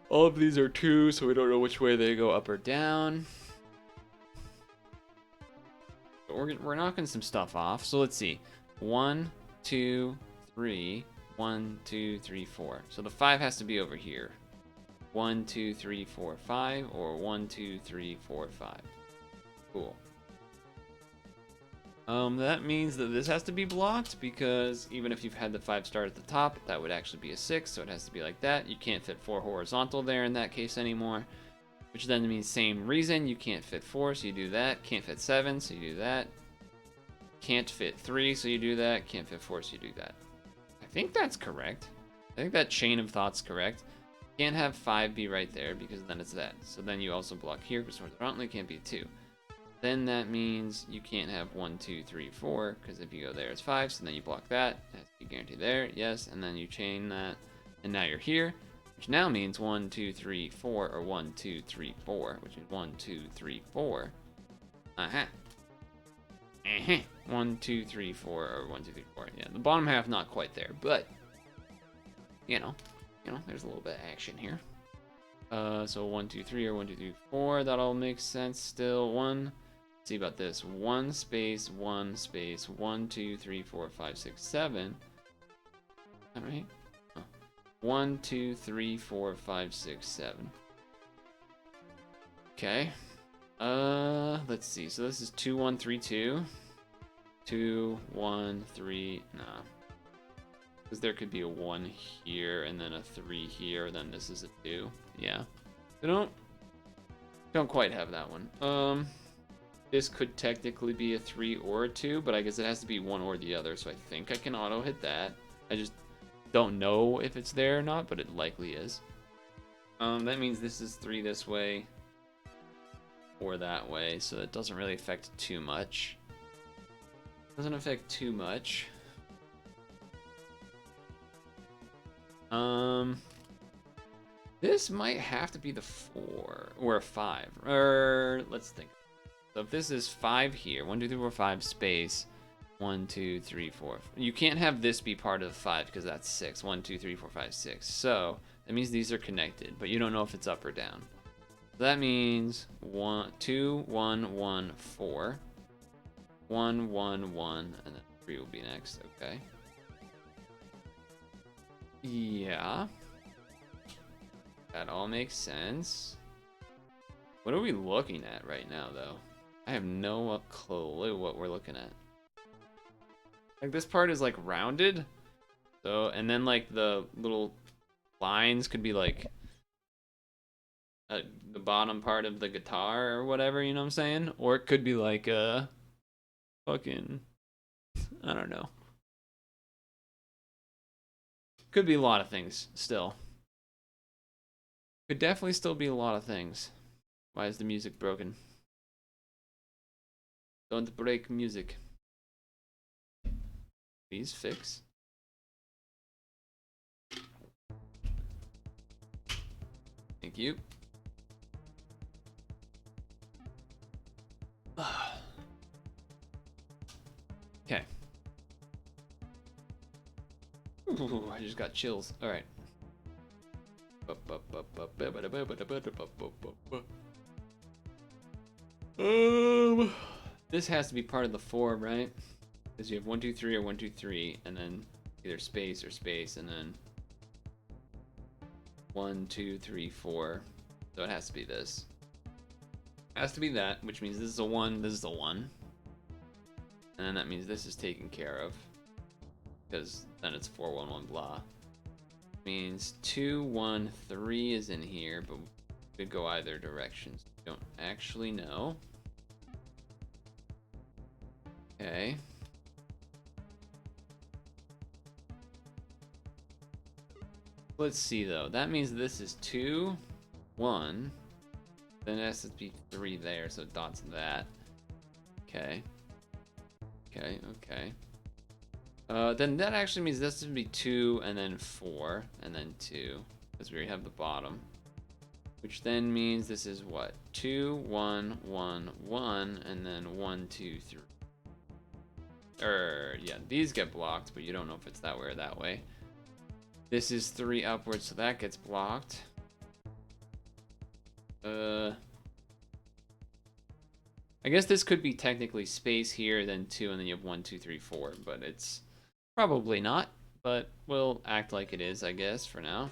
All of these are 2, so we don't know which way they go, up or down. But we're knocking some stuff off. So let's see. 1, 2, 3. 1, 2, 3, 4. So the 5 has to be over here. 1, 2, 3, 4, 5, or 1, 2, 3, 4, 5. Cool. That means that this has to be blocked, because even if you've had the 5 start at the top, that would actually be a 6, so it has to be like that. You can't fit 4 horizontal there in that case anymore, which then means same reason. You can't fit 4, so you do that. Can't fit 7, so you do that. Can't fit 3, so you do that. Can't fit 4, so you do that. I think that's correct. I think that chain of thought's correct. Can't have 5 be right there, because then it's that. So then you also block here, because horizontally can't be 2. Then that means you can't have 1, 2, 3, 4, because if you go there, it's 5, so then you block that. It has to be guaranteed there, yes, and then you chain that, and now you're here, which now means 1, 2, 3, 4, or 1, 2, 3, 4, which is 1, 2, 3, 4. 1, 2, 3, 4, or 1, 2, 3, 4. Yeah, the bottom half not quite there, but you know, there's a little bit of action here. So 1, 2, 3, or 1, 2, 3, 4. That all makes sense still. 1. See about this. 1 space, 1 space, 1, 2, 3, 4, 5, 6, 7. All right. 1, 2, 3, 4, 5, 6, 7. Okay. Let's see. So this is 2, 1, 3, 2. 2, 1, 3. Nah. Because there could be a 1 here and then a 3 here. Then this is a 2. Yeah. So don't quite have that one. This could technically be a 3 or a 2, but I guess it has to be one or the other. So I think I can auto hit that. I just don't know if it's there or not, but it likely is. That means this is 3 this way or that way, so it doesn't really affect too much. Doesn't affect too much. This might have to be the 4 or a 5, or let's think. So if this is 5 here, 1, 2, 3, 4, 5 space, 1, 2, 3, 4. You can't have this be part of 5 because that's 6. 1, 2, 3, 4, 5, 6. So that means these are connected, but you don't know if it's up or down. So that means 1, 2, 1, 1, 4. 1, 1, 1, and then 3 will be next. Okay. Yeah. That all makes sense. What are we looking at right now, though? I have no clue what we're looking at. Like, this part is, like, rounded. So, and then, like, the little lines could be, like, the bottom part of the guitar or whatever, you know what I'm saying? Or it could be, like, fucking, I don't know. Could be a lot of things, still. Could definitely still be a lot of things. Why is the music broken? Don't break music. Please fix. Thank you. Okay. Ooh, I just got chills. All right. This has to be part of the 4, right? Because you have 1, 2, 3 or 1, 2, 3, and then either space or space, and then 1, 2, 3, 4. So it has to be this. It has to be that, which means this is a 1, this is a 1. And then that means this is taken care of. Because then it's 4, 1, 1, blah. Means 2, 1, 3 is in here, but we could go either direction. So we don't actually know. Okay. Let's see though. That means this is 2, 1. Then it has to be 3 there, so it dots that. Okay. Okay, okay. Then that actually means this would be 2 and then 4 and then 2. Because we already have the bottom. Which then means this is what? 2, 1, 1, 1, and then 1, 2, 3. Yeah, these get blocked, but you don't know if it's that way or that way. This is 3 upwards, so that gets blocked. I guess this could be technically space here, then 2, and then you have 1, 2, 3, 4, but it's probably not. But we'll act like it is, I guess, for now.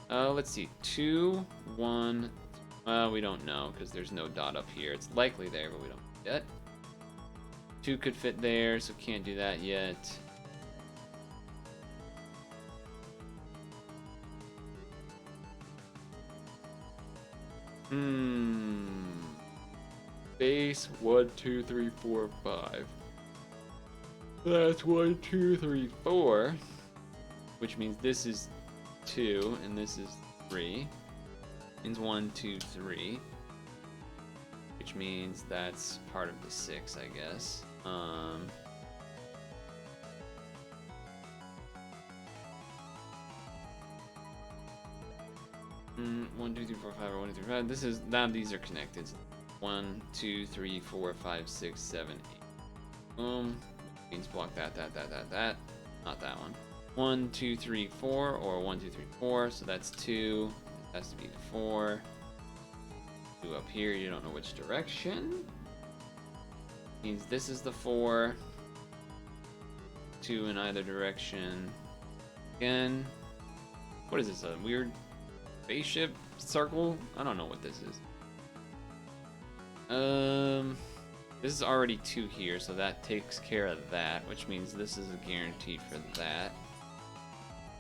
Let's see, 2, 1. We don't know because there's no dot up here. It's likely there, but we don't know yet. 2 could fit there, so can't do that yet. Base 1, 2, 3, 4, 5. That's 1, 2, 3, 4. Which means this is 2 and this is 3. Means 1, 2, 3. Which means that's part of the 6, I guess. 1, 2, 3, 4, 5, or 1, 2, 3, 5. This is now these are connected. 1, 2, 3, 4, 5, 6, 7, 8. Boom. Means block that. Not that one. 1, 2, 3, 4, or 1, 2, 3, 4. So that's 2. It has to be 4. 2 up here. You don't know which direction. Means this is the 4. 2 in either direction. Again. What is this? A weird spaceship circle? I don't know what this is. This is already 2 here, so that takes care of that, which means this is a guarantee for that.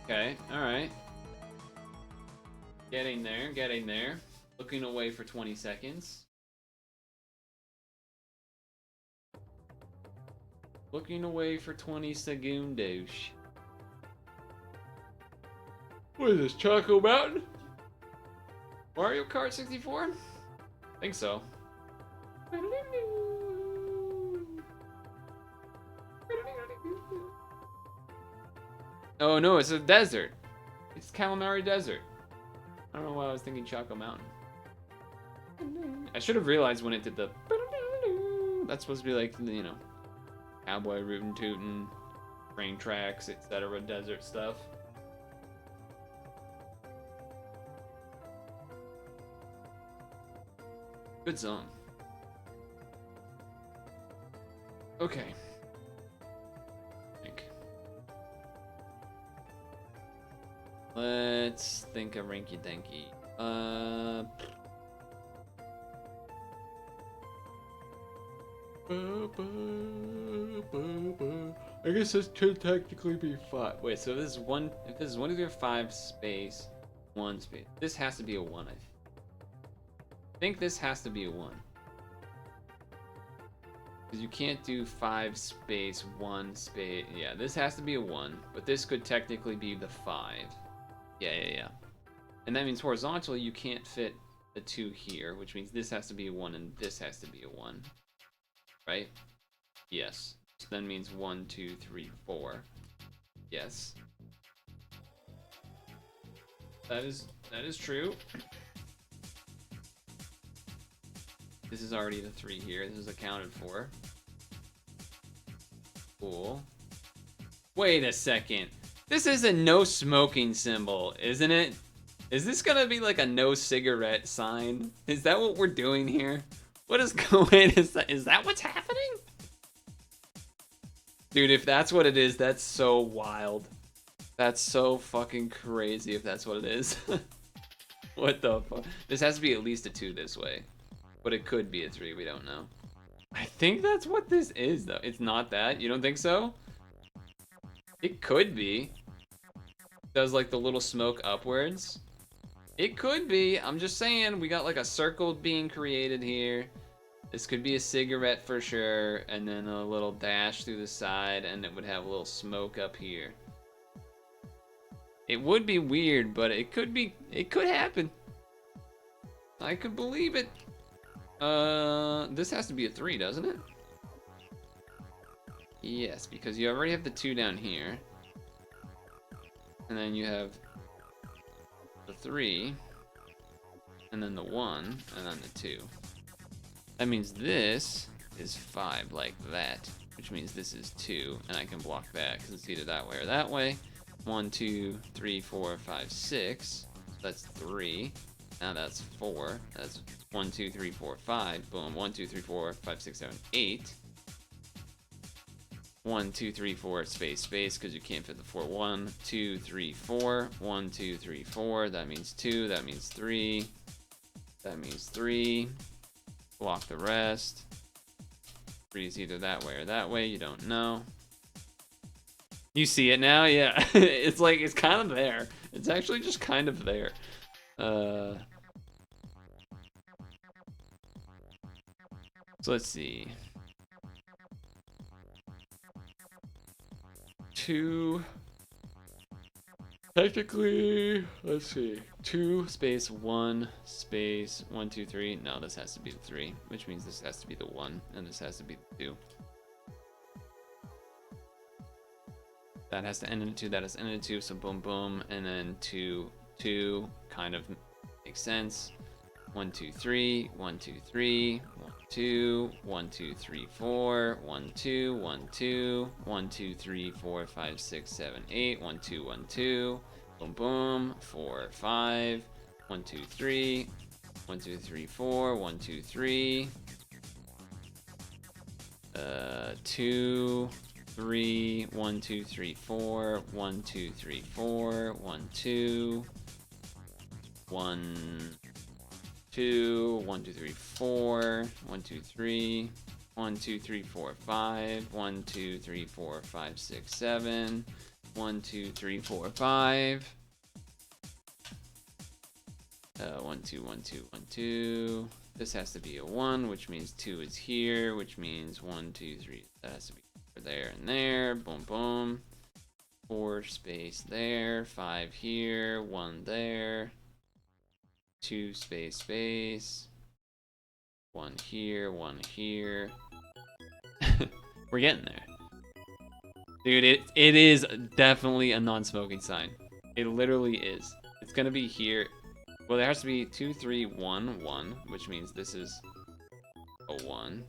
Okay, alright. Getting there. Looking away for 20 seconds. Looking away for 20 segundos. What is this, Choco Mountain? Mario Kart 64? I think so. Oh no, it's a desert. It's Calamari Desert. I don't know why I was thinking Choco Mountain. I should have realized when it did the... That's supposed to be like, you know, cowboy rootin' tootin', train tracks, etc. desert stuff. Good song. Okay. Let's think of Rinky Dinky. I guess this could technically be 5. Wait, so this is 1. If this is 1, 2, 3, 5 space, 1 space. This has to be a 1. I think this has to be a 1. Because you can't do 5 space, 1 space. Yeah, this has to be a 1. But this could technically be the 5. Yeah. And that means horizontally you can't fit the 2 here, which means this has to be a 1 and this has to be a 1. Right? Yes. So that means 1, 2, 3, 4. Yes. That is true. This is already the 3 here. This is accounted for. Cool. Wait a second. This is a no smoking symbol, isn't it? Is this gonna be like a no cigarette sign? Is that what we're doing here? What is going? Is that what's happening? Dude, if that's what it is, that's so wild. That's so fucking crazy if that's what it is. What the fuck? This has to be at least a 2 this way. But it could be a 3, we don't know. I think that's what this is, though. It's not that? You don't think so? It could be. Does like the little smoke upwards? It could be. I'm just saying, we got like a circle being created here. This could be a cigarette for sure, and then a little dash through the side, and it would have a little smoke up here. It would be weird, but it could be, it could happen. I could believe it. This has to be a 3, doesn't it? Yes, because you already have the 2 down here. And then you have the 3, and then the 1, and then the 2. That means this is 5 like that, which means this is 2, and I can block that because it's either that way or that way. 1, 2, 3, 4, 5, 6. That's 3. Now that's 4. That's 1, 2, 3, 4, 5. Boom. 1, 2, 3, 4, 5, 6, 7, 8. 1, 2, 3, 4, space, space, because you can't fit the 4. 1, 2, 3, 4. 1, 2, 3, 4. That means 2. That means 3. That means 3. Block the rest. 3 is either that way or that way. You don't know. You see it now? Yeah. It's like, it's kind of there. It's actually just kind of there. So let's see. 2. Technically, let's see. 2 space 1 space 1, 2, 3. No, this has to be the 3, which means this has to be the 1, and this has to be the 2. That has to end in a 2. That has to end in a 2. So boom, boom, and then 2, 2 kind of makes sense. 1, 2, 3. 1, 2, 3. 1, 2. 1, 2, 3, 4. 1, 2. 1, 2. 1, 2, 3, 4, 5, 6, 7, 8. 1, 2, 1, 2. Boom, boom. 4, 5. 1, 2, 3. 1, 2, 3, 4. 1, 2, 3. 2, 3. 1, 2, 3, 4. 1, 2, 3, 4. 1, 2. 1, 2, 1, 2, 3, 4, 1, 2, 3, 1, 2, 3, 4, 5, 1, 2, 3, 4, 5, 6, 7, 1, 2, 3, 4, 5, 1, 2, 1, 2, 1, 2. This has to be a 1, which means 2 is here, which means 1, 2, 3. That has to be there and there. Boom, boom. 4 space there, 5 here, 1 there. 2 space space. 1 here, 1 here. We're getting there. Dude, it is definitely a non-smoking sign. It literally is. It's gonna be here. Well, there has to be 2, 3, 1, 1, which means this is a 1.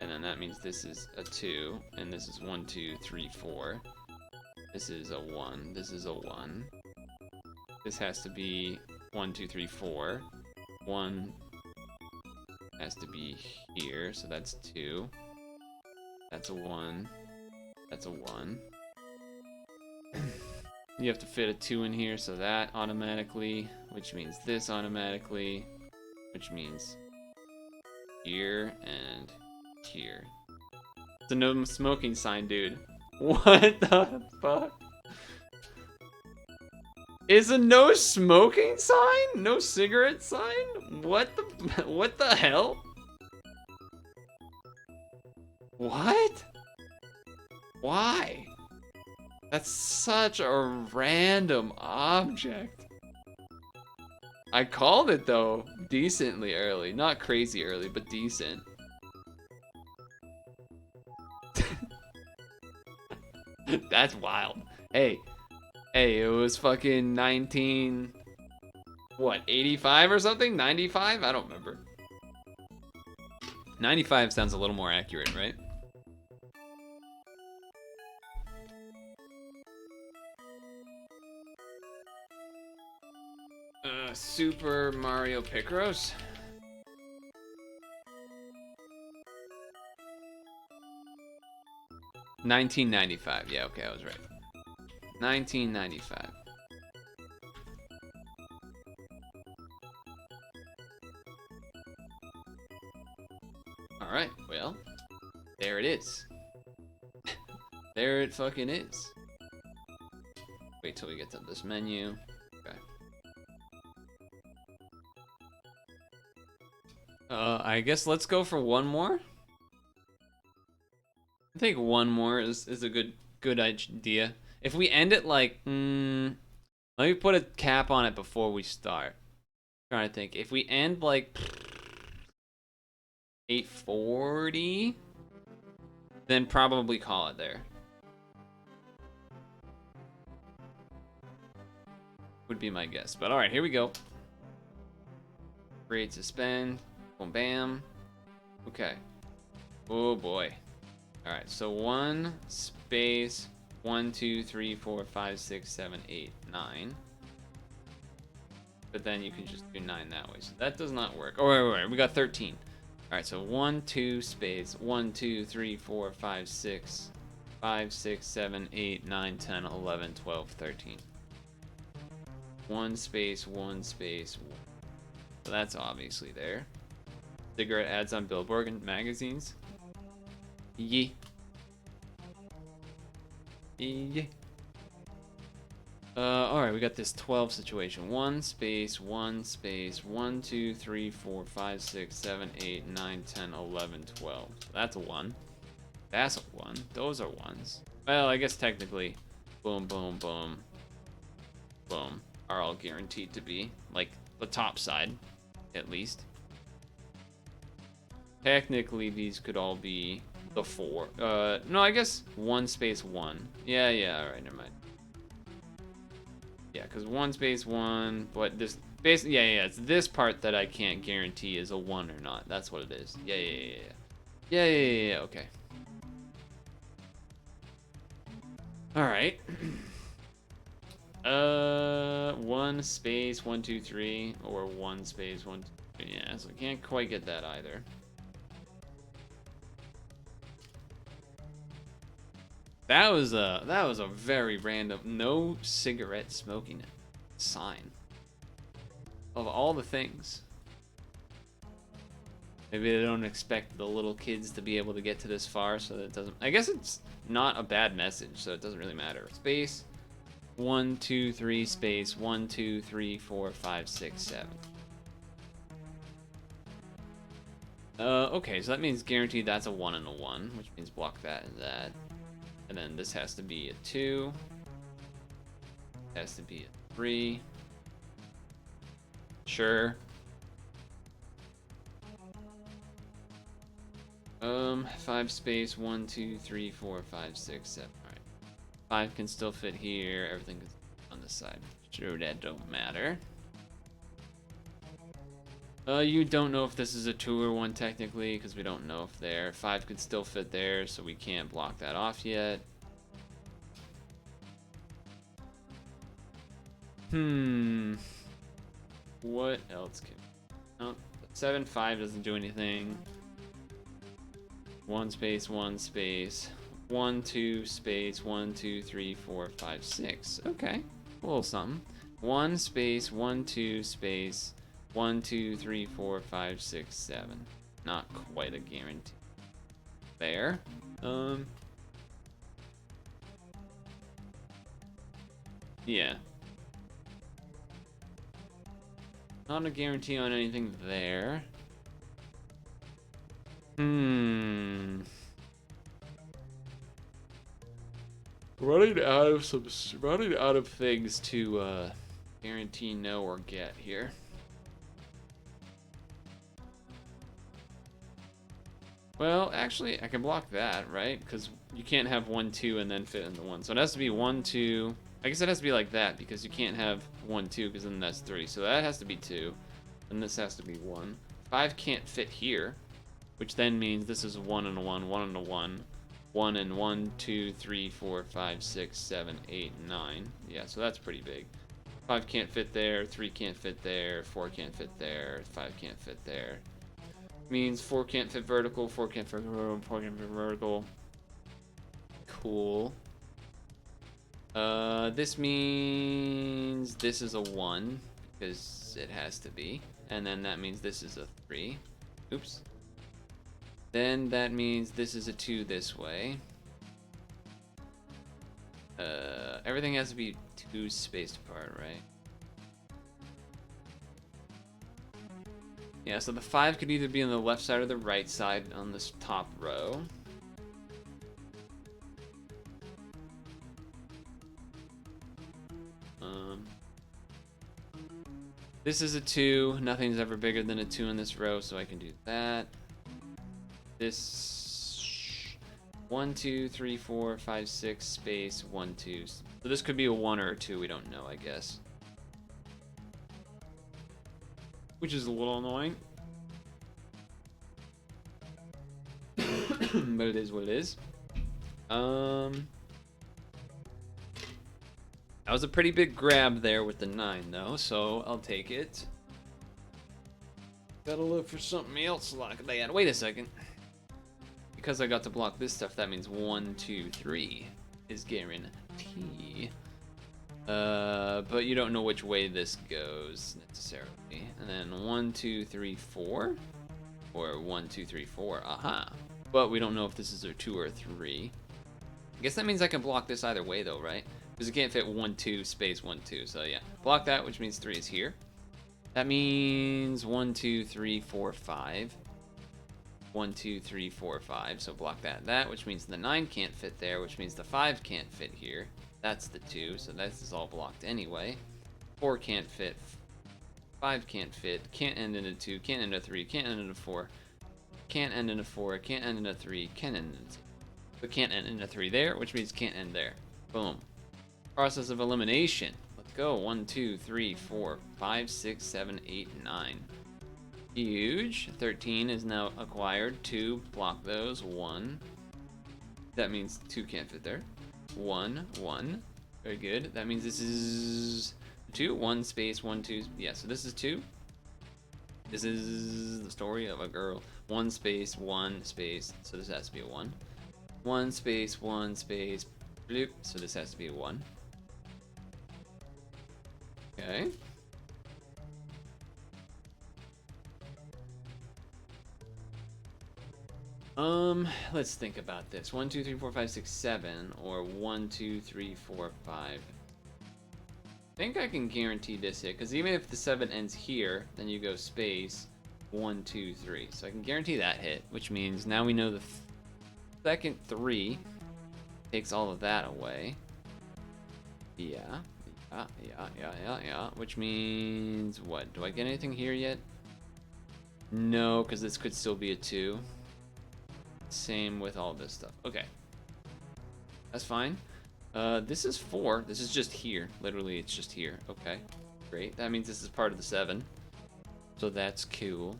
And then that means this is a 2. And this is 1, 2, 3, 4. This is a 1. This is a 1. This has to be 1, 2, 3, 4. 1 has to be here, so that's 2. That's a 1. That's a 1. You have to fit a 2 in here, so that automatically, which means this automatically, which means here and here. It's a no smoking sign, dude. What the fuck? Is a no smoking sign? No cigarette sign? What the hell? What? Why? That's such a random object. I called it though, decently early. Not crazy early, but decent. That's wild. Hey, it was fucking 85 or something? 95? I don't remember. 95 sounds a little more accurate, right? Super Mario Picross? 1995. Yeah, okay, I was right. 1995. All right, well, there it is. There it fucking is. Wait till we get to this menu. Okay. I guess let's go for one more. I think one more is a good idea. If we end it like, let me put a cap on it before we start. I'm trying to think. If we end like 8:40, then probably call it there. Would be my guess. But all right, here we go. Create, suspend, boom, bam. Okay. Oh boy. All right, so 1 space 1 2 3 4 5 6 7 8 9. But then you can just do 9 that way. So that does not work. Oh, wait, we got 13. All right, so 1 2 space 1 2 3 4 5 6 5 6 7 8 9 10 11 12 13. 1 space 1 space 1. So that's obviously there. Cigarette ads on billboard and magazines. Yee. Yee. Alright, we got this 12 situation. 1 space 1 space 1 2 3 4 5 6 7 8 9 10 11 12. So that's a 1. That's a 1. Those are 1s. Well, I guess technically, boom, boom, boom, boom, are all guaranteed to be. Like, the top side, at least. Technically, these could all be the 4. No, I guess 1 space 1. Yeah, alright, never mind. Yeah, because 1 space 1, but this, basically, yeah, it's this part that I can't guarantee is a 1 or not. That's what it is. Yeah, okay. Alright. 1 space 1 2 3 or 1 space 1 2 3. Yeah, so I can't quite get that either. That was a very random no cigarette smoking sign. Of all the things. Maybe they don't expect the little kids to be able to get to this far, so that it doesn't. I guess it's not a bad message, so it doesn't really matter. Space 1 2 3 space 1 2 3 4 5 6 7. Okay, so that means guaranteed that's a 1 and a 1, which means block that and that. And then this has to be a 2. Has to be a 3. Sure. 5 space 1 2 3 4 5 6 7. All right. 5 can still fit here. Everything is on this side. Sure, that don't matter. You don't know if this is a 2 or 1 technically, because we don't know if there. 5 could still fit there, so we can't block that off yet. What else can? Oh, 7 5 doesn't do anything. 1 space 1 space 1 2 space 1 2 3 4 5 6. Okay, a little something. 1 space 1 2 space 1 2 3 4 5 6 7. Not quite a guarantee. There. Yeah. Not a guarantee on anything there. Running out of things to guarantee no or get here. Well, actually, I can block that, right? Because you can't have 1 2 and then fit in the 1. So it has to be 1 2. I guess it has to be like that because you can't have 1 2 because then that's 3. So that has to be 2. And this has to be 1. 5 can't fit here, which then means this is 1 and a 1, 1 and a 1, 1 and 1, 2, 3, 4, 5, 6, 7, 8, 9. Yeah, so that's pretty big. 5 can't fit there, 3 can't fit there, 4 can't fit there, 5 can't fit there. Means 4 can't fit vertical, 4 can't fit vertical, 4 can't fit vertical. Cool. This means this is a 1 because it has to be, and then that means this is a 3. Oops. Then that means this is a 2 this way. Everything has to be 2 spaced apart, right? Yeah, so the 5 could either be on the left side or the right side on this top row. This is a 2. Nothing's ever bigger than a 2 in this row, so I can do that. This 1, 2, 3, 4, 5, 6 space 1, 2. So this could be a 1 or a 2. We don't know, I guess. Which is a little annoying. But it is what it is. That was a pretty big grab there with the 9, though, so I'll take it. Gotta look for something else like that. Wait a second. Because I got to block this stuff, that means 1, 2, 3 is guaranteed. But you don't know which way this goes necessarily. And then 1, 2, 3, 4, or 1, 2, 3, 4. Aha! But we don't know if this is a 2 or a 3. I guess that means I can block this either way, though, right? Because it can't fit 1, 2 space 1, 2. So yeah, block that, which means 3 is here. That means 1, 2, 3, 4, 5. 1, 2, 3, 4, 5. So block that, which means the 9 can't fit there, which means the 5 can't fit here. That's the 2, so this is all blocked anyway. 4 can't fit. 5 can't fit. Can't end in a 2. Can't end in a 3. Can't end in a 4. Can't end in a 4. Can't end in a 3. Can't end in a 2. But can't end in a 3 there, which means can't end there. Boom. Process of elimination. Let's go. 1, 2, 3, 4, 5, 6, 7, 8, 9. Huge. 13 is now acquired. 2, block those. 1. That means 2 can't fit there. 1, 1. Very good. That means this is 2. 1 space 1, 2. Yeah, so this is 2. This is the story of a girl. 1 space 1 space. So this has to be a 1. 1 space 1 space. Bloop. So this has to be a 1. Okay. Let's think about this. 1, 2, 3, 4, 5, 6, 7, or 1, 2, 3, 4, 5. I think I can guarantee this hit, because even if the 7 ends here, then you go space 1, 2, 3. So I can guarantee that hit, which means now we know the second 3 takes all of that away. Yeah. Which means what? Do I get anything here yet? No, because this could still be a 2. Same with all this stuff. Okay. That's fine. This is 4. This is just here. Literally, it's just here. Okay. Great. That means this is part of the 7. So that's cool.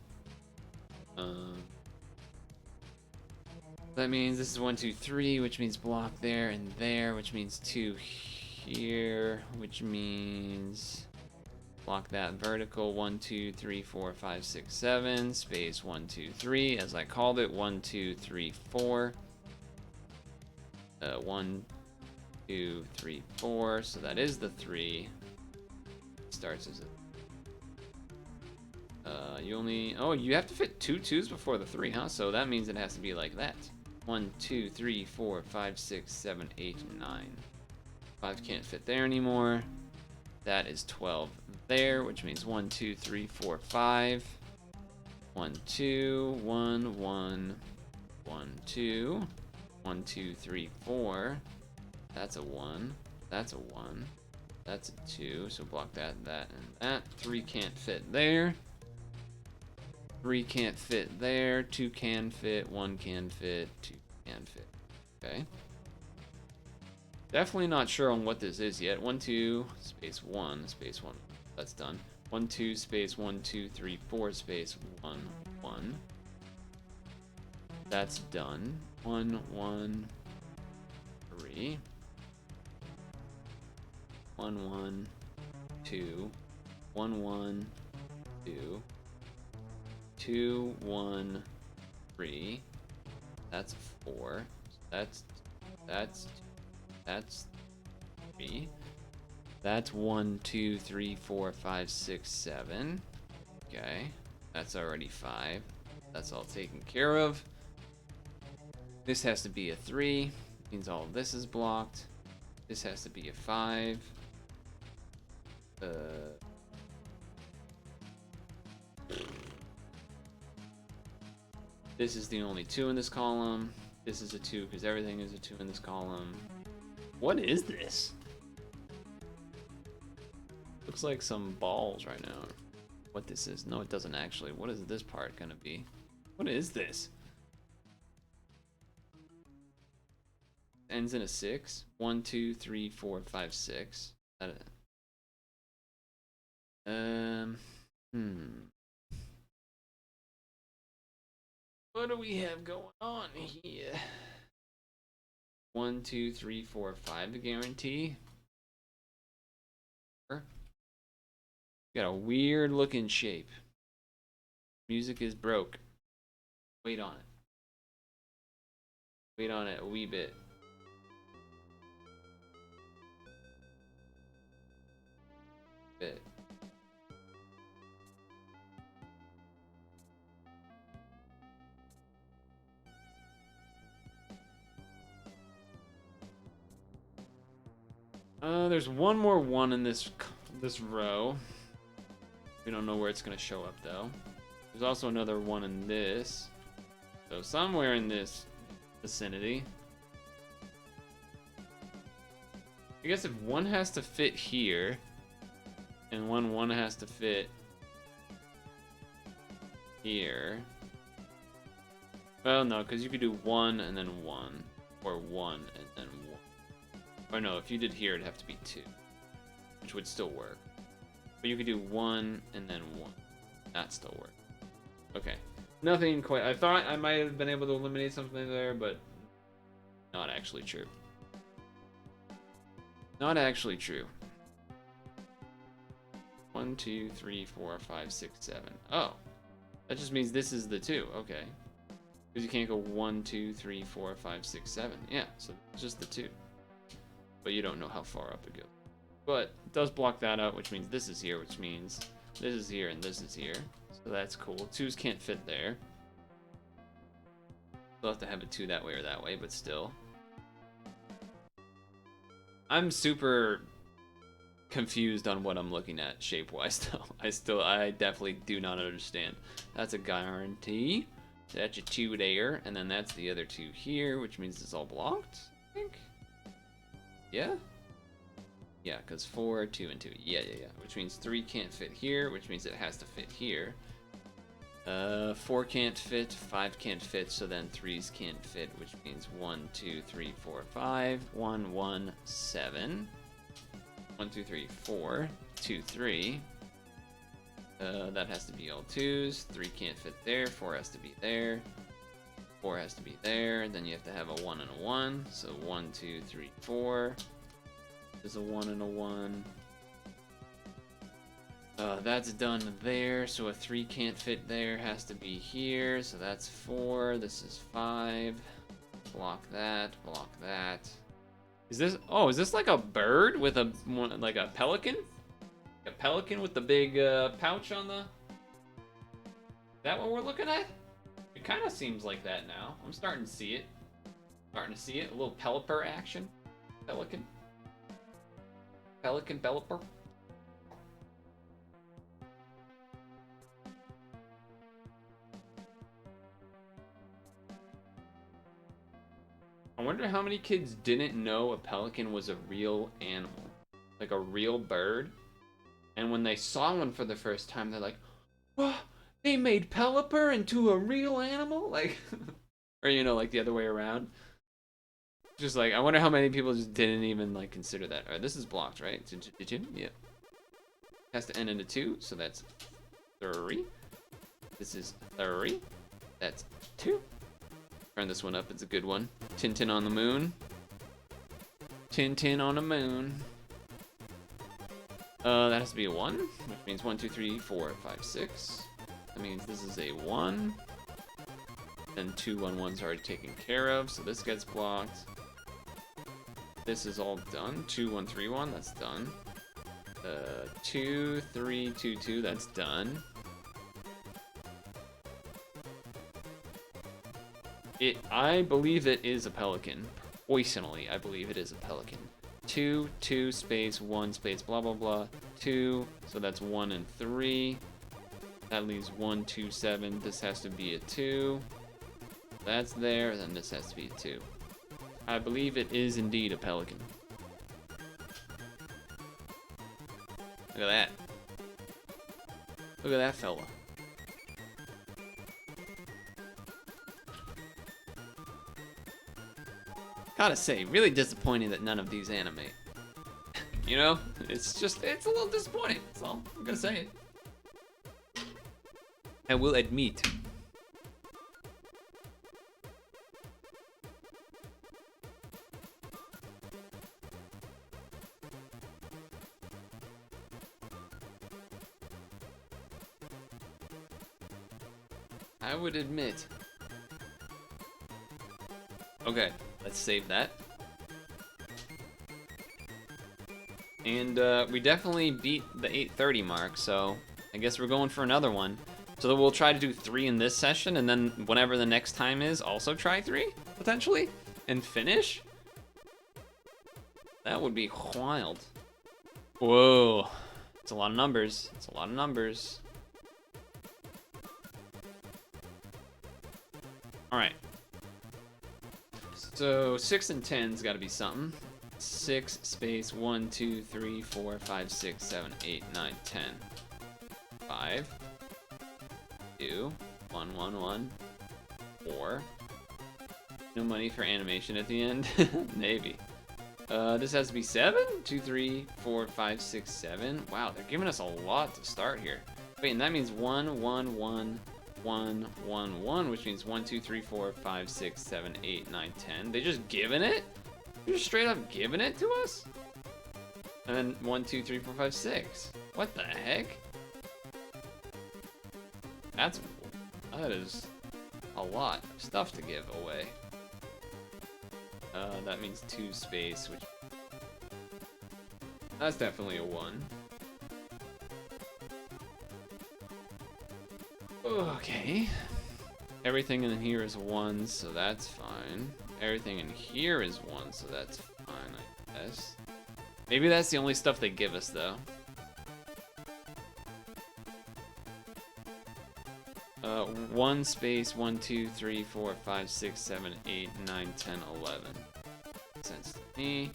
That means this is 1, 2, 3, which means block there and there, which means 2 here, which means block that vertical. 1, 2, 3, 4, 5, 6, 7. Space 1, 2, 3. As I called it. 1, 2, 3, 4. 1, 2, 3, 4. So that is the 3. Starts as a. You only. Oh, you have to fit 2 2s before the 3, huh? So that means it has to be like that. 1, 2, 3, 4, 5, 6, 7, 8, 9. 5 can't fit there anymore. That is 12 there, which means 1, 2, 3, 4, 5. 1, 2, 1, 1, 1, 2. 1, 2, 3, 4. That's a 1. That's a 1. That's a 2. So block that, that, and that. 3 can't fit there. 3 can't fit there. 2 can fit. 1 can fit. 2 can fit. Okay. Definitely not sure on what this is yet. 1, 2, space 1, space 1. That's done. 1, 2, space 1, 2, 3, 4, space 1, 1. That's done. 1, 1, 3. 1, 1, 2. 1, 1, 2. 2, 1, 3. That's 4. That's That's 3. That's 1, 2, 3, 4, 5, 6, 7. Okay, that's already 5. That's all taken care of. This has to be a 3. Means all of this is blocked. This has to be a 5. This is the only 2 in this column. This is a 2 because everything is a 2 in this column. What is this? Looks like some balls right now. What this is? No, it doesn't actually. What is this part gonna be? What is this? Ends in a 6. 1, 2, 3, 4, 5, 6. What do we have going on here? 1, 2, 3, 4, 5 to guarantee. Got a weird looking shape. Music is broke. Wait on it. Wait on it a wee bit. There's one more 1 in this row. We don't know where it's gonna show up though. There's also another 1 in this. So somewhere in this vicinity. I guess if 1 has to fit here, and 1 has to fit here. Well, no, because you could do 1 and then 1, or 1 and then 1. Or no, if you did here, it'd have to be 2, which would still work. But you could do 1 and then 1. That still works. Okay. Nothing quite. I thought I might have been able to eliminate something there, but not actually true. Not actually true. 1, 2, 3, 4, 5, 6, 7. Oh. That just means this is the 2. Okay. Because you can't go 1, 2, 3, 4, 5, 6, 7. Yeah, so it's just the 2. But you don't know how far up it goes. But it does block that out, which means this is here, which means this is here and this is here. So that's cool. 2s can't fit there. We'll have to have a 2 that way or that way, but still. I'm super confused on what I'm looking at shape-wise, though. I definitely do not understand. That's a guarantee. That's a 2 there, and then that's the other 2 here, which means it's all blocked, I think. Yeah? Yeah, because 4, 2, and 2. Yeah. Which means 3 can't fit here, which means it has to fit here. 4 can't fit, 5 can't fit, so then 3s can't fit, which means 1, 2, 3, 4, 5, 1, 1, 7. 1, 2, 3, 4, 2, 3. That has to be all 2s. 3 can't fit there, 4 has to be there. 4 has to be there, then you have to have a 1 and a 1. So 1, 2, 3, 4. There's a 1 and a 1. That's done there, so a 3 can't fit there, has to be here, so that's 4. This is 5. Block that, block that. Is this like a bird with like a pelican? A pelican with the big pouch on the... Is that what we're looking at? It kind of seems like that now. I'm starting to see it. A little pelipper action. Pelican. Pelican pelipper. I wonder how many kids didn't know a pelican was a real animal. Like a real bird. And when they saw one for the first time, they're like, "Whoa, they made Pelipper into a real animal?" Like, or like the other way around. Just like, I wonder how many people just didn't even like consider that. Alright, this is blocked, right? Did you? Yeah. Has to end in a 2, so that's 3. This is 3. That's 2. Turn this one up, it's a good one. Tintin on the moon. Tintin on the moon. That has to be a 1, which means 1, 2, 3, 4, 5, 6. That means this is a 1. Then 2 1 1s already taken care of, so this gets blocked. This is all done. 2, 1, 3, 1. That's done. 2, 3, 2, 2. That's done. I believe it is a pelican. Personally, I believe it is a pelican. 2, 2 space 1 space blah blah blah. 2. So that's 1 and 3. That leaves 1, 2, 7. This has to be a 2. That's there. Then this has to be a 2. I believe it is indeed a pelican. Look at that. Look at that fella. Gotta say, really disappointing that none of these animate. You know? It's a little disappointing. That's all. I'm gonna say it. I will admit. I would admit. Okay, let's save that. And we definitely beat the 8:30 mark, so I guess we're going for another one. So we'll try to do 3 in this session, and then whenever the next time is, also try 3, potentially, and finish? That would be wild. Whoa. It's a lot of numbers. It's a lot of numbers. Alright. So 6 and 10's gotta be something. 6 space 1, 2, 3, 4, 5, 6, 7, 8, 9, 10. 5. 2. 1, 1, 1. 4. No money for animation at the end? Maybe. This has to be 7? 2, 3, 4, 5, 6, 7. Wow, they're giving us a lot to start here. Wait, and that means 1, 1, 1, 1, 1, 1, which means 1, 2, 3, 4, 5, 6, 7, 8, 9, 10. They just giving it? They're just straight up giving it to us? And then 1, 2, 3, 4, 5, 6. What the heck? That is a lot of stuff to give away. That means 2 space, which... That's definitely a 1. Okay. Everything in here is 1, so that's fine. Everything in here is 1, so that's fine, I guess. Maybe that's the only stuff they give us, though. 1 space 1, 2, 3, 4, 5, 6, 7, 8, 9, 10, 11. Makes sense to me.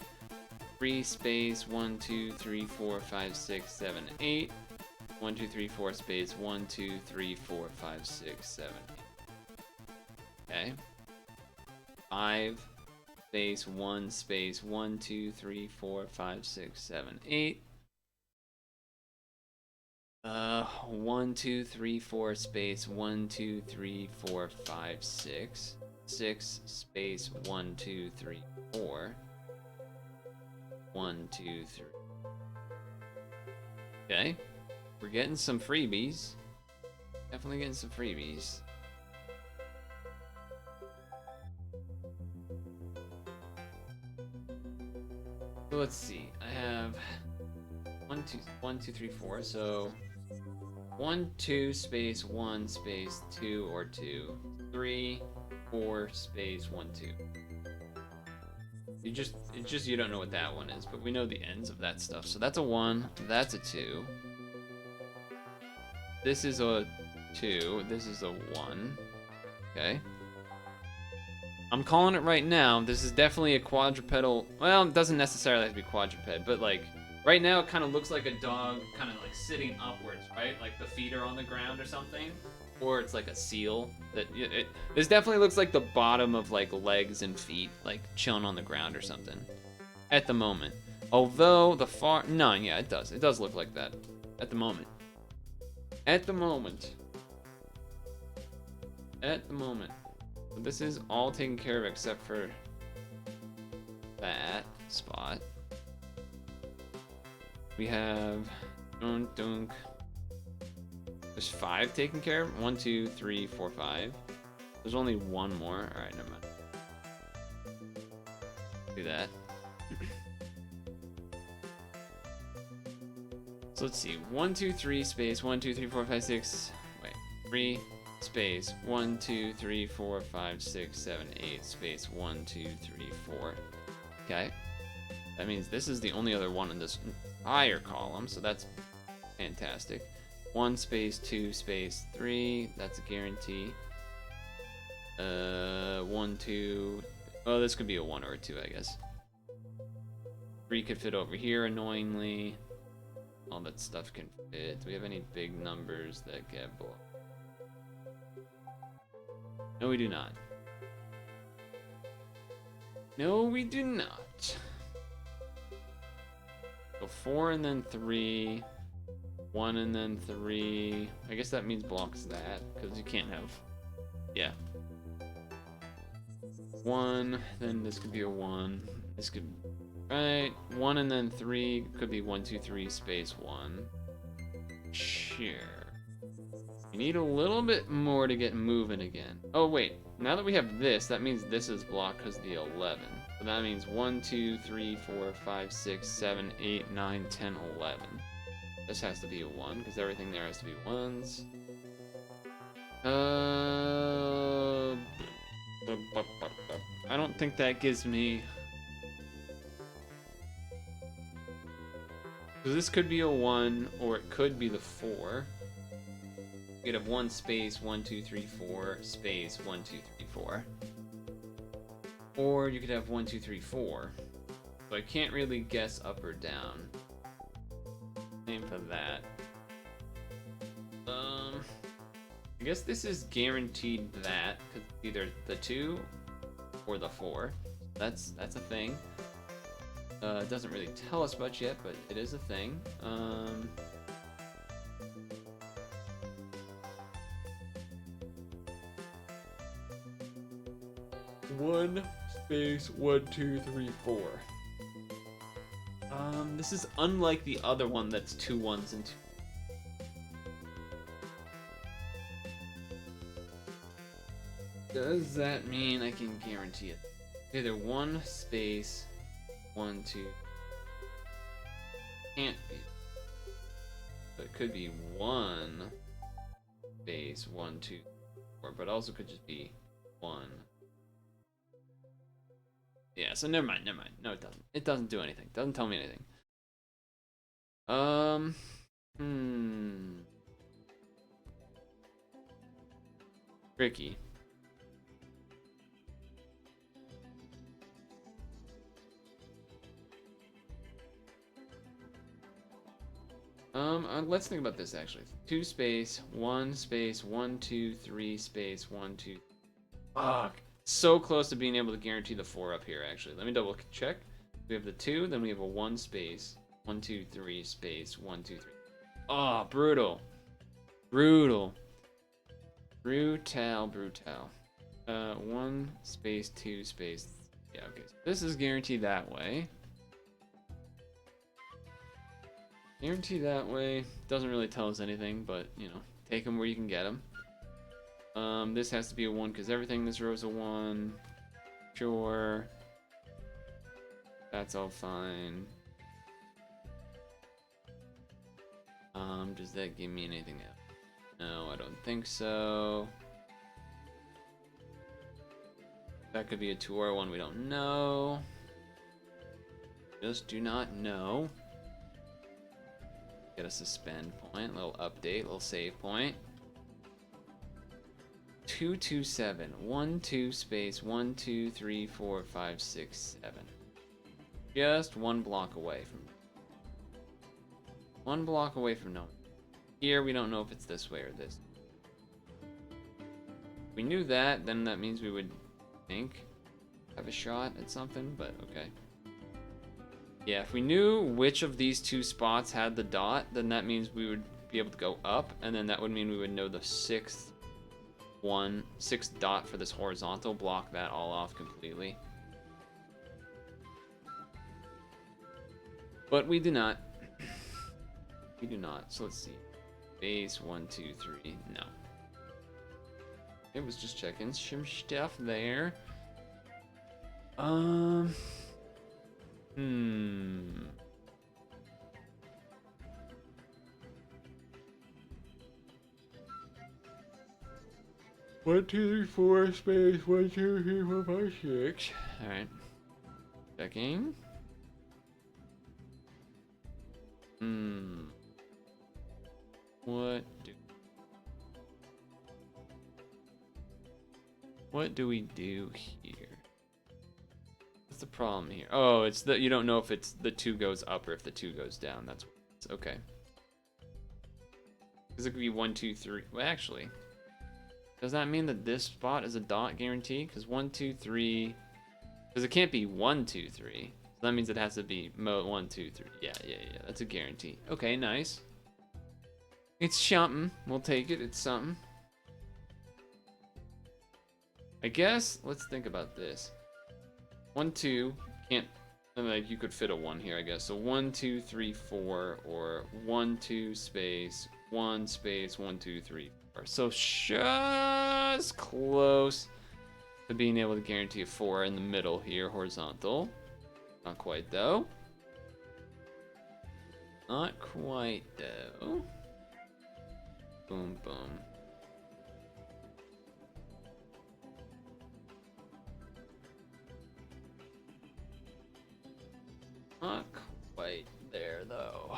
3 space 1, 2, 3, 4, 5, 6, 7, 8. 1, 2, 3, 4 space 1, 2, 3, 4, 5, 6, 7, 8. Okay. 5 space 1 space 1, 2, 3, 4, 5, 6, 7, 8. 1, 2, 3, 4 space 1, 2, 3, 4, 5, 6. 6 space 1, 2, 3, 4. 1, 2, 3. Okay. We're getting some freebies. Definitely getting some freebies. So let's see. I have 1, 2, 3, 4. So 1, 2 space 1 space 2 or 2. 3, 4 space 1, 2. You don't know what that one is, but we know the ends of that stuff. So that's a 1. That's a 2. This is a 2. This is a 1. Okay. I'm calling it right now. This is definitely a quadrupedal. Well, it doesn't necessarily have to be quadruped, but like right now it kind of looks like a dog kind of like sitting upwards, right? Like the feet are on the ground or something. Or it's like a seal. This definitely looks like the bottom of like legs and feet, like chilling on the ground or something. At the moment. Although the no, yeah, it does. It does look like that. At the moment. At the moment. At the moment. So this is all taken care of except for that spot. We have dunk dunk. There's 5 taken care of. 1, 2, 3, 4, 5. There's only 1 more. Alright, never mind. Do that. So let's see. 1, 2, 3 space 1, 2, 3, 4, 5, 6. Wait. 3 space 1, 2, 3, 4, 5, 6, 7, 8 space 1, 2, 3, 4. Okay. That means this is the only other one in this entire column, so that's fantastic. 1 space 2 space 3. That's a guarantee. 1, 2. Oh, this could be a 1 or a 2, I guess. 3 could fit over here, annoyingly. All that stuff can fit. Do we have any big numbers that get blocked? No, we do not. No, we do not. So 4 and then 3. 1 and then 3. I guess that means blocks that, because you can't have... Yeah. 1, then this could be a 1. This could... Right, 1 and then 3 could be 1, 2, 3 space 1. Sure. You need a little bit more to get moving again. Oh wait, now that we have this, that means this is blocked because of the 11. So that means 1, 2, 3, 4, 5, 6, 7, 8, 9, 10, 11. This has to be a 1 because everything there has to be 1s. I don't think that gives me... So this could be a 1, or it could be the 4. You could have 1 space, 1, 2, 3, 4, space, 1, 2, 3, 4. Or you could have 1, 2, 3, 4. So I can't really guess up or down. Same for that. I guess this is guaranteed that, because either the 2 or the 4. That's a thing. It doesn't really tell us much yet, but it is a thing. 1 space 1, 2, 3, 4. This is unlike the other one that's 2 1s and 2. Does that mean I can guarantee it? Either 1 space 1, 2. Can't be. So it could be 1 space 1, 2, 4, but also could just be 1. Yeah, so never mind. No, it doesn't. It doesn't do anything. Doesn't tell me anything. Tricky. Let's think about this actually. 2 space, 1 space, 1, 2, 3 space, 1, 2. Fuck. So close to being able to guarantee the 4 up here actually. Let me double check. We have the 2, then we have a 1 space, 1, 2, 3 space, 1, 2, 3. Oh, brutal. Brutal. 1 space, 2 space. Yeah, okay. So this is guaranteed that way. Guarantee that way. Doesn't really tell us anything, but, you know, take them where you can get them. This has to be a 1 because everything in this row is a 1. Sure. That's all fine. Does that give me anything else? No, I don't think so. That could be a 2 or a 1, we don't know. Just do not know. Get a suspend point, little update, little save point. 227. 1, 2 space, 1, 2, 3, 4, 5, 6, 7. Just 1 block away from. 1 block away from knowing. Here we don't know if it's this way or this. If we knew that, then that means we would think have a shot at something, but okay. Yeah, if we knew which of these 2 spots had the dot, then that means we would be able to go up, and then that would mean we would know the 6th dot for this horizontal, block that all off completely. But we do not. We do not. So let's see. Base 1, 2, 3. No. It was just checking some stuff there. 1, 2, 3, 4, space, 1, 2, 3, 4, 5, 6. Alright. Checking. What do we do here? What's the problem here? Oh, it's that you don't know if it's the 2 goes up or if the 2 goes down. That's what it's okay. Because it could be 1, 2, 3. Well, actually, does that mean that this spot is a dot guarantee? Because 1, 2, 3. Because it can't be 1, 2, 3. So that means it has to be mode 1, 2, 3. Yeah. That's a guarantee. Okay, nice. It's something. We'll take it. It's something. I guess let's think about this. 1, 2 can't. Like you could fit a 1 here, I guess. So 1, 2, 3, 4, or 1, 2 space 1 space 1, 2, 3, 4. So just close to being able to guarantee a 4 in the middle here, horizontal. Not quite though. Not quite though. Boom, boom. Not quite there though.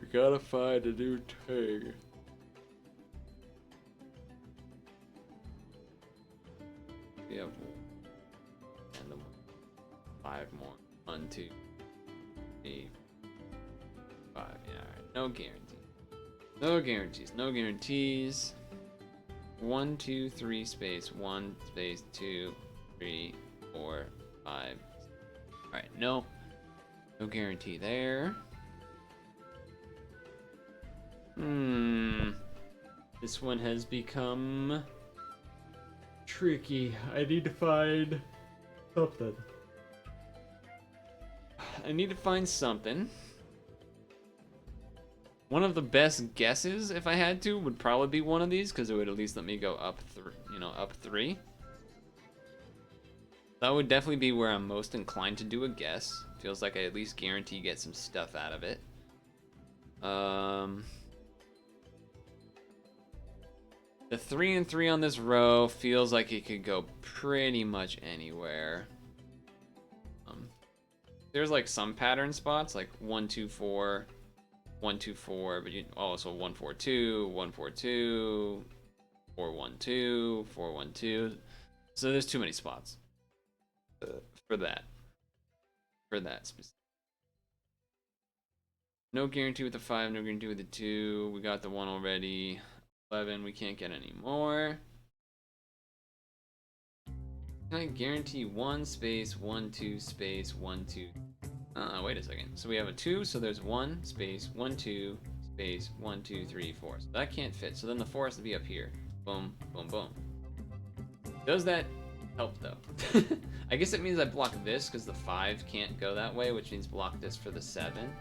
We gotta find a new tag. We have 5 more. 1, 2, 3, 5. Yeah, alright. No guarantee. No guarantees. No guarantees. 1, 2, 3 space 1 space 2, 3, 4, 5. Alright, no guarantee there. This one has become tricky. I need to find something. One of the best guesses, if I had to, would probably be one of these, because it would at least let me go up, up 3. That would definitely be where I'm most inclined to do a guess. Feels like I at least guarantee get some stuff out of it. The 3 and 3 on this row feels like it could go pretty much anywhere. There's like some pattern spots, like 1, 2, 4, 1, 2, 4, but you also 1, 4, 2, 1, 4, 2, 4, 1, 2, 4, 1, 2. So there's too many spots. For that specific. No guarantee with the 5, no guarantee with the 2. We got the 1 already. 11, we can't get any more. Can I guarantee 1 space 1, 2 space 1, 2? Wait a second. So we have a 2, so there's 1 space 1, 2 space 1, 2, 3, 4. So that can't fit. So then the 4 has to be up here. Boom, boom, boom. Does that help though? I guess it means I block this because the 5 can't go that way, which means block this for the 7.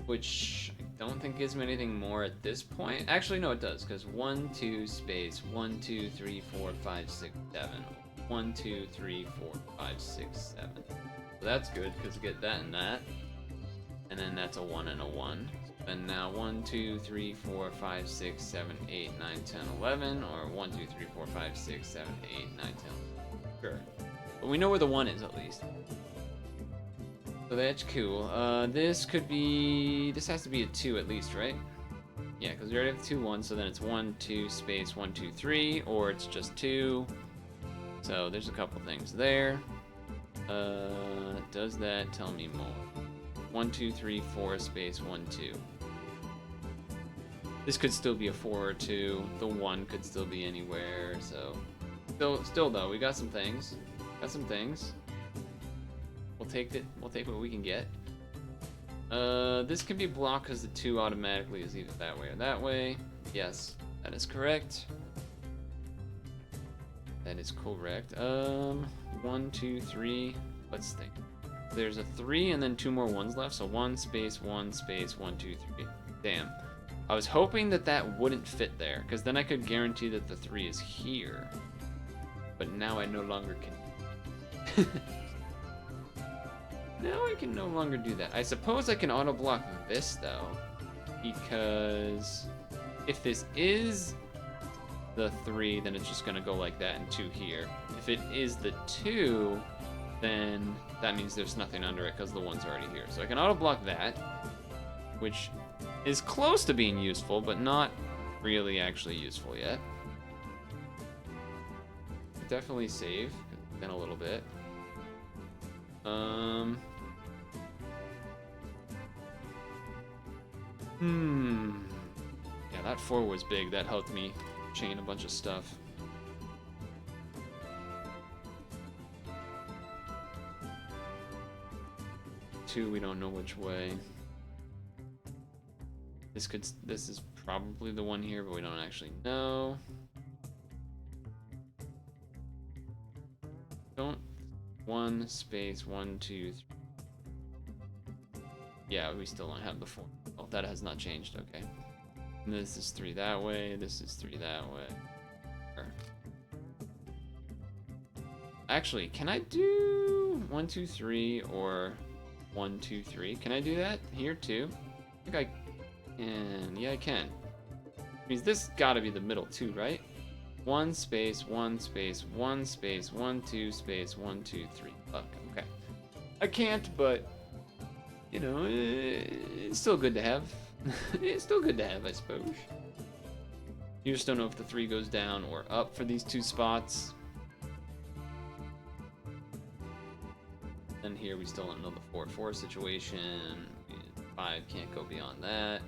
Which I don't think gives me anything more at this point. Actually, no, it does, because 1, 2 space 1, 2, 3, 4, 5, 6, 7. 1, 2, 3, 4, 5, 6, 7. So that's good because you get that and that. And then that's a 1 and a 1. And now 1, 2, 3, 4, 5, 6, 7, 8, 9, 10, 11. Or 1, 2, 3, 4, 5, 6, 7, 8, 9, 10. Sure. But we know where the 1 is at least. So that's cool. This could be... This has to be a 2 at least, right? Yeah, because we already have 2, 1, so then it's 1, 2, space 1, 2, 3, or it's just 2. So there's a couple things there. Does that tell me more? 1, 2, 3, 4, space 1, 2. This could still be a 4 or 2. The 1 could still be anywhere, so... Still though, we got some things. We'll take it. We'll take what we can get. This can be blocked because the 2 automatically is either that way or that way. Yes, that is correct. That is correct. 1, 2, 3. Let's think. There's a 3 and then 2 more 1s left. So 1 space 1 space 1, 2, 3. Damn. I was hoping that that wouldn't fit there, because then I could guarantee that the 3 is here. But now I no longer can. Now I can no longer do that. I suppose I can auto block this though, because if this is the 3, then it's just gonna go like that and 2 here. If it is the 2, then that means there's nothing under it because the 1's already here. So I can auto block that, which is close to being useful, but not really actually useful yet. Definitely save then a little bit. Yeah, that 4 was big. That helped me chain a bunch of stuff. Two, we don't know which way. This is probably the one here, but we don't actually know. Don't 1 space 1 2 3. Yeah, we still don't have the 4. Oh, that has not changed. Okay. And this is 3 that way. This is 3 that way. Actually, can I do 1 2 3 or 1 2 3? Can I do that here too? I think I can. Yeah, I can. Means this got to be the middle too, right? 1 space 1 space 1 space 1 2 space 1 2 3. Fuck. Okay. I can't, but you know, it's still good to have. It's still good to have, I suppose. You just don't know if the 3 goes down or up for these 2 spots. And here we still don't know the 4-4 situation. 5 can't go beyond that.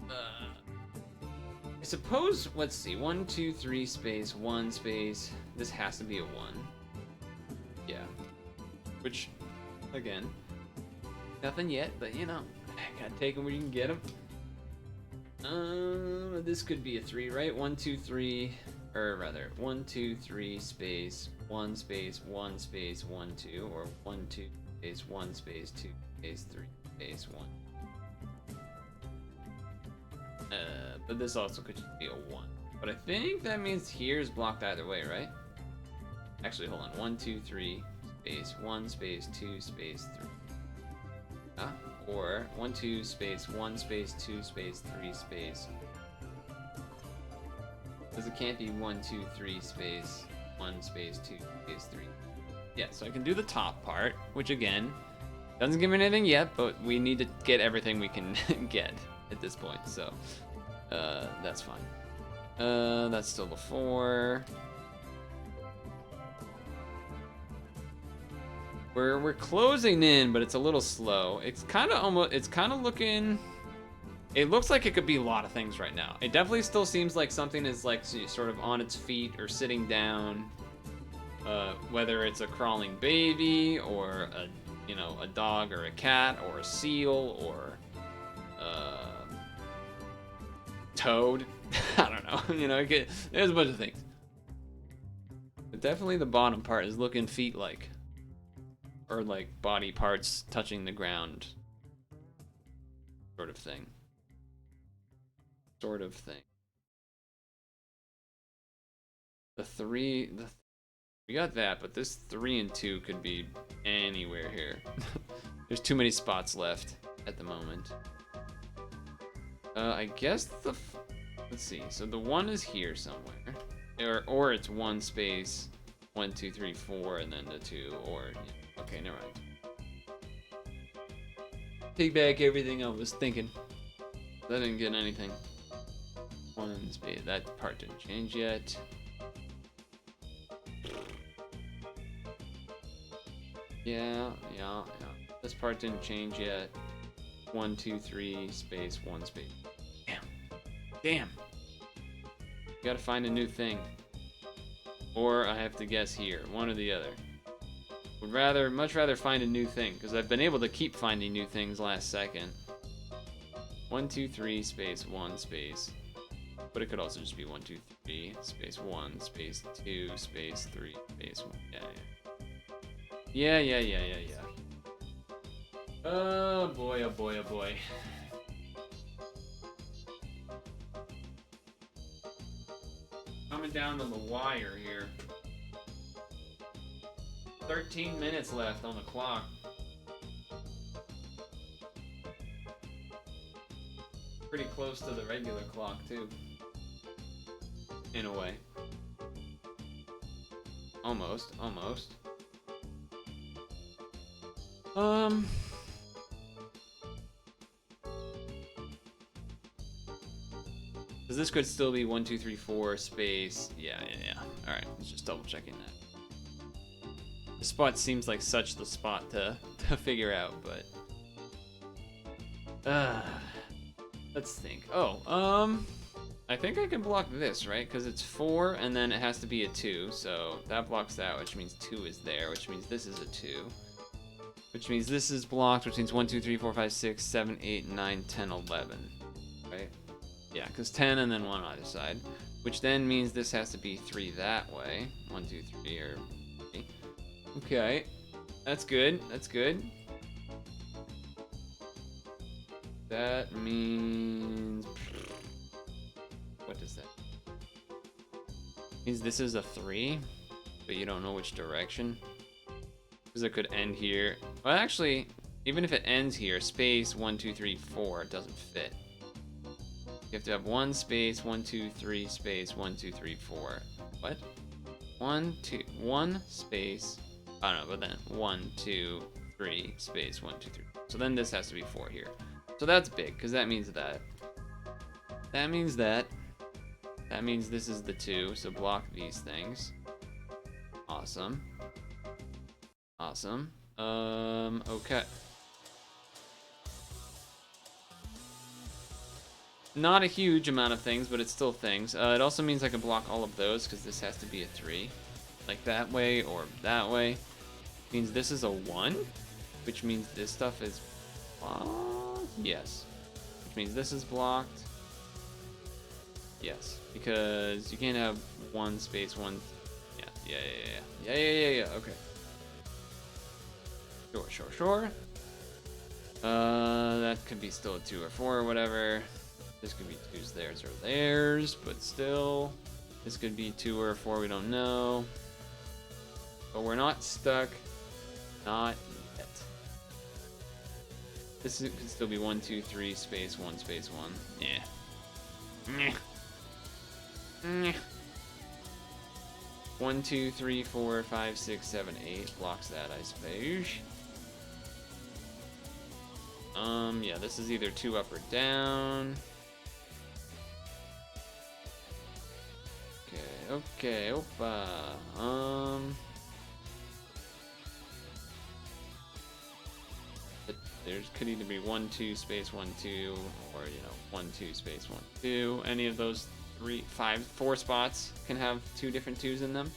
I suppose, let's see, 1 2 3 space 1 space. This has to be a 1. Yeah. Which, again, nothing yet, but you know, gotta take them where you can get them. This could be a 3, right? 1 2 3, or rather 1 2 3 space 1 space 1 space 1 2, or 1 2 space 1 space 2 space 3 space 1. But this also could just be a 1. But I think that means here's blocked either way, right? Actually, hold on. 1 2 3 space 1 space 2 space 3. Or 1 2 space 1 space 2 space 3 space. Because it can't be 1 2 3 space 1 space 2 space 3. Yeah, so I can do the top part, which again doesn't give me anything yet, but we need to get everything we can get at this point. So that's fine. That's still the 4. We're closing in, but it's a little slow. It's kind of looking. It looks like it could be a lot of things right now. It definitely still seems like something is like sort of on its feet or sitting down. Whether it's a crawling baby or a dog or a cat or a seal or toad. I don't know. There's a bunch of things. But definitely the bottom part is looking feet-like. Or like body parts touching the ground. Sort of thing. The 3, we got that, but this 3 and 2 could be anywhere here. There's too many spots left at the moment. I guess let's see. So the 1 is here somewhere, or it's 1 space 1 2 3 4, and then the 2, or yeah. Okay, never mind. Take back everything I was thinking. I didn't get anything. 1 space. That part didn't change yet. Yeah. This part didn't change yet. 1 2 3 space 1 space. Damn. Gotta find a new thing. Or I have to guess here. One or the other. Would much rather find a new thing, because I've been able to keep finding new things last second. 1 2 3 space 1 space. But it could also just be 1 2 3 space 1 space 2 space 3 space 1. Yeah. Oh boy. Coming down to the wire here. 13 minutes left on the clock. pretty close to the regular clock too. In a way. Almost. Because this could still be 1, 2, 3, 4 space. Yeah. Alright, let's just double checking that. The spot seems like such the spot to figure out, but let's think. I think I can block this, right? Because it's 4 and then it has to be a 2, so that blocks that, which means 2 is there, which means this is a 2. Which means this is blocked, which means 1, 2, 3, 4, 5, 6, 7, 8, 9, 10, 11. Right? Yeah, because 10 and then 1 on either side. Which then means this has to be 3 that way. 1, 2, 3, or 3. Okay. That's good. That means... What does that mean? Means this is a 3, but you don't know which direction. Because it could end here. Well, actually, even if it ends here, space 1, 2, 3, 4 doesn't fit. You have to have 1 space, 1, 2, 3 space, 1, 2, 3, 4. What? 1 space. I don't know, but then 1, 2, 3 space, 1, 2, 3. So then this has to be 4 here. So that's big, because that means that. That means that. That means this is the 2, so block these things. Awesome. Okay. Not a huge amount of things, but it's still things. It also means I can block all of those, because this has to be a 3. Like that way, or that way. Means this is a 1, which means this stuff is blocked. Yes. Which means this is blocked. Yes, because you can't have 1 space 1. Yeah. Okay. Sure. That could be still a 2 or 4 or whatever. This could be 2's theirs or theirs, but still, this could be 2 or 4. We don't know. But we're not stuck. Not yet. This could still be 1, 2, 3 space 1 space 1. Yeah. 1, 2, 3, 4, 5, 6, 7, 8 blocks that, I suppose. Yeah, this is either 2 up or down. Okay, opa. There's could either be 1, 2 space 1, 2, or 1, 2 space 1, 2. Any of those 3, 5, 4 spots can have 2 different 2's in them.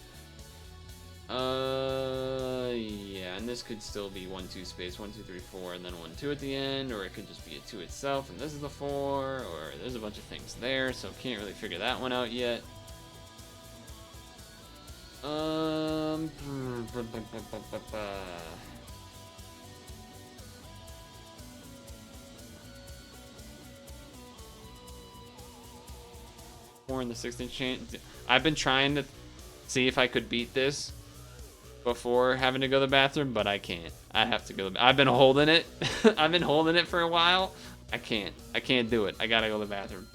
Yeah, and this could still be 1, 2 space 1, 2, 3, 4, and then 1, 2 at the end, or it could just be a 2 itself, and this is the 4, or there's a bunch of things there, so can't really figure that one out yet. Four in the 16th chance. I've been trying to see if I could beat this before having to go to the bathroom, but I can't. I have to go. I've been holding it. I've been holding it for a while. I can't do it. I gotta go to the bathroom.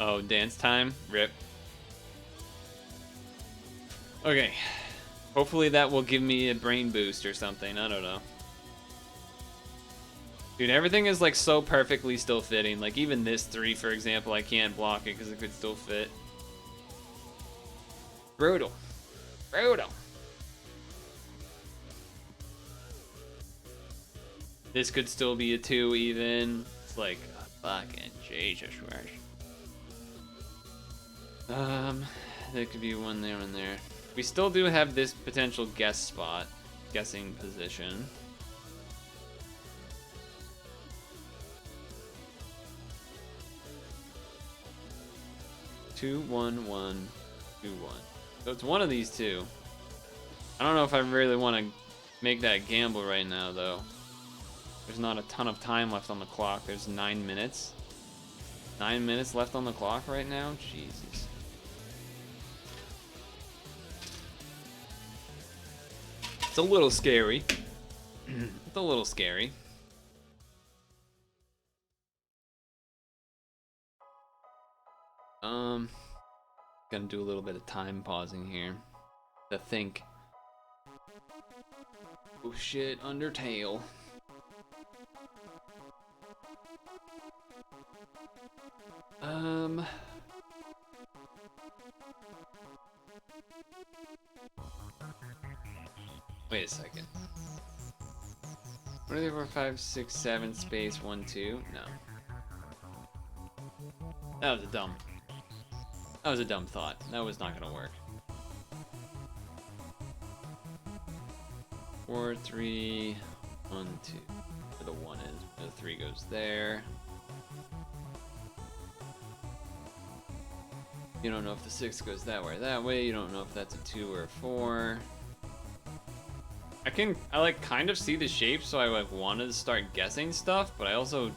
Oh, dance time? Rip. Okay. Hopefully that will give me a brain boost or something. I don't know. Dude, everything is like so perfectly still fitting. Like even this 3, for example, I can't block it because it could still fit. Brutal. Brutal. This could still be a 2 even. It's like, fucking Jesus Christ. There could be 1 there and there. We still do have this potential guess spot. Guessing position. Two, 1, 1, 2, 1. So it's one of these two. I don't know if I really want to make that gamble right now, though. There's not a ton of time left on the clock. There's 9 minutes. 9 minutes left on the clock right now? Jesus. It's a little scary. It's a little scary. Gonna do a little bit of time pausing here to think. Oh shit, Undertale. Wait a second. 1, 2, 3, 4, 5, 6, 7, space 1, 2. No. That was a dumb thought. That was not gonna work. 4, 3, 1, 2. Where the 1 is. The 3 goes there. You don't know if the 6 goes that way or that way. You don't know if that's a 2 or a 4. I like kind of see the shape, so I like wanted to start guessing stuff, but I also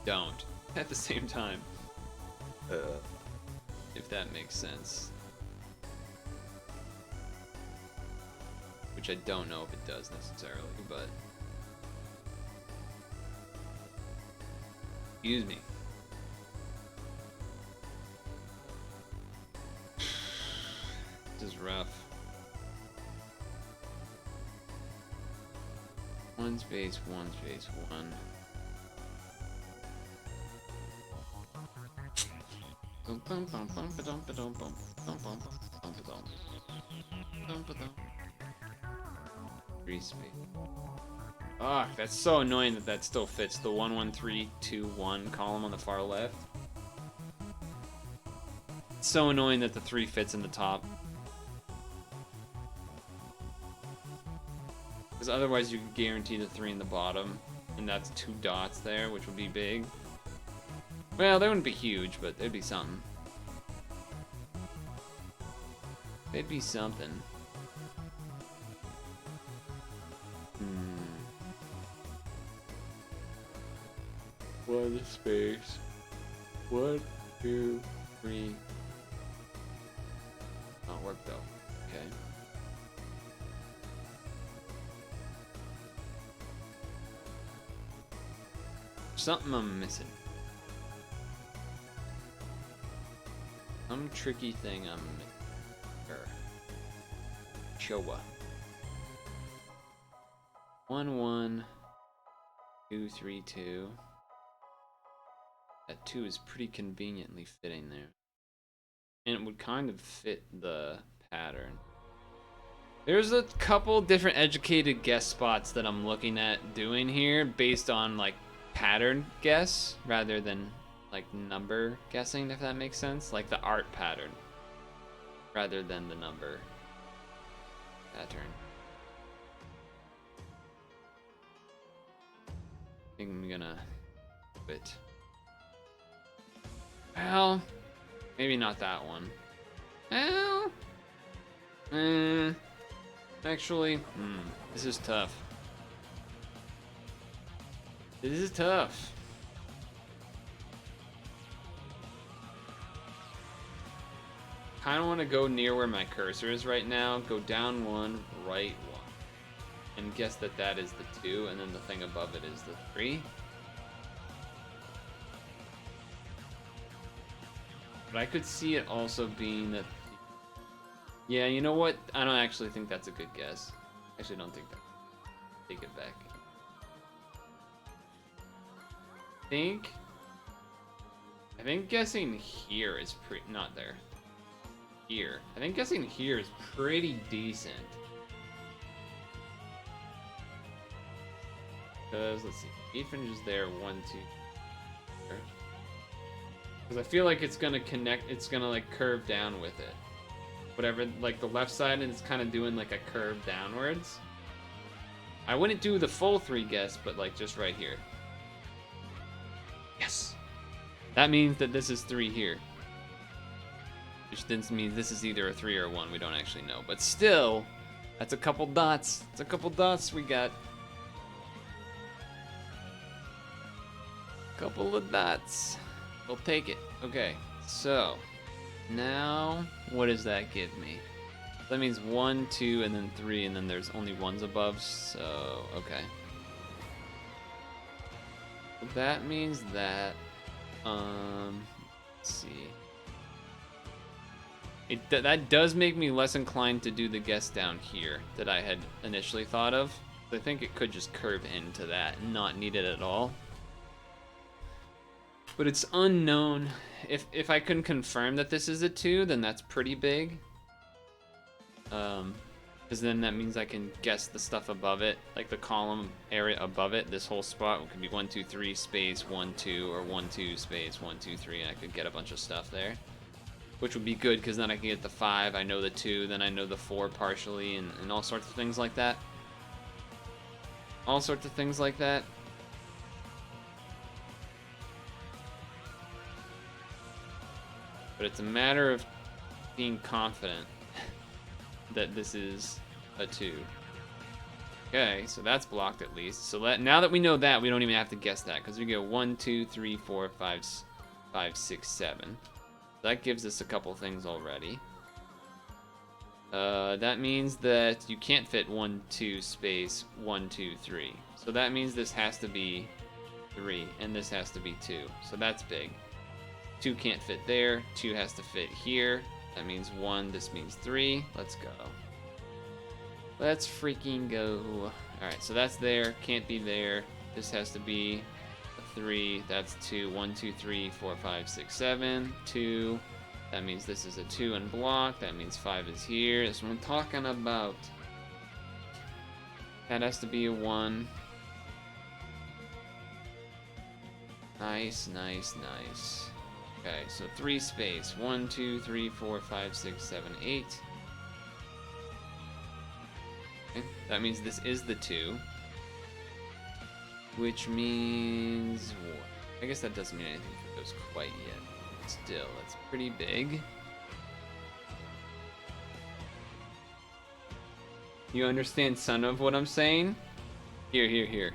don't at the same time. If that makes sense. Which I don't know if it does necessarily, but excuse me. This is rough. 1 space 1 space 1. Three space. Ah, that's so annoying that that still fits the 1 1 3 2 1 column on the far left. It's so annoying that the 3 fits in the top. Because otherwise you could guarantee the 3 in the bottom, and that's 2 dots there, which would be big. Well, they wouldn't be huge, but they'd be something. They'd be something. One space. 1, 2, 3. Not work though. Okay. Something I'm missing. Some tricky thing I'm missing. Chowa. 1 1 2 3 2. That 2 is pretty conveniently fitting there. And it would kind of fit the pattern. There's a couple different educated guess spots that I'm looking at doing here based on like pattern guess rather than like number guessing, if that makes sense. Like the art pattern rather than the number pattern. I think I'm gonna quit. Well, maybe not that one. Well, actually, this is tough. This is tough. Kind of want to go near where my cursor is right now. Go down 1, right 1. And guess that that is the 2, and then the thing above it is the 3. But I could see it also being that... Yeah, you know what? I don't actually think that's a good guess. Actually, don't think that. Take it back. I think guessing here is pretty... Not there. Here. I think guessing here is pretty decent. Because, let's see. 8 finishes there, 1, 2, because I feel like it's gonna connect, it's gonna like curve down with it. Whatever, like the left side is kind of doing like a curve downwards. I wouldn't do the full 3 guess, but like just right here. Yes! That means that this is 3 here. Which then means this is either a 3 or a 1, we don't actually know. But still, that's a couple dots. It's a couple dots we got. Couple of dots. We'll take it. Okay, so now what does that give me? That means 1, 2, and then 3, and then there's only 1s above, so okay. That means that let's see. That does make me less inclined to do the guess down here that I had initially thought of. I think it could just curve into that and not need it at all. But it's unknown. If I can confirm that this is a 2, then that's pretty big. Because then that means I can guess the stuff above it, like the column area above it. This whole spot could be 1, 2, 3 space 1, 2, or 1, 2 space 1, 2, 3, and I could get a bunch of stuff there, which would be good because then I can get the 5. I know the 2, then I know the 4 partially, and all sorts of things like that. All sorts of things like that. But it's a matter of being confident that this is a 2. Okay, so that's blocked at least. So now that we know that, we don't even have to guess that, because we go 1, 2, 3, 4, 5, 6, 7. That gives us a couple things already. That means that you can't fit 1, 2 space 1, 2, 3. So that means this has to be 3, and this has to be 2. So that's big. 2 can't fit there, 2 has to fit here. That means 1, this means 3. Let's go. Let's freaking go. Alright, so that's there, can't be there. This has to be a 3, that's 2. 1, 2, 3, 4, 5, 6, 7. 2. That means this is a 2 unblocked. That means 5 is here. That's what I'm talking about. That has to be a 1. Nice, nice, nice. Okay, so 3 space. 1, 2, 3, 4, 5, 6, 7, 8. Okay, that means this is the 2. Which means what? I guess that doesn't mean anything for those quite yet. Still, that's pretty big. You understand, son of what I'm saying? Here.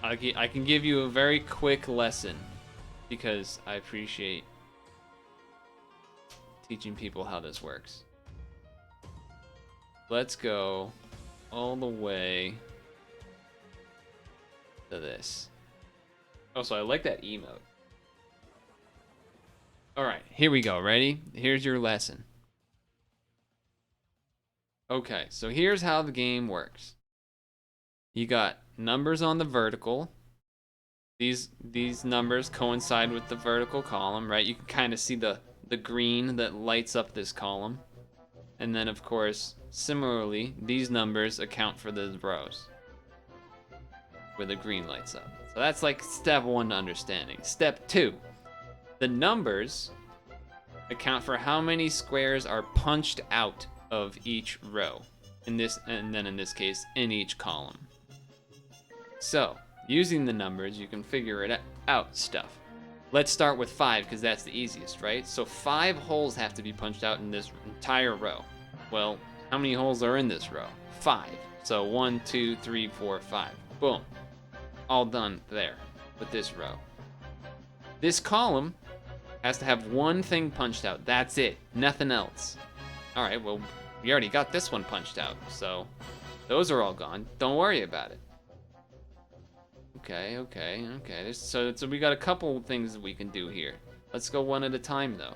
I can give you a very quick lesson because I appreciate teaching people how this works. Let's go all the way to this. Oh, so I like that emote. Alright, here we go. Ready? Here's your lesson. Okay, so here's how the game works. You got numbers on the vertical. These numbers coincide with the vertical column, right? You can kind of see the green that lights up this column. And then, of course, similarly, these numbers account for the rows where the green lights up. So that's like step 1 to understanding. Step 2, the numbers account for how many squares are punched out of each row. And then in this case, in each column. So, using the numbers, you can figure it out stuff. Let's start with 5 because that's the easiest, right? So 5 holes have to be punched out in this entire row. Well, how many holes are in this row? 5. So 1, 2, 3, 4, 5. Boom. All done there with this row. This column has to have one thing punched out. That's it. Nothing else. All right, well, we already got this one punched out, so those are all gone. Don't worry about it. Okay. So we got a couple things that we can do here. Let's go one at a time, though.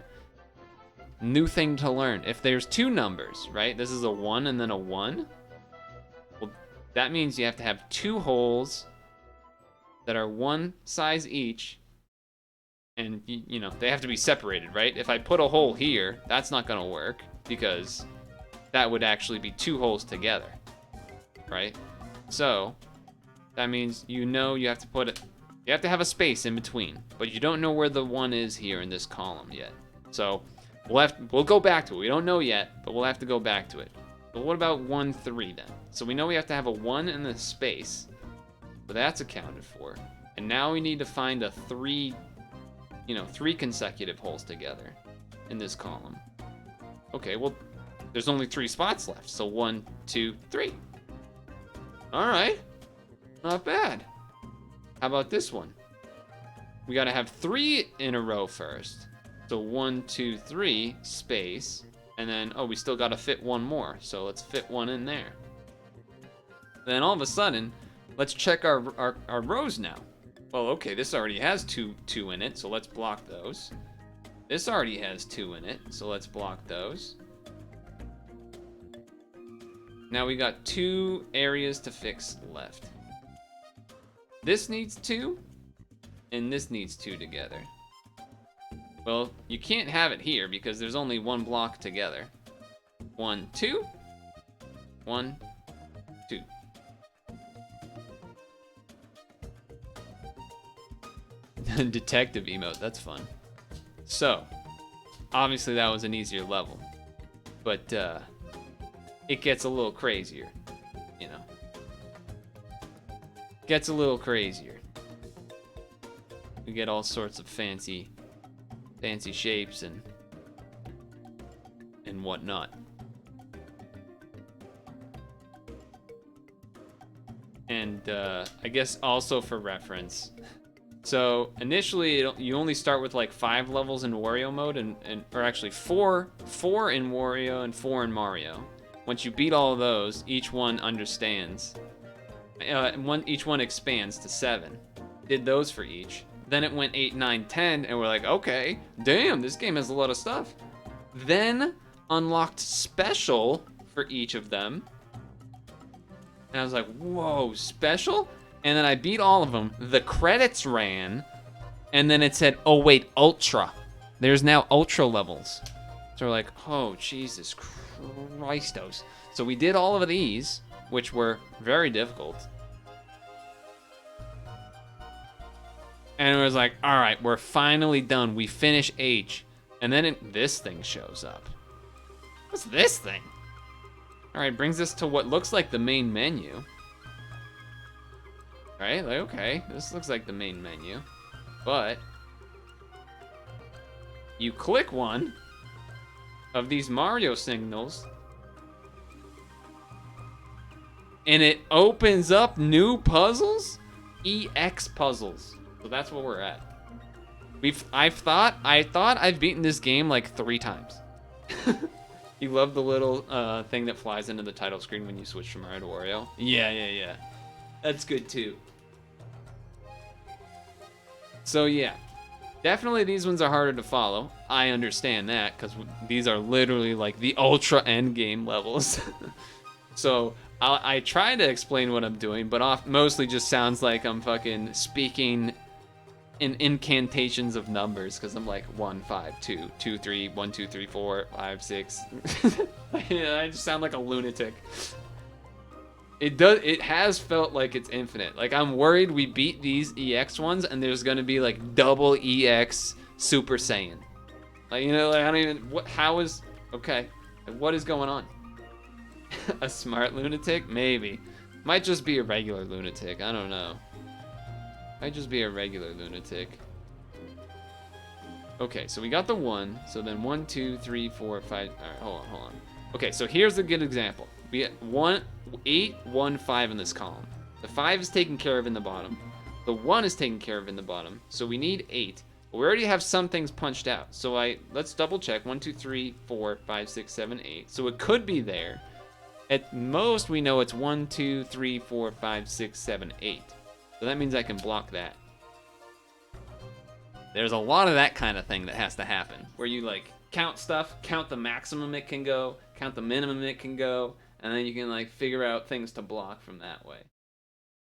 New thing to learn. If there's two numbers, right? This is a 1 and then a 1. Well, that means you have to have two holes that are one size each. And, you know, they have to be separated, right? If I put a hole here, that's not going to work because that would actually be two holes together, right? So that means you have to put it, you have to have a space in between, but you don't know where the 1 is here in this column yet. So we'll go back to it. We don't know yet, but we'll have to go back to it. But what about 1, 3 then? So we know we have to have a 1 in the space, so that's accounted for. And now we need to find a 3 consecutive holes together in this column. Okay, well, there's only 3 spots left, so 1, 2, 3. All right, not bad. How about this one? We gotta have 3 in a row first. So 1, 2, 3, space, and then, we still gotta fit 1 more, so let's fit 1 in there. Then all of a sudden, let's check our rows now. Well, okay, this already has two in it, so let's block those. This already has 2 in it, so let's block those. Now we got 2 areas to fix left. This needs 2, and this needs 2 together. Well, you can't have it here because there's only 1 block together. 1, 2. 1, 2. Detective emote, that's fun. So, obviously that was an easier level. But, it gets a little crazier, you know. Gets a little crazier. We get all sorts of fancy shapes and whatnot. And I guess also for reference, so initially you only start with like 5 levels in Wario mode, or actually 4 in Wario and 4 in Mario. Once you beat all of those, each one understands. Each one expands to 7. Did those for each. Then it went 8, 9, 10, and we're like, okay, damn, this game has a lot of stuff. Then unlocked special for each of them. And I was like, whoa, special? And then I beat all of them. The credits ran, and then it said, oh wait, ultra. There's now ultra levels. So we're like, oh, Jesus Christos. So we did all of these, which were very difficult. And it was like, all right, we're finally done. We finish H. And then this thing shows up. What's this thing? All right, brings us to what looks like the main menu. Right, like, okay, this looks like the main menu. But you click one of these Mario signals, and it opens up new puzzles? EX puzzles. So that's where we're at. I thought I've beaten this game like 3 times. You love the little thing that flies into the title screen when you switch from Mario to Wario? Yeah. That's good too. So yeah, definitely these ones are harder to follow. I understand that, because these are literally like the ultra end game levels. So I try to explain what I'm doing, but mostly just sounds like I'm fucking speaking in incantations of numbers, because I'm like 1, 5, 2, 2, 3, 1, 2, 3, 4, 5, 6. Yeah, I just sound like a lunatic. It has felt like it's infinite. Like, I'm worried we beat these EX ones and there's gonna be like double EX Super Saiyan. Like, you know, like, I don't even, okay, what is going on? A smart lunatic? Maybe. Might just be a regular lunatic, I don't know. Might just be a regular lunatic. Okay, so we got the 1, so then 1, 2, 3, 4, 5, alright, hold on. Okay, so here's a good example. We get 8, 1, 5 in this column. The 5 is taken care of in the bottom. The 1 is taken care of in the bottom. So we need 8. But we already have some things punched out. So let's double check. 1, 2, 3, 4, 5, 6, 7, 8. So it could be there. At most, we know it's 1, 2, 3, 4, 5, 6, 7, 8. So that means I can block that. There's a lot of that kind of thing that has to happen, where you like count stuff, count the maximum it can go, count the minimum it can go, and then you can like figure out things to block from that way.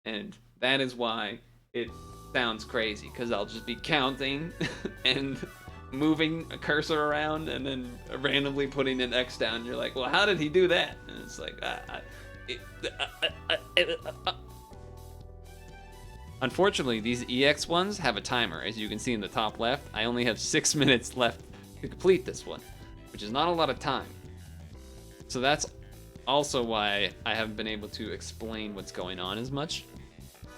And that is why it sounds crazy, because I'll just be counting and moving a cursor around and then randomly putting an X down. You're like, well, how did he do that? And it's like, Unfortunately, these EX ones have a timer. As you can see in the top left, I only have 6 minutes left to complete this one, which is not a lot of time. So that's also why I haven't been able to explain what's going on as much.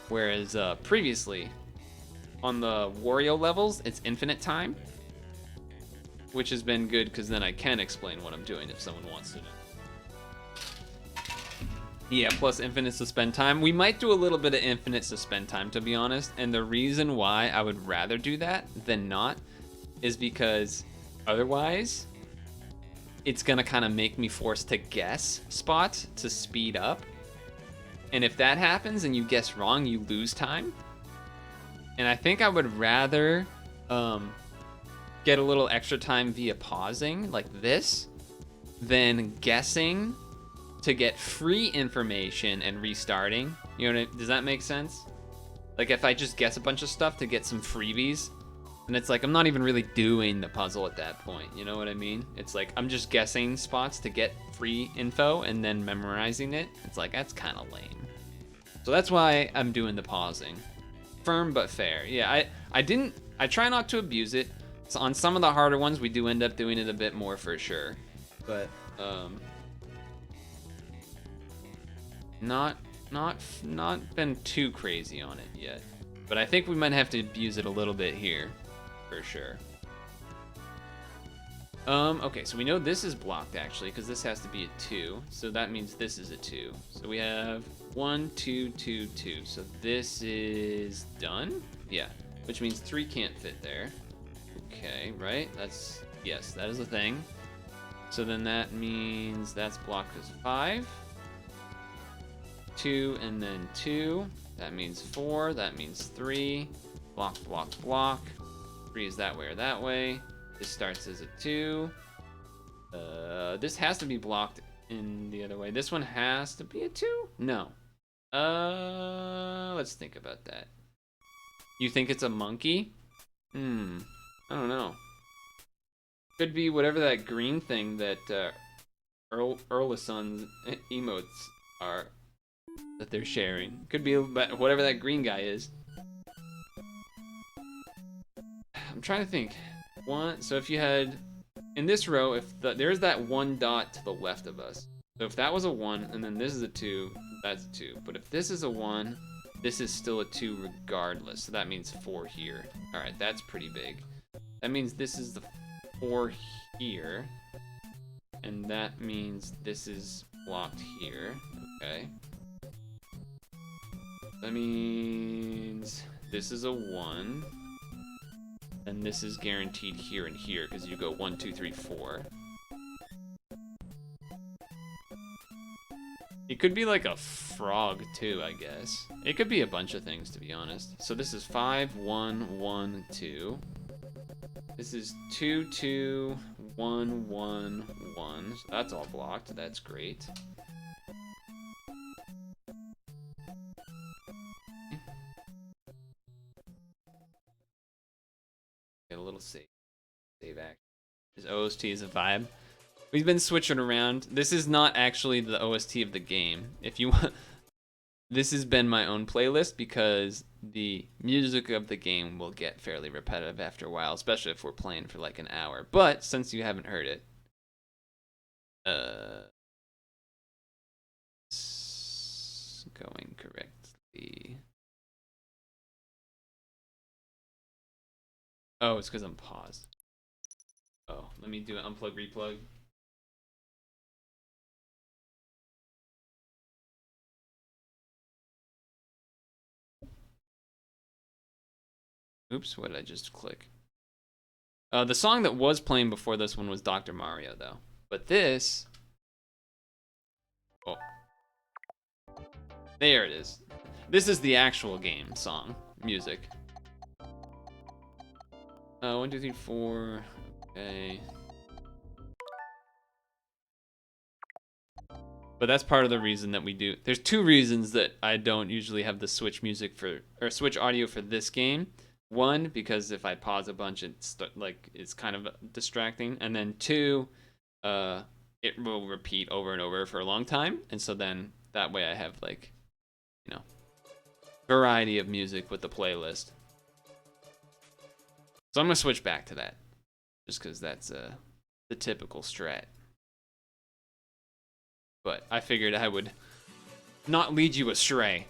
Whereas previously, on the Wario levels, it's infinite time, which has been good because then I can explain what I'm doing if someone wants to know. Yeah, plus infinite suspend time. We might do a little bit of infinite suspend time, to be honest. And the reason why I would rather do that than not is because otherwise it's gonna kind of make me forced to guess spots to speed up. And if that happens and you guess wrong, you lose time. And I think I would rather get a little extra time via pausing like this than guessing to get free information and restarting. You know what does that make sense? Like if I just guess a bunch of stuff to get some freebies, and it's like I'm not even really doing the puzzle at that point. You know what I mean? It's like I'm just guessing spots to get free info and then memorizing it. It's like that's kind of lame. So that's why I'm doing the pausing. Firm but fair. Yeah, I try not to abuse it. So on some of the harder ones, we do end up doing it a bit more for sure. But not been too crazy on it yet. But I think we might have to abuse it a little bit here, for sure. Okay, so we know this is blocked actually, because this has to be a 2. So that means this is a 2. So we have 1, 2, 2, 2. So this is done? Yeah, which means 3 can't fit there. Okay, right? Yes, that is a thing. So then that means that's blocked as 5. 2 and then 2. That means 4. That means 3. Block, block, block. 3 is that way or that way. This starts as a 2. This has to be blocked in the other way. This one has to be a 2? No. Let's think about that. You think it's a monkey? I don't know. Could be whatever that green thing that Erlison's emotes are that they're sharing. Could be whatever that green guy is. I'm trying to think. So if you had in this row, there's that 1 dot to the left of us. So if that was a 1 and then this is a 2, that's a 2. But if this is a 1, this is still a 2 regardless. So that means 4 here. All right, that's pretty big. That means this is the 4 here. And that means this is blocked here. Okay. That means this is a 1. And this is guaranteed here and here because you go 1, 2, 3, 4. It could be like a frog too, I guess. It could be a bunch of things, to be honest. So this is 5, 1, 1, 2. This is 2, 2, 1, 1, 1. So that's all blocked. That's great. Get a little save action. This OST is a vibe. We've been switching around. This is not actually the OST of the game. If you want, this has been my own playlist because the music of the game will get fairly repetitive after a while, especially if we're playing for like an hour. But since you haven't heard it, going correctly. Oh, it's because I'm paused. Oh, let me do an unplug replug. Oops, what did I just click? The song that was playing before this one was Dr. Mario, though. But this... Oh. There it is. This is the actual game song music. 1, 2, 3, 4. Okay. But that's part of the reason that we do. There's two reasons that I don't usually have the Switch music for, or Switch audio for this game. One, because if I pause a bunch, it's kind of distracting. And then two, it will repeat over and over for a long time. And so then that way I have like, you know, variety of music with the playlist. So I'm gonna switch back to that, just because that's the typical strat. But I figured I would not lead you astray.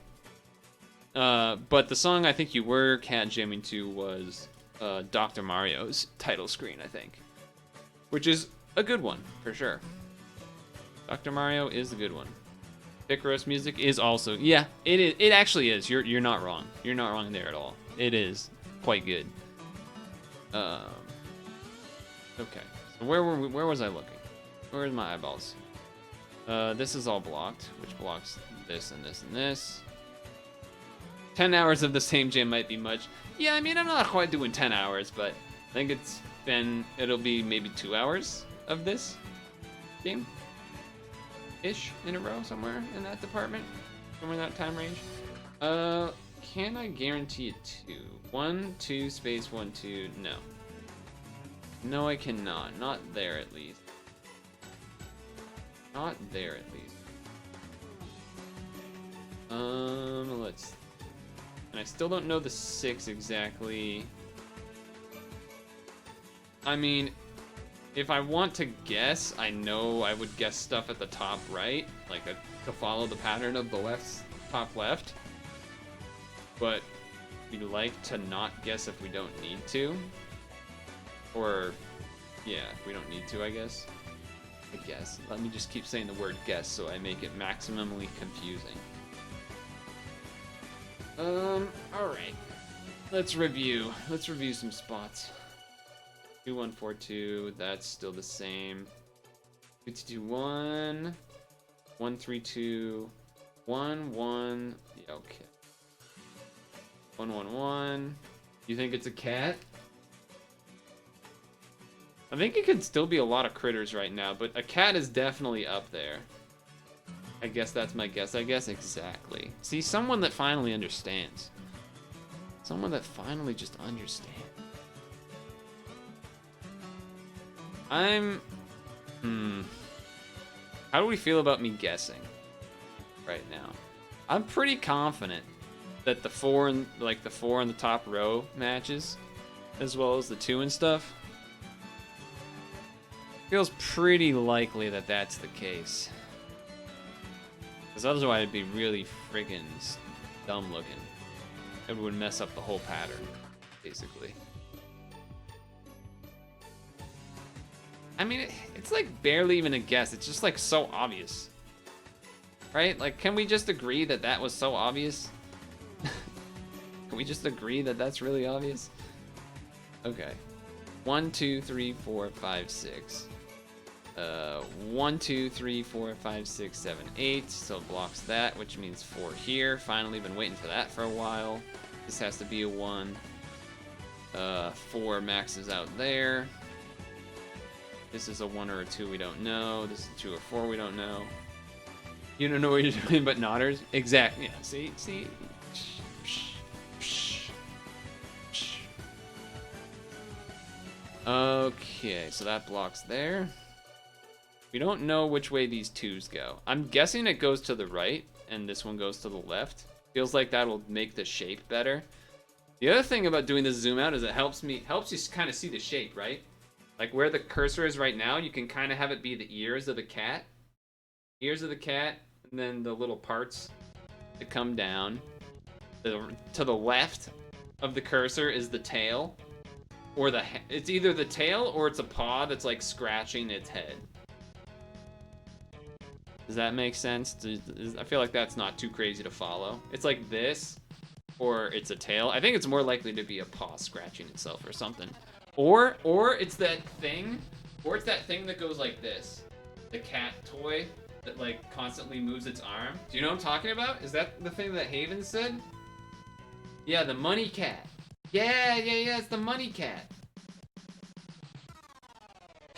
But the song I think you were cat jamming to was Dr. Mario's title screen, I think, which is a good one for sure. Dr. Mario is a good one. Picross music is also, yeah, it is. It actually is. You're not wrong. You're not wrong there at all. It is quite good. Okay. So where were we? Where was I looking? Where's my eyeballs? This is all blocked, which blocks this and this and this. 10 hours of the same jam might be much. Yeah, I mean, I'm not quite doing 10 hours, but I think it'll be maybe 2 hours of this game. Ish in a row, somewhere in that department. Somewhere in that time range. Can I guarantee it 2? 1, 2, space 1, 2, no. No, I cannot. Not there, at least. Not there, at least. Let's... And I still don't know the 6 exactly. I mean, if I want to guess, I know I would guess stuff at the top right, like to follow the pattern of the top left. But we'd like to not guess if we don't need to. Or, yeah, if we don't need to, I guess. I guess. Let me just keep saying the word guess so I make it maximally confusing. Alright. Let's review. Let's review some spots. 2142, that's still the same. 2221, 132, 11, yeah, okay. 111. You think it's a cat? I think it could still be a lot of critters right now, but a cat is definitely up there. I guess that's my guess. I guess exactly. See, someone that finally understands. Someone that finally just understands. How do we feel about me guessing right now? I'm pretty confident that the 4 and the 4 in the top row matches, as well as the 2 and stuff. Feels pretty likely that that's the case. Because otherwise it'd be really friggin' dumb looking. It would mess up the whole pattern, basically. I mean, it's like barely even a guess. It's just like so obvious. Right? Like, can we just agree that that was so obvious? Can we just agree that that's really obvious? Okay. 1, 2, 3, 4, 5, 6. 1, 2, 3, 4, 5, 6, 7, 8. So it blocks that, which means 4 here. Finally, been waiting for that for a while. This has to be a 1. 4 maxes out there. This is a 1 or a 2, we don't know. This is a 2 or 4, we don't know. You don't know what you're doing but nodders? Exactly. Yeah, see? Okay, so that blocks there. We don't know which way these 2s go. I'm guessing it goes to the right, and this one goes to the left. Feels like that'll make the shape better. The other thing about doing this zoom out is it helps you kind of see the shape, right? Like where the cursor is right now, you can kind of have it be the ears of the cat. Ears of the cat, and then the little parts that come down. To the left of the cursor is the tail. Or it's either the tail or it's a paw that's like scratching its head. Does that make sense? I feel like that's not too crazy to follow. It's like this, or it's a tail. I think it's more likely to be a paw scratching itself or something. Or it's that thing, that goes like this. The cat toy that like constantly moves its arm. Do you know what I'm talking about? Is that the thing that Haven said? Yeah, the money cat. Yeah, it's the money cat.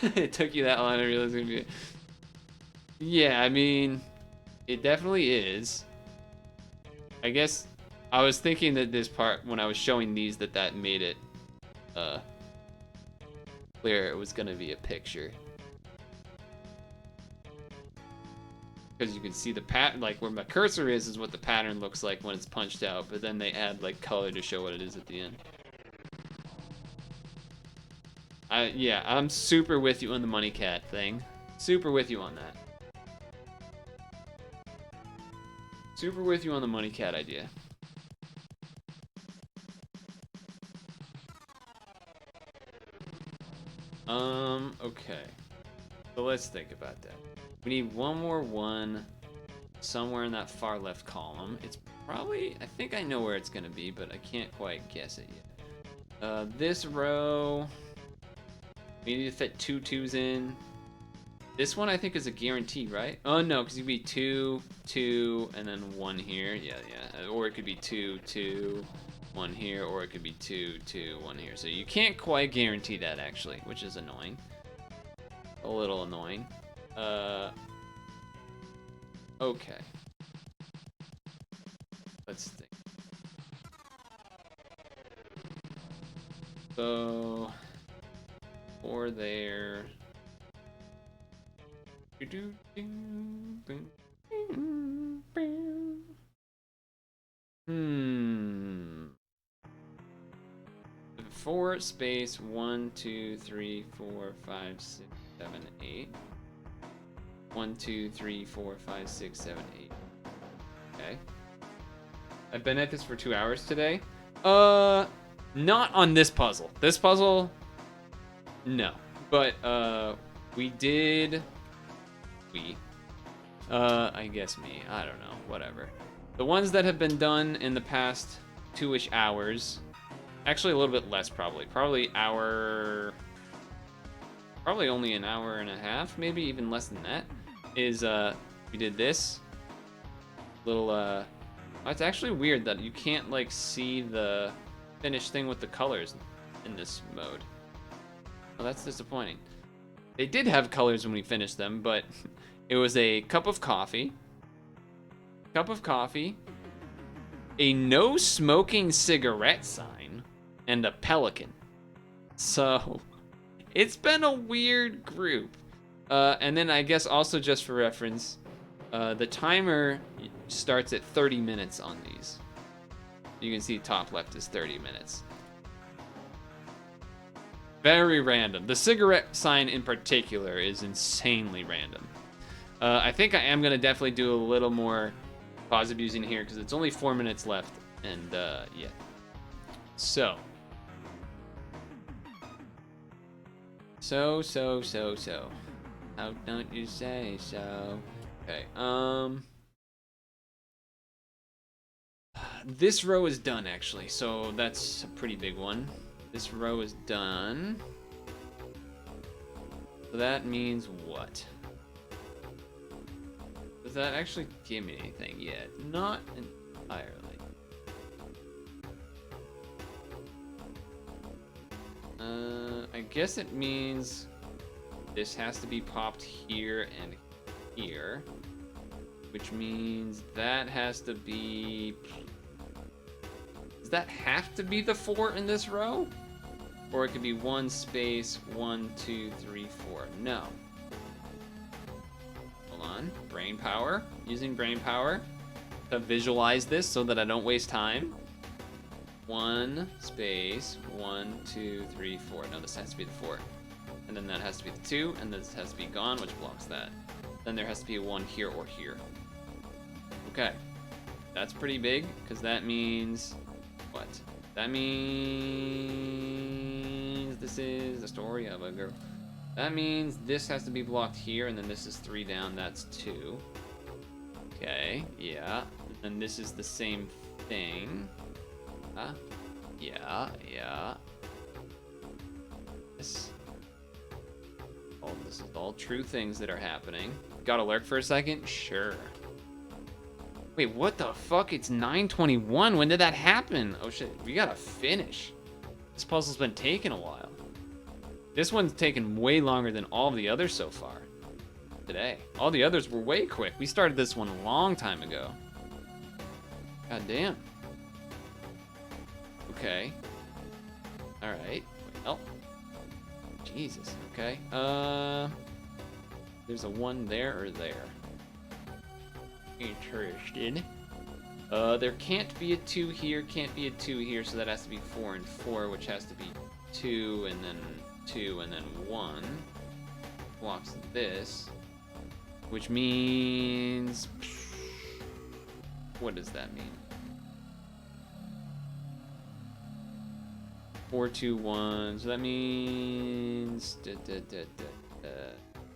It took you that long to realize it would be. Yeah, I mean, it definitely is. I guess I was thinking that this part, when I was showing these, that made it clear it was gonna be a picture. Because you can see the pattern, like where my cursor is what the pattern looks like when it's punched out, but then they add like color to show what it is at the end. Yeah, I'm super with you on the money cat thing. Super with you on that. Super with you on the money cat idea. Okay. So let's think about that. We need one more one somewhere in that far left column. It's probably, I think I know where it's gonna be, but I can't quite guess it yet. This row, we need to fit 2 2s in. This one I think is a guarantee, right? Oh no, because it'd be 2, 2, and then 1 here. Yeah. Or it could be 2, 2, 1 here, or it could be 2, 2, 1 here. So you can't quite guarantee that actually, which is annoying. A little annoying. Okay. Let's think. So 4 there. Hmm. 4 space 1 2 3 4 5 6 7 8. 1 2 3 4 5 6 7 8. Okay. I've been at this for 2 hours today. Not on this puzzle. This puzzle, no. But we did. I guess me. I don't know. Whatever. The ones that have been done in the past 2-ish hours. Actually, a little bit less probably. Probably only an hour and a half, maybe even less than that. Is we did this little it's actually weird that you can't like see the finished thing with the colors in this mode. Well, that's disappointing. They did have colors when we finished them, but it was a cup of coffee, a no smoking cigarette sign, and a pelican. So it's been a weird group. And then I guess also just for reference, the timer starts at 30 minutes on these. You can see top left is 30 minutes. Very random. The cigarette sign in particular is insanely random. I think I am going to definitely do a little more pause abusing here because it's only 4 minutes left. And yeah. So. How don't you say so? Okay, this row is done actually, so that's a pretty big one. This row is done. So that means what? Does that actually give me anything yet? Not entirely. I guess it means this has to be popped here and here, which means that has to be. Does that have to be the 4 in this row? Or it could be 1 space 1 2 3 4. No. Hold on. Brain power. Using brain power to visualize this so that I don't waste time. 1 space 1 2 3 4. No, this has to be the 4. And then that has to be the 2, and this has to be gone, which blocks that. Then there has to be a 1 here or here. Okay. That's pretty big, because that means what? That means this is the story of a girl. That means this has to be blocked here, and then this is 3 down, that's 2. Okay, yeah. And this is the same thing. Yeah. This is all true things that are happening. Gotta lurk for a second? Sure. Wait, what the fuck? It's 9:21. When did that happen? Oh shit, we gotta finish. This puzzle's been taking a while. This one's taken way longer than all of the others so far. Today. All the others were way quick. We started this one a long time ago. God damn. Okay. Alright. Well. Jesus. Okay. There's a 1 there or there. Interested. There can't be a 2 here, can't be a 2 here, so that has to be 4 and 4, which has to be 2 and then 2 and then 1. Blocks this. Which means... What does that mean? 4, 2, 1. So that means...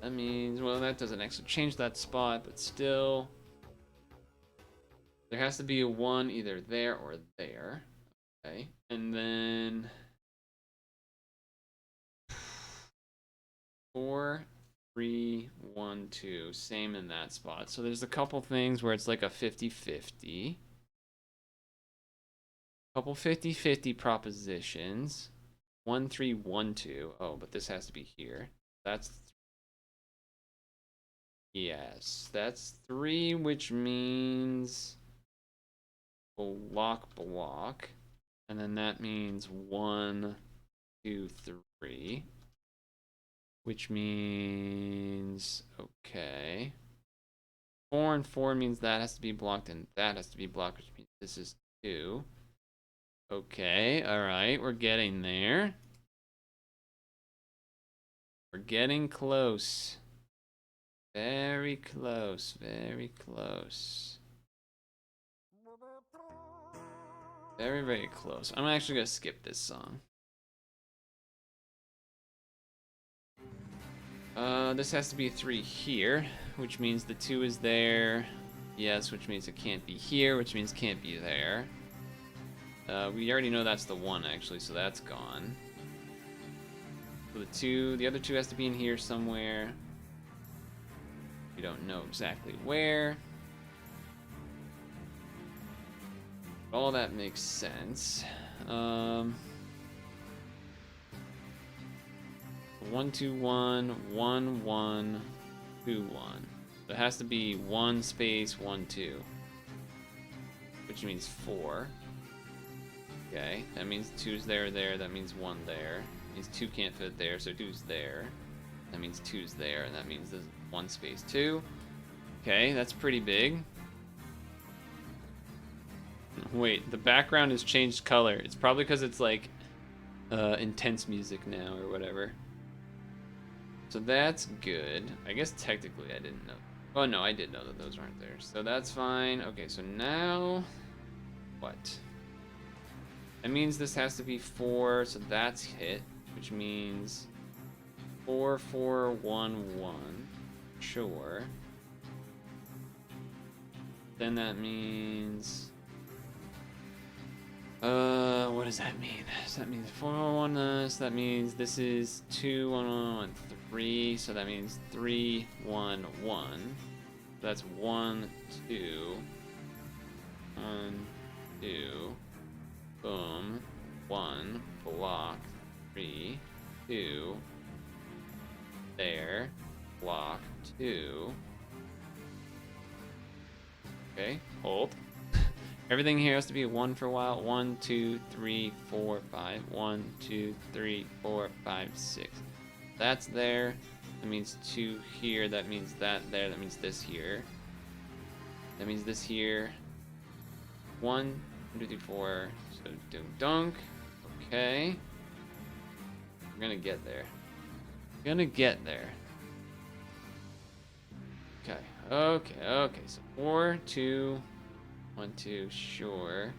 That means... Well, that doesn't actually change that spot, but still... There has to be a 1 either there or there. Okay. And then... 4, 3, 1, 2. Same in that spot. So there's a couple things where it's like a 50-50. Couple 50-50 propositions. 1, 3, 1, 2. Oh, but this has to be here. That's... Yes, that's 3, which means... block. And then that means 1, 2, 3. Which means... Okay. 4 and 4 means that has to be blocked, and that has to be blocked, which means this is 2. Okay, alright, we're getting there. We're getting close. Very close, very close. Very, very close. I'm actually gonna skip this song. This has to be a 3 here, which means the 2 is there. Yes, which means it can't be here, which means can't be there. We already know that's the 1 actually, so that's gone. So the other 2 has to be in here somewhere. We don't know exactly where. All that makes sense. 1, 2, 1, 1, 1, 2, 1. So it has to be 1 space 1, 2. Which means 4. Okay, that means 2's there, that means 1 there. That means 2 can't fit there, so 2's there. That means 2's there, and that means there's 1 space 2. Okay, that's pretty big. Wait, the background has changed color. It's probably because it's like intense music now or whatever. So that's good. I guess technically I didn't know. Oh no, I did know that those aren't there. So that's fine. Okay, so now what? That means this has to be 4, so that's hit, which means 4, 4, 1, 1. Sure. Then that means... what does that mean? So that means 4, 1, 1, so that means this is 2, 1, 1, 1, 3, so that means 3, 1, 1. That's 1, 2, 1, 2, boom, 1, block, 3, 2, there, block, 2. Okay, hold. Everything here has to be 1 for a while. 1, 2, 3, 4, 5. 1, 2, 3, 4, 5, 6. That's there. That means 2 here. That means that there. That means this here. That means this here. 1, 2, 3, 4. So dunk dunk. Okay. We're gonna get there. Gonna get there. Okay. Okay. Okay. So 4, 2. 1, 2, sure.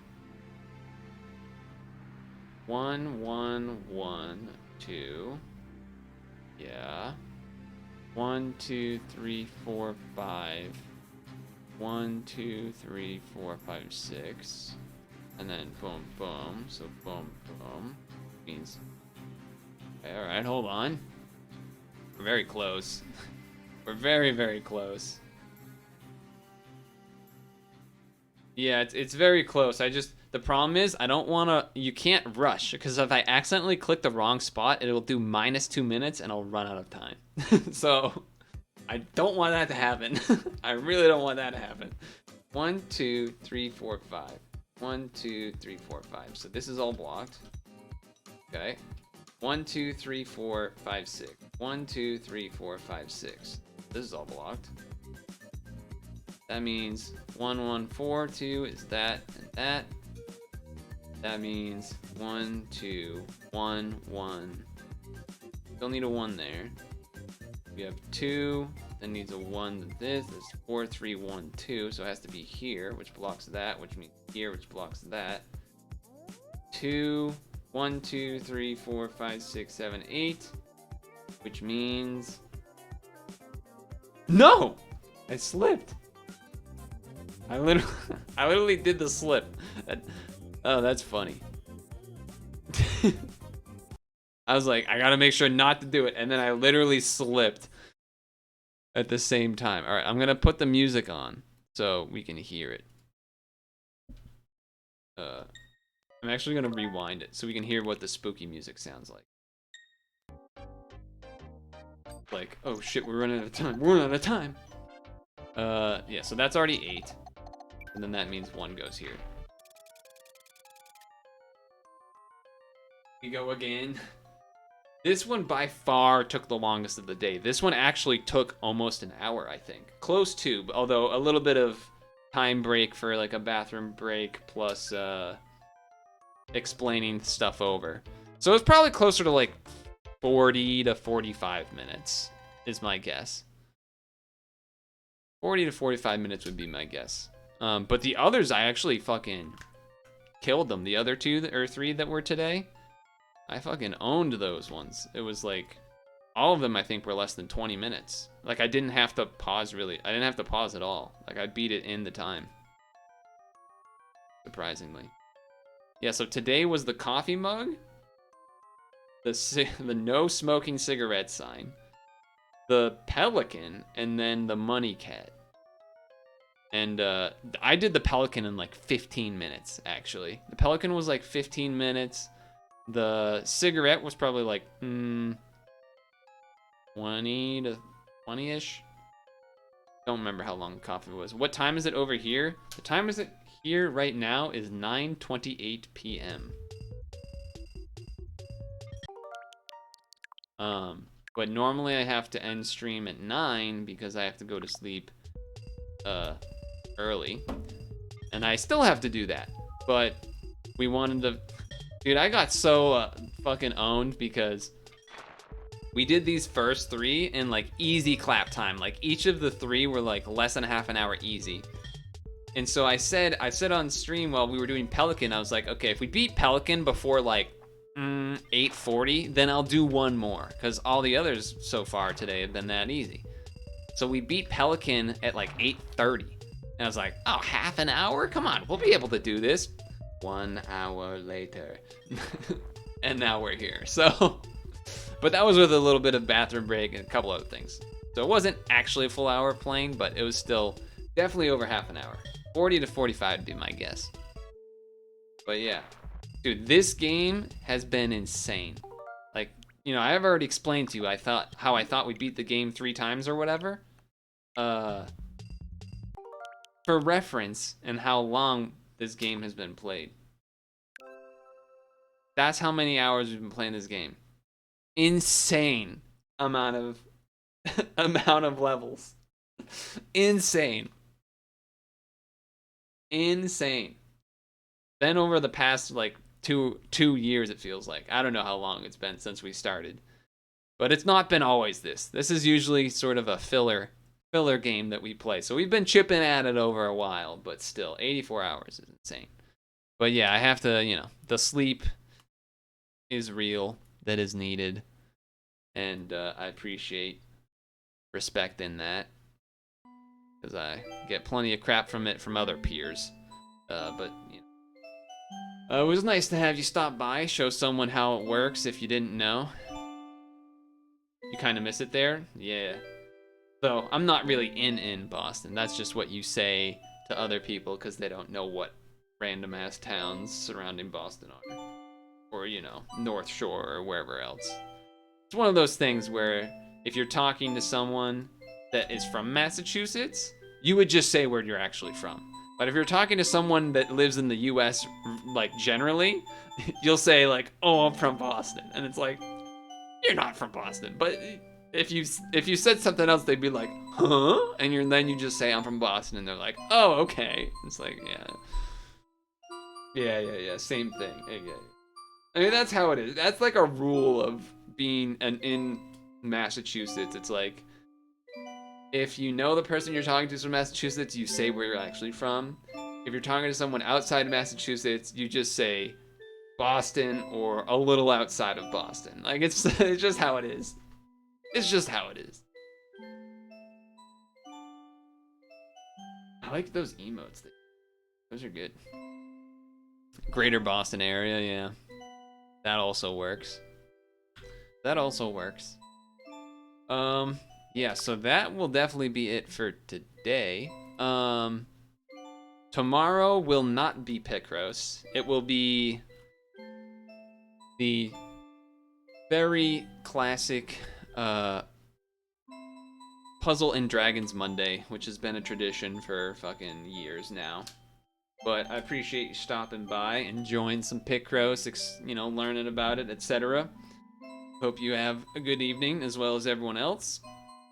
1, 1, 1, 2. Yeah. 1, 2, 3, 4, 5. 1, 2, 3, 4, 5, 6. And then boom, boom. So boom, boom. Means. Okay, alright, hold on. We're very close. We're very, very close. Yeah, it's very close. The problem is I don't want to, you can't rush because if I accidentally click the wrong spot, it will do -2 minutes and I'll run out of time. So I don't want that to happen. I really don't want that to happen. 1, 2, 3, 4, 5. 1, 2, 3, 4, 5. So this is all blocked. Okay. 1, 2, 3, 4, 5, 6. 1, 2, 3, 4, 5, 6. This is all blocked. That means 1, 1, 4, 2 is that and that. That means 1, 2, 1, 1. Still need a 1 there. We have 2. That needs a 1 to this. There's 4, 3, 1, 2. So it has to be here, which blocks that, which means here, which blocks that. 2, 1, 2, 3, 4, 5, 6, 7, 8. Which means. No! I slipped. I literally did the slip. Oh, that's funny. I was like, I gotta make sure not to do it, and then I literally slipped at the same time. All right, I'm gonna put the music on so we can hear it. I'm actually gonna rewind it so we can hear what the spooky music sounds like. Like, oh shit, we're running out of time. We're running out of time. Yeah, so that's already 8. And then that means 1 goes here. We go again. This one by far took the longest of the day. This one actually took almost an hour, I think. Close to, although a little bit of time break for like a bathroom break plus explaining stuff over. So it's probably closer to like 40 to 45 minutes is my guess. 40 to 45 minutes would be my guess. But the others, I actually fucking killed them. The other 2 or 3 that were today, I fucking owned those ones. It was like, all of them I think were less than 20 minutes. Like I didn't have to pause really. I didn't have to pause at all. Like I beat it in the time. Surprisingly. Yeah, so today was the coffee mug, the no smoking cigarette sign, the pelican, and then the money cat. And I did the pelican in like 15 minutes, actually. The pelican was like 15 minutes. The cigarette was probably like 20 to 20-ish. Don't remember how long coffee was. What time is it over here? The time is it here right now is 9:28 p.m. But normally I have to end stream at 9 because I have to go to sleep early, and I still have to do that, but we wanted to, dude, I got so fucking owned because we did these first 3 in like easy clap time. Like each of the 3 were like less than half an hour easy. And so I said on stream while we were doing Pelican, I was like, okay, if we beat Pelican before like 8:40, then I'll do 1 more, because all the others so far today have been that easy. So we beat Pelican at like 8:30. And I was like, oh, half an hour? Come on, we'll be able to do this. 1 hour later. And now we're here. So, but that was with a little bit of bathroom break and a couple other things. So it wasn't actually a full hour playing, but it was still definitely over half an hour. 40 to 45 would be my guess. But yeah, dude, this game has been insane. Like, you know, I've already explained to you how I thought we beat the game 3 times or whatever. For reference and how long this game has been played. That's how many hours we've been playing this game. Insane amount of levels. Insane. Then over the past like two years, it feels like. I don't know how long it's been since we started. But it's not been always this. This is usually sort of a filler game that we play. So we've been chipping at it over a while, but still, 84 hours is insane. But yeah, I have to, you know, the sleep is real, that is needed. And I appreciate respect in that, because I get plenty of crap from it from other peers. But, you know. It was nice to have you stop by, show someone how it works if you didn't know. You kind of miss it there? Yeah. So I'm not really in Boston. That's just what you say to other people because they don't know what random ass towns surrounding Boston are, or North Shore or wherever else. It's one of those things where if you're talking to someone that is from Massachusetts, you would just say where you're actually from. But if you're talking to someone that lives in the U.S. like generally, you'll say like, "Oh, I'm from Boston," and it's like, you're not from Boston. But if you said something else, they'd be like, "Huh?" And then you just say, "I'm from Boston," and they're like, "Oh, okay." It's like, yeah, same thing. Yeah. I mean, that's how it is. That's like a rule of being in Massachusetts. It's like, if you know the person you're talking to is from Massachusetts, you say where you're actually from. If you're talking to someone outside of Massachusetts, you just say Boston or a little outside of Boston. Like, it's just how it is. It's just how it is. I like those emotes. Those are good. Greater Boston area, yeah. That also works. That also works. Yeah, so that will definitely be it for today. Tomorrow will not be Picross. It will be the very classic Puzzle and Dragons Monday, which has been a tradition for fucking years now. But I appreciate you stopping by, enjoying some Picross, learning about it, etc. Hope you have a good evening as well as everyone else.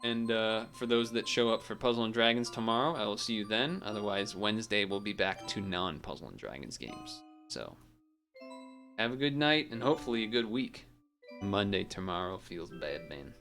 And for those that show up for Puzzle and Dragons tomorrow, I will see you then. Otherwise, Wednesday we'll be back to non-Puzzle and Dragons games. So, have a good night and hopefully a good week. Monday tomorrow feels bad, man.